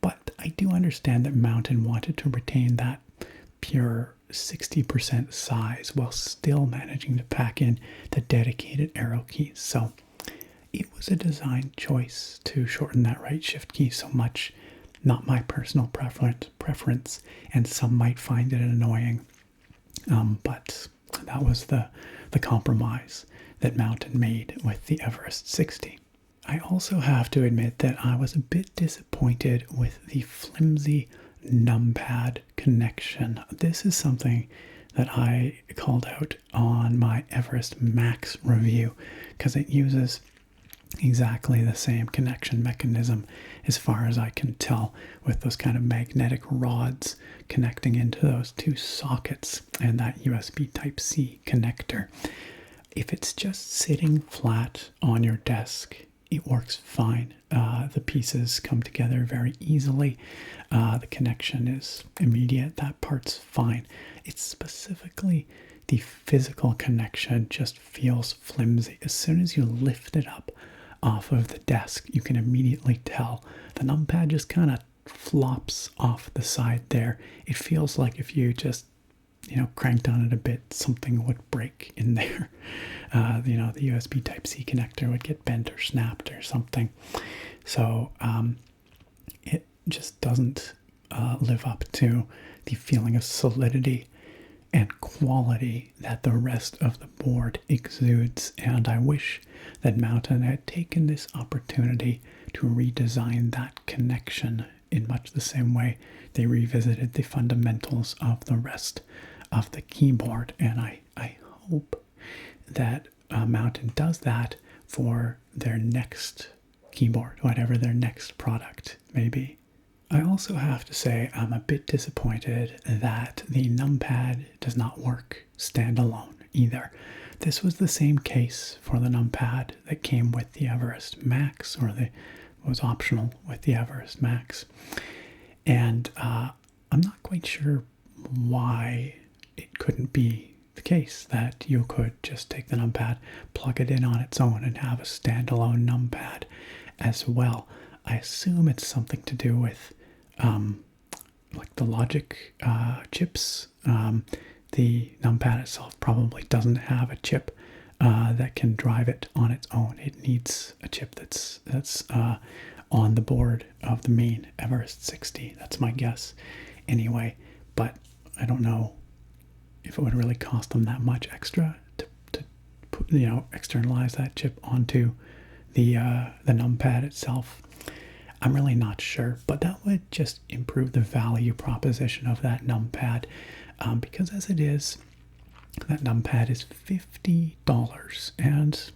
but I do understand that Mountain wanted to retain that pure 60% size while still managing to pack in the dedicated arrow keys. So it was a design choice to shorten that right shift key so much. Not my personal preference, and some might find it annoying, but that was the compromise that Mountain made with the Everest 60. I also have to admit that I was a bit disappointed with the flimsy Numpad connection. This is something that I called out on my Everest Max review because it uses exactly the same connection mechanism as far as I can tell, with those kind of magnetic rods connecting into those two sockets and that USB Type-C connector. If it's just sitting flat on your desk, it works fine. The pieces come together very easily. The connection is immediate. That part's fine. It's specifically the physical connection just feels flimsy. As soon as you lift it up off of the desk, you can immediately tell the numpad just kind of flops off the side there. It feels like if you just cranked on it a bit, something would break in there. The USB Type-C connector would get bent or snapped or something. So it just doesn't live up to the feeling of solidity and quality that the rest of the board exudes. And I wish that Mountain had taken this opportunity to redesign that connection in much the same way they revisited the fundamentals of the rest of the keyboard. And I hope that Mountain does that for their next keyboard, whatever their next product may be. I also have to say I'm a bit disappointed that the Numpad does not work standalone either. This was the same case for the Numpad that came with the Everest Max, or was optional with the Everest Max. And I'm not quite sure why it couldn't be the case that you could just take the Numpad, plug it in on its own, and have a standalone Numpad as well. I assume it's something to do with like the logic chips. The Numpad itself probably doesn't have a chip that can drive it on its own. It needs a chip that's on the board of the main Everest 60. That's my guess anyway, but I don't know if it would really cost them that much extra to put, externalize that chip onto the Numpad itself. I'm really not sure, but that would just improve the value proposition of that Numpad, because as it is, that Numpad is $50, and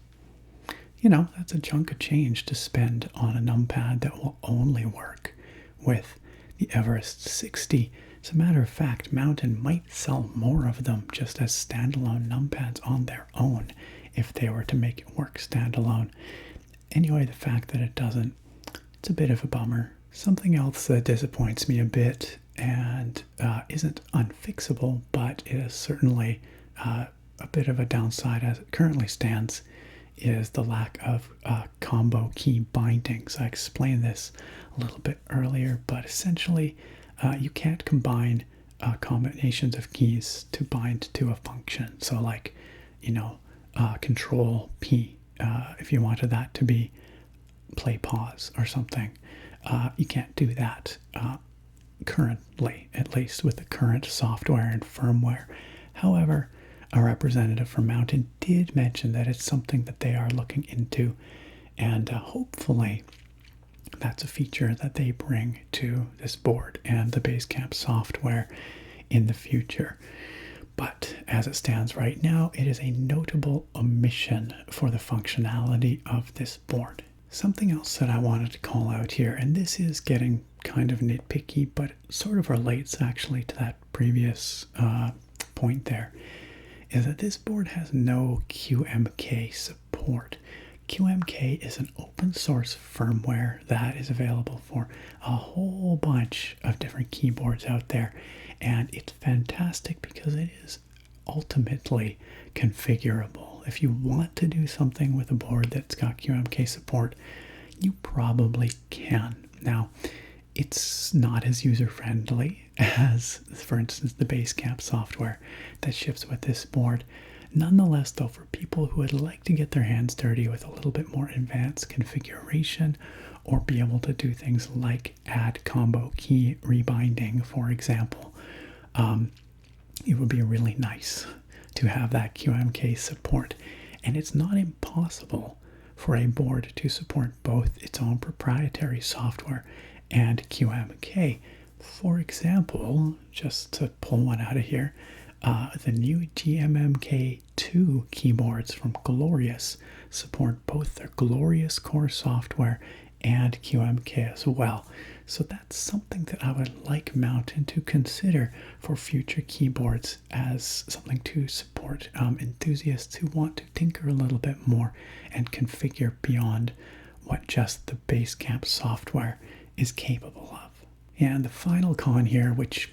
that's a chunk of change to spend on a Numpad that will only work with the Everest 60. As a matter of fact, Mountain might sell more of them just as standalone Numpads on their own if they were to make it work standalone. Anyway, the fact that it doesn't, it's a bit of a bummer. Something else that disappoints me a bit and isn't unfixable, but is certainly a bit of a downside as it currently stands, is the lack of combo key bindings. I explained this a little bit earlier, but essentially you can't combine combinations of keys to bind to a function. So like, Control P, if you wanted that to be play pause or something, you can't do that currently, at least with the current software and firmware. However, a representative from Mountain did mention that it's something that they are looking into, and hopefully that's a feature that they bring to this board and the Basecamp software in the future. But as it stands right now, it is a notable omission for the functionality of this board. Something else that I wanted to call out here, and this is getting kind of nitpicky, but it sort of relates actually to that previous point there, is that this board has no QMK support. QMK is an open source firmware that is available for a whole bunch of different keyboards out there, and it's fantastic because it is ultimately configurable. If you want to do something with a board that's got QMK support, you probably can. Now, it's not as user-friendly as, for instance, the Basecamp software that ships with this board. Nonetheless, though, for people who would like to get their hands dirty with a little bit more advanced configuration, or be able to do things like add combo key rebinding, for example, it would be really nice to have that QMK support. And it's not impossible for a board to support both its own proprietary software and QMK. For example, just to pull one out of here, the new GMMK2 keyboards from Glorious support both their Glorious core software and QMK as well. So that's something that I would like Mountain to consider for future keyboards as something to support enthusiasts who want to tinker a little bit more and configure beyond what just the Basecamp software is capable of. And the final con here, which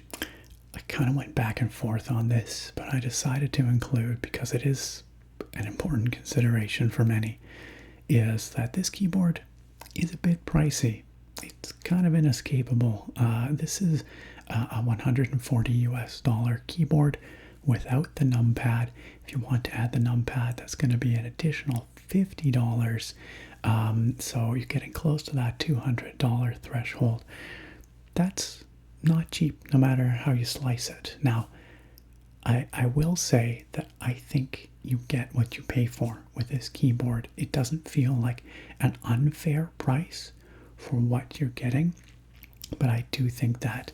I kind of went back and forth on this, but I decided to include because it is an important consideration for many, is that this keyboard is a bit pricey. It's kind of inescapable. This is a $140 keyboard without the Numpad. If you want to add the Numpad, that's going to be an additional $50. So you're getting close to that $200 threshold. That's not cheap no matter how you slice it. Now, I will say that I think you get what you pay for with this keyboard. It doesn't feel like an unfair price for what you're getting, but I do think that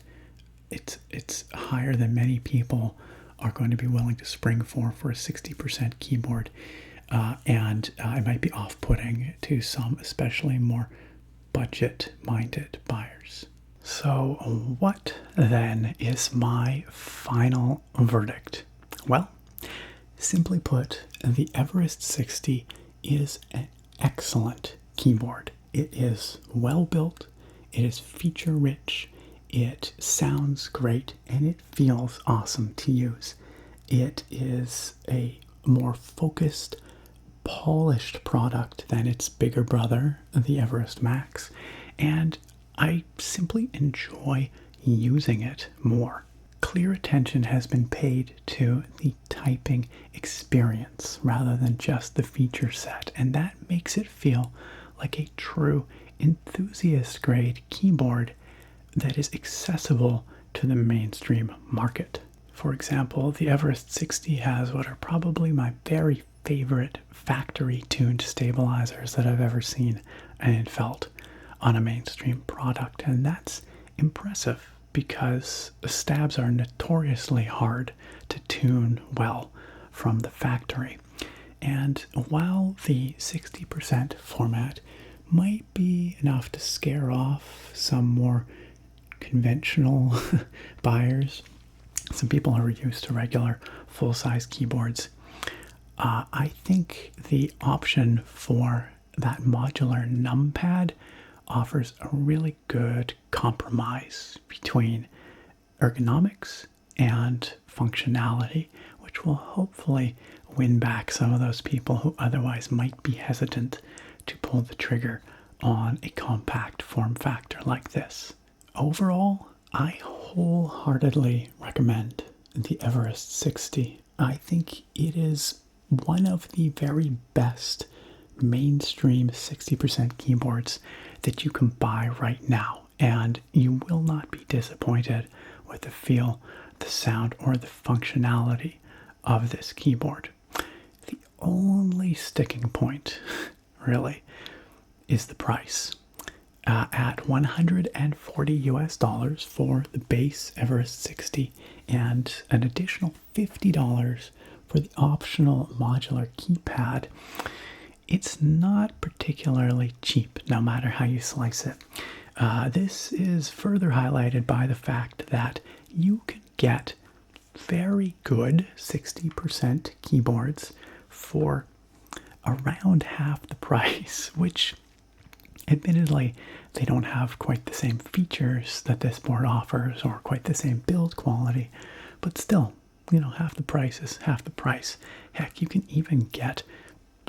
it's higher than many people are going to be willing to spring for a 60% keyboard, and it might be off-putting to some, especially more budget-minded buyers. So what then is my final verdict? Well, simply put, the Everest 60 is an excellent keyboard. It is well built, it is feature rich, it sounds great, and it feels awesome to use. It is a more focused, polished product than its bigger brother, the Everest Max, and I simply enjoy using it more. Clear attention has been paid to the typing experience rather than just the feature set, and that makes it feel like a true enthusiast-grade keyboard that is accessible to the mainstream market. For example, the Everest 60 has what are probably my very favorite factory-tuned stabilizers that I've ever seen and felt on a mainstream product, and that's impressive because the stabs are notoriously hard to tune well from the factory. And while the 60% format might be enough to scare off some more conventional buyers, some people who are used to regular full-size keyboards, I think the option for that modular numpad offers a really good compromise between ergonomics and functionality, which will hopefully win back some of those people who otherwise might be hesitant to pull the trigger on a compact form factor like this. Overall, I wholeheartedly recommend the Everest 60. I think it is one of the very best mainstream 60% keyboards that you can buy right now, and you will not be disappointed with the feel, the sound, or the functionality of this keyboard. The only sticking point, really, is the price. At $140 for the base Everest 60 and an additional $50 for the optional modular keypad, it's not particularly cheap, no matter how you slice it. This is further highlighted by the fact that you can get very good 60% keyboards for around half the price, which admittedly they don't have quite the same features that this board offers or quite the same build quality, but still, half the price is half the price. Heck, you can even get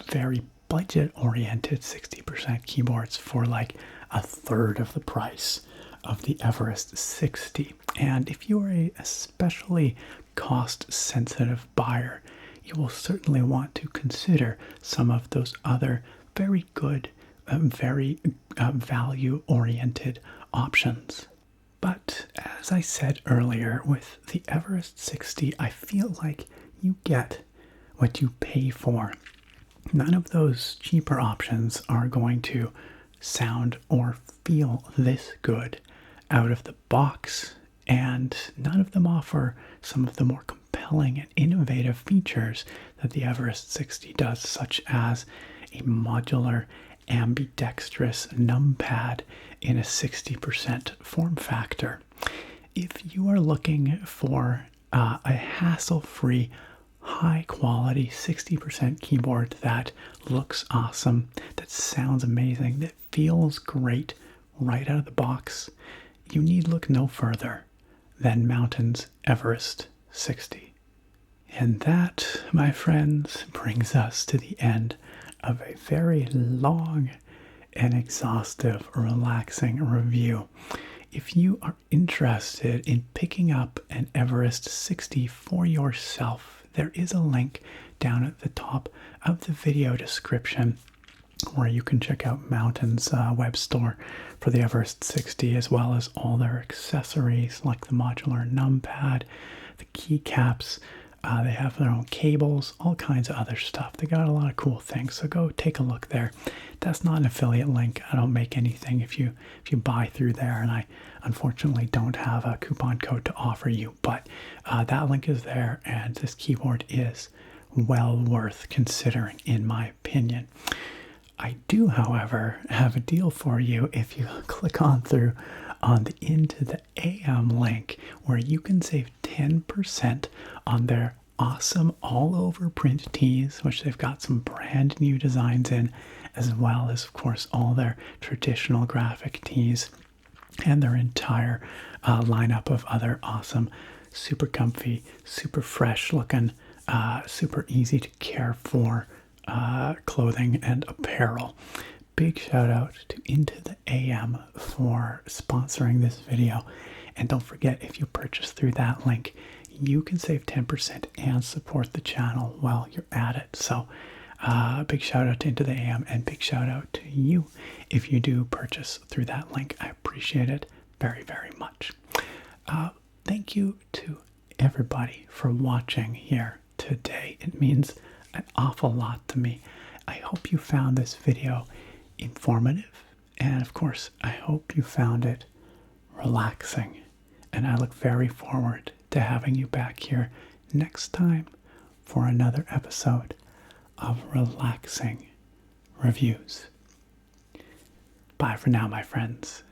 very budget-oriented 60% keyboards for like a third of the price of the Everest 60. And if you are a especially cost-sensitive buyer, you will certainly want to consider some of those other very good, very value-oriented options. But as I said earlier, with the Everest 60, I feel like you get what you pay for. None of those cheaper options are going to sound or feel this good out of the box, and none of them offer some of the more compelling and innovative features that the Everest 60 does, such as a modular ambidextrous numpad in a 60% form factor. If you are looking for a hassle-free, high-quality 60% keyboard that looks awesome, that sounds amazing, that feels great right out of the box, you need look no further than Mountain's Everest 60. And that, my friends, brings us to the end of a very long and exhaustive, relaxing review. If you are interested in picking up an Everest 60 for yourself, there is a link down at the top of the video description where you can check out Mountain's web store for the Everest 60, as well as all their accessories like the Modular Numpad, the Keycaps. They have their own cables, all kinds of other stuff. They got a lot of cool things, so go take a look there. That's not an affiliate link. I don't make anything if you buy through there, and I unfortunately don't have a coupon code to offer you, but that link is there, and this keyboard is well worth considering, in my opinion. I do, however, have a deal for you if you click on through on the Into the AM link, where you can save 10% on their awesome all-over print tees, which they've got some brand new designs in, as well as, of course, all their traditional graphic tees and their entire lineup of other awesome, super comfy, super fresh looking, super easy to care for clothing and apparel. Big shout out to Into the AM for sponsoring this video. And don't forget, if you purchase through that link, you can save 10% and support the channel while you're at it. So big shout out to Into the AM, and big shout out to you if you do purchase through that link. I appreciate it very, very much. Thank you to everybody for watching here today. It means an awful lot to me. I hope you found this video informative, and of course I hope you found it relaxing, and I look very forward to having you back here next time for another episode of relaxing reviews. Bye for now, my friends.